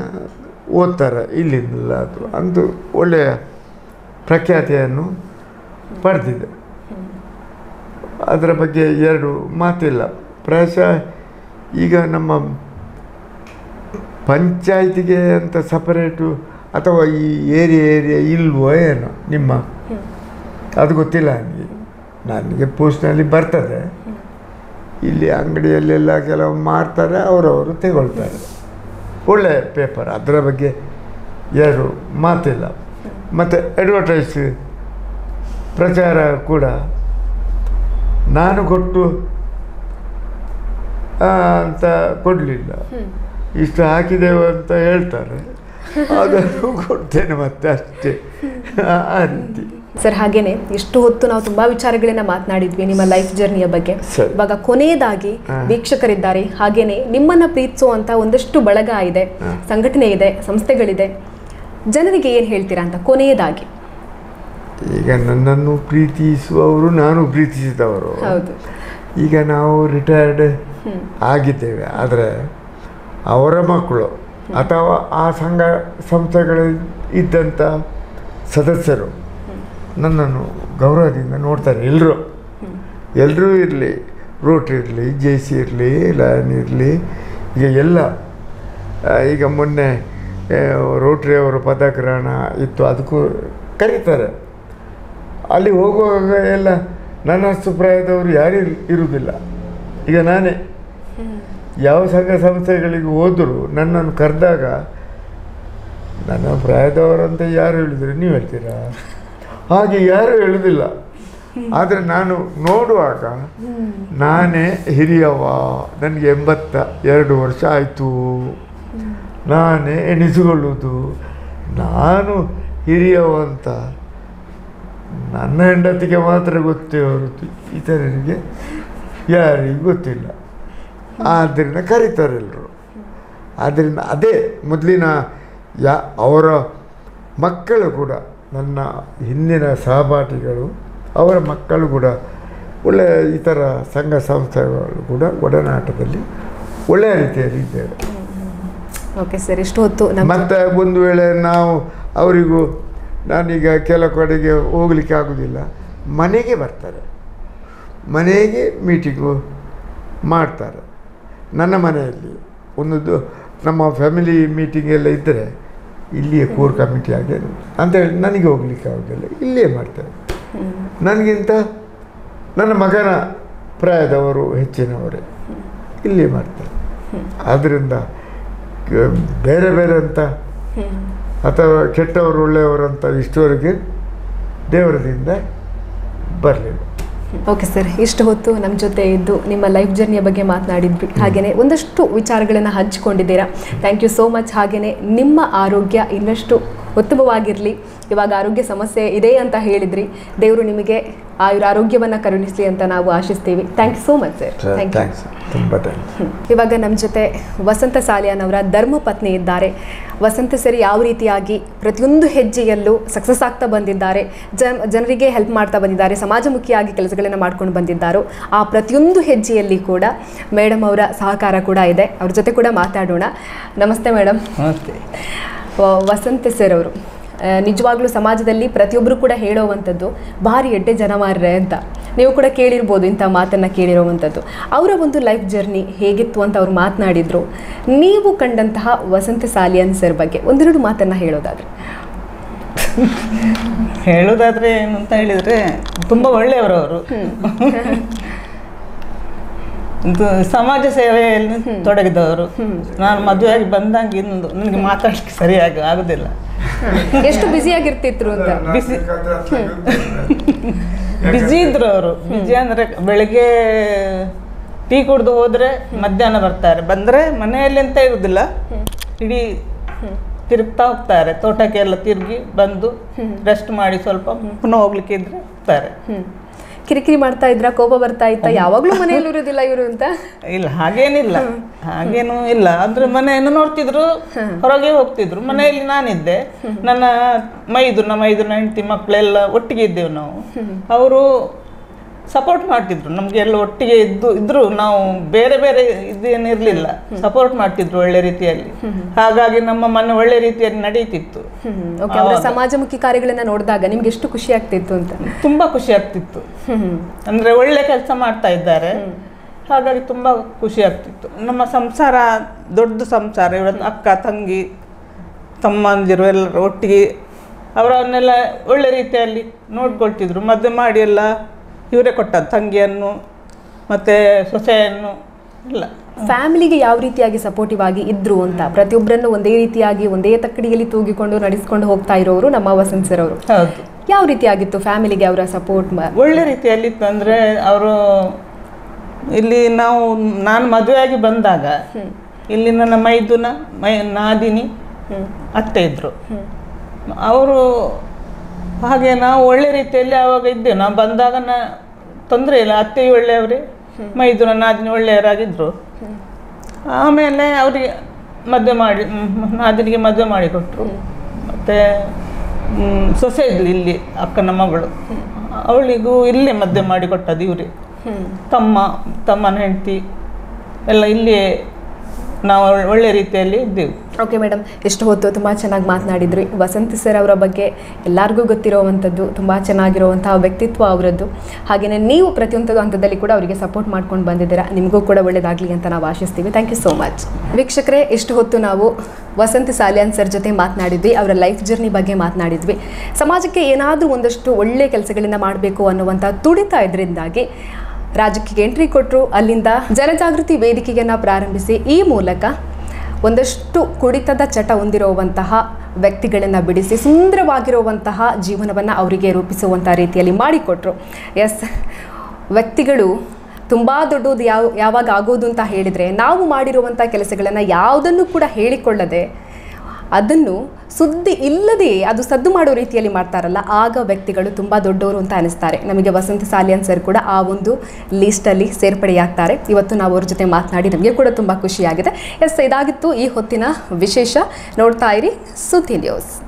ಓದ್ತಾರೆ ಇಲ್ಲಿಂದಲ್ಲ. ಅದು ಅಂದು ಒಳ್ಳೆಯ ಪ್ರಖ್ಯಾತಿಯನ್ನು ಪಡೆದಿದೆ. ಅದರ ಬಗ್ಗೆ ಎರಡು ಮಾತಿಲ್ಲ. ಪ್ರಾಯಶಃ ಈಗ ನಮ್ಮ ಪಂಚಾಯತಿಗೆ ಅಂತ ಸಪರೇಟು ಅಥವಾ ಈ ಏರಿಯಾ ಇಲ್ವೋ ಏನೋ ನಿಮ್ಮ, ಅದು ಗೊತ್ತಿಲ್ಲ ನನಗೆ ಪೋಸ್ಟ್ನಲ್ಲಿ ಬರ್ತದೆ. ಇಲ್ಲಿ ಅಂಗಡಿಯಲ್ಲೆಲ್ಲ ಕೆಲವು ಮಾರ್ತಾರೆ, ಅವರವರು ತಗೊಳ್ತಾರೆ. ಒಳ್ಳೆಯ ಪೇಪರ್, ಅದರ ಬಗ್ಗೆ ಎರಡು ಮಾತಿಲ್ಲ. ಮತ್ತು ಅಡ್ವರ್ಟೈಸ್ ಪ್ರಚಾರ ಕೂಡ ನಾನು ಕೊಟ್ಟು ಅಂತ ಕೊಡಲಿಲ್ಲ, ಇಷ್ಟು ಹಾಕಿದೆವು ಅಂತ ಹೇಳ್ತಾರೆ, ಅದನ್ನು ಕೊಡ್ತೇನೆ ಮತ್ತೆ ಅಷ್ಟೇ, ಆ ರೀತಿ. ಸರ್, ಹಾಗೇನೆ ಇಷ್ಟು ಹೊತ್ತು ನಾವು ತುಂಬಾ ವಿಚಾರಗಳನ್ನ ಮಾತನಾಡಿದ್ವಿ ನಿಮ್ಮ ಲೈಫ್ ಜರ್ನಿಯ ಬಗ್ಗೆ. ಇವಾಗ ಕೊನೆಯದಾಗಿ ವೀಕ್ಷಕರಿದ್ದಾರೆ, ಹಾಗೇನೆ ನಿಮ್ಮನ್ನ ಪ್ರೀತಿಸುವಂತ ಒಂದಷ್ಟು ಬಳಗ ಇದೆ, ಸಂಘಟನೆ ಇದೆ, ಸಂಸ್ಥೆಗಳಿದೆ, ಜನರಿಗೆ ಏನು ಹೇಳ್ತೀರಾ ಅಂತ ಕೊನೆಯದಾಗಿ? ಈಗ ನನ್ನನ್ನು ಪ್ರೀತಿಸುವವರು ನಾನು ಪ್ರೀತಿಸಿದವರು. ಈಗ ನಾವು ರಿಟೈರ್ಡ್ ಆಗಿದ್ದೇವೆ. ಆದರೆ ಅವರ ಮಕ್ಕಳು ಅಥವಾ ಆ ಸಂಘ ಸಂಸ್ಥೆಗಳ ಇದ್ದಂಥ ಸದಸ್ಯರು ನನ್ನನ್ನು ಗೌರವದಿಂದ ನೋಡ್ತಾರೆ. ಎಲ್ಲರೂ ಇರಲಿ, ರೋಟ್ರಿ ಇರಲಿ, JC ಇರಲಿ, ಲಯನ್ ಇರಲಿ, ಈಗ ಎಲ್ಲ. ಈಗ ಮೊನ್ನೆ ರೋಟ್ರಿ ಅವರ ಪದಗ್ರಹಣ ಇತ್ತು, ಅದಕ್ಕೂ ಕರೀತಾರೆ. ಅಲ್ಲಿ ಹೋಗುವಾಗ ಎಲ್ಲ ನನ್ನಷ್ಟು ಪ್ರಾಯದವರು ಯಾರೂ ಇರುವುದಿಲ್ಲ. ಈಗ ನಾನೇ ಯಾವ ಸಂಘ ಸಂಸ್ಥೆಗಳಿಗೆ ಹೋದರೂ ನನ್ನನ್ನು ಕರೆದಾಗ ನನ್ನ ಪ್ರಾಯದವರಂತ ಯಾರು ಹೇಳಿದ್ರೆ ನೀವು ಹೇಳ್ತೀರಾ? ಹಾಗೆ ಯಾರೂ ಹೇಳುವುದಿಲ್ಲ. ಆದರೆ ನಾನು ನೋಡುವಾಗ ನಾನೇ ಹಿರಿಯವ, ನನಗೆ 82 ವರ್ಷ ಆಯಿತು, ನಾನೇ ಎಣಿಸಿಕೊಳ್ಳುವುದು ನಾನು ಹಿರಿಯವ ಅಂತ ನನ್ನ ಹೆಂಡತಿಗೆ ಮಾತ್ರ ಗೊತ್ತೇ ಹೊರತು ಇತರರಿಗೆ ಯಾರಿಗೂ ಗೊತ್ತಿಲ್ಲ. ಆದ್ದರಿಂದ ಕರೀತಾರೆ ಎಲ್ಲರೂ. ಆದ್ದರಿಂದ ಅದೇ ಮೊದಲಿನ ಅವರ ಮಕ್ಕಳು ಕೂಡ, ನನ್ನ ಹಿಂದಿನ ಸಹಪಾಠಿಗಳು ಅವರ ಮಕ್ಕಳು ಕೂಡ ಒಳ್ಳೆಯ ಇತರ ಸಂಘ ಸಂಸ್ಥೆಗಳು ಕೂಡ ಒಡನಾಟದಲ್ಲಿ ಒಳ್ಳೆಯ ರೀತಿಯಲ್ಲಿ ಇದ್ದೇವೆ. ಓಕೆ ಸರ್, ಇಷ್ಟು ಹೊತ್ತು ಮತ್ತು ಒಂದು ವೇಳೆ ನಾವು ಅವರಿಗೂ ನಾನೀಗ ಕೆಲವು ಕಡೆಗೆ ಹೋಗಲಿಕ್ಕೆ ಆಗೋದಿಲ್ಲ, ಮನೆಗೆ ಬರ್ತಾರೆ, ಮನೆಗೆ ಮೀಟಿಂಗು ಮಾಡ್ತಾರೆ. ನನ್ನ ಮನೆಯಲ್ಲಿ ಒಂದು ನಮ್ಮ ಫ್ಯಾಮಿಲಿ ಮೀಟಿಂಗ್ ಎಲ್ಲ ಇದ್ದರೆ ಇಲ್ಲಿಯೇ ಕೋರ್ ಕಮಿಟಿ ಆಗಿ ಅಂತೇಳಿ ನನಗೆ ಹೋಗ್ಲಿಕ್ಕೆ ಆಗೋದಿಲ್ಲ, ಇಲ್ಲಿಯೇ ಮಾಡ್ತಾರೆ. ನನಗಿಂತ ನನ್ನ ಮಗನ ಪ್ರಾಯದವರು ಹೆಚ್ಚಿನವರೇ ಇಲ್ಲಿಯೇ ಮಾಡ್ತಾರೆ. ಆದ್ದರಿಂದ ಬೇರೆ ಬೇರೆ ಅಂತ ಅಥವಾ ಕೆಟ್ಟವರು ಒಳ್ಳೆಯವರು ಅಂತ ಇಷ್ಟವರೆಗೆ ದೇವರದಿಂದ ಬರಲಿಲ್ಲ. ಓಕೆ ಸರ್, ಇಷ್ಟು ಹೊತ್ತು ನಮ್ಮ ಜೊತೆ ಇದ್ದು ನಿಮ್ಮ ಲೈಫ್ ಜರ್ನಿಯ ಬಗ್ಗೆ ಮಾತನಾಡಿದ್ವಿ, ಹಾಗೆಯೇ ಒಂದಷ್ಟು ವಿಚಾರಗಳನ್ನು ಹಂಚಿಕೊಂಡಿದ್ದೀರಾ. Thank you so much. ಹಾಗೆಯೇ ನಿಮ್ಮ ಆರೋಗ್ಯ ಇನ್ನಷ್ಟು ಉತ್ತಮವಾಗಿರಲಿ. ಇವಾಗ ಆರೋಗ್ಯ ಸಮಸ್ಯೆ ಇದೆ ಅಂತ ಹೇಳಿದ್ರಿ, ದೇವರು ನಿಮಗೆ ಆರೋಗ್ಯವನ್ನು ಕರುಣಿಸಲಿ ಅಂತ ನಾವು ಆಶಿಸ್ತೀವಿ. Thank you so much sir. Thanks. ತುಂಬ ಥ್ಯಾಂಕ್ಸ್. ಇವಾಗ ನಮ್ಮ ಜೊತೆ ವಸಂತ ಸಾಲಿಯಾನವರ ಧರ್ಮಪತ್ನಿ ಇದ್ದಾರೆ. ವಸಂತ ಸರಿ ಯಾವ ರೀತಿಯಾಗಿ ಪ್ರತಿಯೊಂದು ಹೆಜ್ಜೆಯಲ್ಲೂ ಸಕ್ಸಸ್ ಆಗ್ತಾ ಬಂದಿದ್ದಾರೆ, ಜನರಿಗೆ ಹೆಲ್ಪ್ ಮಾಡ್ತಾ ಬಂದಿದ್ದಾರೆ, ಸಮಾಜಮುಖಿಯಾಗಿ ಕೆಲಸಗಳನ್ನು ಮಾಡ್ಕೊಂಡು ಬಂದಿದ್ದಾರೋ ಆ ಪ್ರತಿಯೊಂದು ಹೆಜ್ಜೆಯಲ್ಲಿ ಕೂಡ ಮೇಡಮ್ ಅವರ ಸಹಕಾರ ಕೂಡ ಇದೆ. ಅವ್ರ ಜೊತೆ ಕೂಡ ಮಾತಾಡೋಣ. ನಮಸ್ತೆ ಮೇಡಮ್. ನಮಸ್ತೆ. ವಸಂತ ಸರ್ ಅವರು ನಿಜವಾಗ್ಲೂ ಸಮಾಜದಲ್ಲಿ ಪ್ರತಿಯೊಬ್ಬರು ಕೂಡ ಹೇಳೋವಂಥದ್ದು ಭಾರಿ ಎಡ್ಡೆ ಜನಮಾರ್ರೆ ಅಂತ. ನೀವು ಕೂಡ ಕೇಳಿರ್ಬೋದು, ಇಂಥ ಮಾತನ್ನು ಕೇಳಿರೋವಂಥದ್ದು. ಅವರ ಒಂದು ಲೈಫ್ ಜರ್ನಿ ಹೇಗಿತ್ತು ಅಂತ ಅವ್ರು ಮಾತನಾಡಿದರು. ನೀವು ಕಂಡಂತಹ ವಸಂತ ಸಾಲಿಯಾನ್ ಸರ್ ಬಗ್ಗೆ ಒಂದೆರಡು ಮಾತನ್ನು ಹೇಳೋದಾದರೆ ಏನು ಅಂತ ಹೇಳಿದರೆ, ತುಂಬ ಒಳ್ಳೆಯವರು ಅವರು. ಸಮಾಜ ಸೇವೆಯಲ್ಲಿ ತೊಡಗಿದವರು. ನಾನು ಮದುವೆಯಾಗಿ ಬಂದಂಗೆ ಇನ್ನೊಂದು ನನಗೆ ಮಾತಾಡಲಿಕ್ಕೆ ಸರಿಯಾಗಿ ಆಗೋದಿಲ್ಲ. ಎಷ್ಟು ಬ್ಯುಸಿಯಾಗಿರ್ತಿದ್ರು ಅಂತ. ಬ್ಯುಸಿ ಇದ್ರು ಅವರು. ಬ್ಯುಸಿ ಅಂದರೆ ಬೆಳಗ್ಗೆ ಟೀ ಕುಡಿದು ಹೋದರೆ ಮಧ್ಯಾಹ್ನ ಬರ್ತಾರೆ, ಬಂದರೆ ಮನೆಯಲ್ಲಿ ಅಂತ ಇರುವುದಿಲ್ಲ, ಇಡೀ ತಿರುಗ್ತಾ ಹೋಗ್ತಾರೆ. ತೋಟಕ್ಕೆ ಎಲ್ಲ ತಿರುಗಿ ಬಂದು ರೆಸ್ಟ್ ಮಾಡಿ ಸ್ವಲ್ಪ ಪುನಃ ಹೋಗ್ಲಿಕ್ಕೆ ಇದ್ರೆ ಹೋಗ್ತಾರೆ. ಕಿರಿಕಿರಿ ಮಾಡ್ತಾ ಇದ್ರ, ಕೋಪ ಬರ್ತಾ ಇತ್ತ, ಯಾವಾಗ್ಲೂ ಮನೆಯಲ್ಲಿ ಇರೋದಿಲ್ಲ ಇವರು ಅಂತ? ಇಲ್ಲ, ಹಾಗೇನಿಲ್ಲ, ಹಾಗೇನು ಇಲ್ಲ. ಅಂದ್ರೆ ಮನೆಯನ್ನು ನೋಡ್ತಿದ್ರು, ಹೊರಗೆ ಹೋಗ್ತಿದ್ರು. ಮನೆಯಲ್ಲಿ ನಾನಿದ್ದೆ, ನನ್ನ ನಮ್ಮ ಹೆಂಡತಿ ಮಕ್ಕಳೆಲ್ಲ ಒಟ್ಟಿಗೆ ಇದ್ದೇವೆ ನಾವು. ಅವರು ಸಪೋರ್ಟ್ ಮಾಡ್ತಿದ್ರು ನಮ್ಗೆ, ಎಲ್ಲ ಒಟ್ಟಿಗೆ ಇದ್ರು. ನಾವು ಬೇರೆ ಬೇರೆ ಇದೇನಿರ್ಲಿಲ್ಲ, ಸಪೋರ್ಟ್ ಮಾಡ್ತಿದ್ರು ಒಳ್ಳೆ ರೀತಿಯಲ್ಲಿ. ಹಾಗಾಗಿ ನಮ್ಮ ಮನೆ ಒಳ್ಳೆ ರೀತಿಯಲ್ಲಿ ನಡೀತಿತ್ತು. ಸಮಾಜಮುಖಿ ಕಾರ್ಯಗಳನ್ನ ನೋಡಿದಾಗ ನಿಮ್ಗೆ ಎಷ್ಟು ಖುಷಿ ಆಗ್ತಿತ್ತು ಅಂತ? ತುಂಬಾ ಖುಷಿ ಆಗ್ತಿತ್ತು. ಅಂದ್ರೆ ಒಳ್ಳೆ ಕೆಲಸ ಮಾಡ್ತಾ ಇದ್ದಾರೆ, ಹಾಗಾಗಿ ತುಂಬಾ ಖುಷಿ ಆಗ್ತಿತ್ತು. ನಮ್ಮ ಸಂಸಾರ ದೊಡ್ಡ ಸಂಸಾರ. ಇವರ ಅಕ್ಕ ತಂಗಿ ತಮ್ಮಂದಿರು ಎಲ್ಲರೂ ಒಟ್ಟಿಗೆ ಅವರನ್ನೆಲ್ಲ ಒಳ್ಳೆ ರೀತಿಯಲ್ಲಿ ನೋಡ್ಕೊಳ್ತಿದ್ರು. ಮದುವೆ ಮಾಡಿ ಎಲ್ಲ ಇವರೇ ಕೊಟ್ಟದ್ದು, ತಂಗಿಯನ್ನು ಮತ್ತೆ ಸೊಸೆಯನ್ನು ಎಲ್ಲ. ಫ್ಯಾಮಿಲಿಗೆ ಯಾವ ರೀತಿಯಾಗಿ ಸಪೋರ್ಟಿವ್ ಆಗಿ ಇದ್ರು ಅಂತ, ಪ್ರತಿಯೊಬ್ಬರನ್ನು ಒಂದೇ ರೀತಿಯಾಗಿ ಒಂದೇ ತಕ್ಕಡಿಯಲ್ಲಿ ತೂಗಿಕೊಂಡು ನಡೆಸ್ಕೊಂಡು ಹೋಗ್ತಾ ಇರೋರು ನಮ್ಮ ವಸಂತ್ ಸರ್ ಅವರು. ಹೌದು. ಯಾವ ರೀತಿಯಾಗಿತ್ತು ಫ್ಯಾಮಿಲಿಗೆ ಅವರ ಸಪೋರ್ಟ್? ಒಳ್ಳೆ ರೀತಿಯಲ್ಲಿ ಇತ್ತು. ಅಂದರೆ ಅವರು ಇಲ್ಲಿ ನಾನು ಮದುವೆಯಾಗಿ ಬಂದಾಗ ಇಲ್ಲಿ ನನ್ನ ನಾದಿನಿ ಅತ್ತೆ ಇದ್ರು. ಅವರು ಹಾಗೆ ನಾವು ಒಳ್ಳೆ ರೀತಿಯಲ್ಲಿ ಆವಾಗ ಇದ್ದೇವೆ. ನಾವು ಬಂದಾಗ ತೊಂದರೆ ಇಲ್ಲ, ಅತ್ತೆಯು ಒಳ್ಳೆಯವರೇ, ನಾದಿನಿ ಒಳ್ಳೆಯವರಾಗಿದ್ದರು. ಆಮೇಲೆ ಅವರಿಗೆ ನಾದಿನಿಗೆ ಮದುವೆ ಮಾಡಿಕೊಟ್ರು. ಮತ್ತು ಸೊಸೆ ಇದ್ಲು ಇಲ್ಲಿ, ಅಕ್ಕನ ಮಗಳು, ಅವಳಿಗೂ ಇಲ್ಲೇ ಮದುವೆ ಮಾಡಿಕೊಟ್ಟದ್ದು ಇವರೇ. ತಮ್ಮನ ಹೆಂಡತಿ ಎಲ್ಲ ಇಲ್ಲಿಯೇ ನಾವು ಒಳ್ಳೆ ರೀತಿಯಲ್ಲಿ ಇದ್ದೆವು. ಓಕೆ ಮೇಡಮ್, ಎಷ್ಟು ಹೊತ್ತು ತುಂಬ ಚೆನ್ನಾಗಿ ಮಾತನಾಡಿದ್ರಿ. ವಸಂತಿ ಸರ್ ಅವರ ಬಗ್ಗೆ ಎಲ್ಲರಿಗೂ ಗೊತ್ತಿರೋವಂಥದ್ದು, ತುಂಬ ಚೆನ್ನಾಗಿರುವಂತಹ ವ್ಯಕ್ತಿತ್ವ ಅವರದ್ದು. ಹಾಗೆಯೇ ನೀವು ಪ್ರತಿಯೊಂದು ಹಂತದಲ್ಲಿ ಕೂಡ ಅವರಿಗೆ ಸಪೋರ್ಟ್ ಮಾಡ್ಕೊಂಡು ಬಂದಿದ್ದೀರಾ. ನಿಮಗೂ ಕೂಡ ಒಳ್ಳೆಯದಾಗಲಿ ಅಂತ ನಾವು ಆಶಿಸ್ತೀವಿ. Thank you so much. ವೀಕ್ಷಕರೇ, ಎಷ್ಟು ಹೊತ್ತು ನಾವು ವಸಂತಿ ಸಾಲಿಯಾನ್ ಸರ್ ಜೊತೆ ಮಾತನಾಡಿದ್ವಿ, ಅವರ ಲೈಫ್ ಜರ್ನಿ ಬಗ್ಗೆ ಮಾತನಾಡಿದ್ವಿ. ಸಮಾಜಕ್ಕೆ ಏನಾದರೂ ಒಂದಷ್ಟು ಒಳ್ಳೆಯ ಕೆಲಸಗಳನ್ನು ಮಾಡಬೇಕು ಅನ್ನುವಂಥ ತುಡಿತ ಇದರಿಂದಾಗಿ ರಾಜಕೀಯ ಎಂಟ್ರಿ ಕೊಟ್ಟರು. ಅಲ್ಲಿಂದ ಜನಜಾಗೃತಿ ವೇದಿಕೆಯನ್ನು ಪ್ರಾರಂಭಿಸಿ ಈ ಮೂಲಕ ಒಂದಷ್ಟು ಕುಡಿತದ ಚಟ ಹೊಂದಿರುವಂತಹ ವ್ಯಕ್ತಿಗಳನ್ನು ಬಿಡಿಸಿ ಸುಂದರವಾಗಿರುವಂತಹ ಜೀವನವನ್ನು ಅವರಿಗೆ ರೂಪಿಸುವಂಥ ರೀತಿಯಲ್ಲಿ ಮಾಡಿಕೊಟ್ರು. ಎಸ್, ವ್ಯಕ್ತಿಗಳು ತುಂಬ ದೊಡ್ಡದು ಯಾವಾಗ ಆಗೋದು ಅಂತ ಹೇಳಿದರೆ, ನಾವು ಮಾಡಿರುವಂಥ ಕೆಲಸಗಳನ್ನು ಯಾವುದನ್ನು ಕೂಡ ಹೇಳಿಕೊಳ್ಳದೆ ಅದನ್ನು ಸುದ್ದಿ ಇಲ್ಲದೆ ಅದು ಸದ್ದು ಮಾಡೋ ರೀತಿಯಲ್ಲಿ ಮಾಡ್ತಾರಲ್ಲ, ಆಗ ವ್ಯಕ್ತಿಗಳು ತುಂಬ ದೊಡ್ಡವರು ಅಂತ ಅನಿಸ್ತಾರೆ. ನಮಗೆ ವಸಂತಿ ಸಾಲಿಯಾನ್ ಸರ್ ಕೂಡ ಆ ಒಂದು ಲೀಸ್ಟಲ್ಲಿ ಸೇರ್ಪಡೆಯಾಗ್ತಾರೆ. ಇವತ್ತು ನಾವು ಅವ್ರ ಜೊತೆ ಮಾತನಾಡಿ ನಮಗೆ ಕೂಡ ತುಂಬ ಖುಷಿಯಾಗಿದೆ. ಎಸ್, ಇದಾಗಿತ್ತು ಈ ಹೊತ್ತಿನ ವಿಶೇಷ. ನೋಡ್ತಾ ಇರಿ ಸುದ್ದಿ ನ್ಯೂಸ್.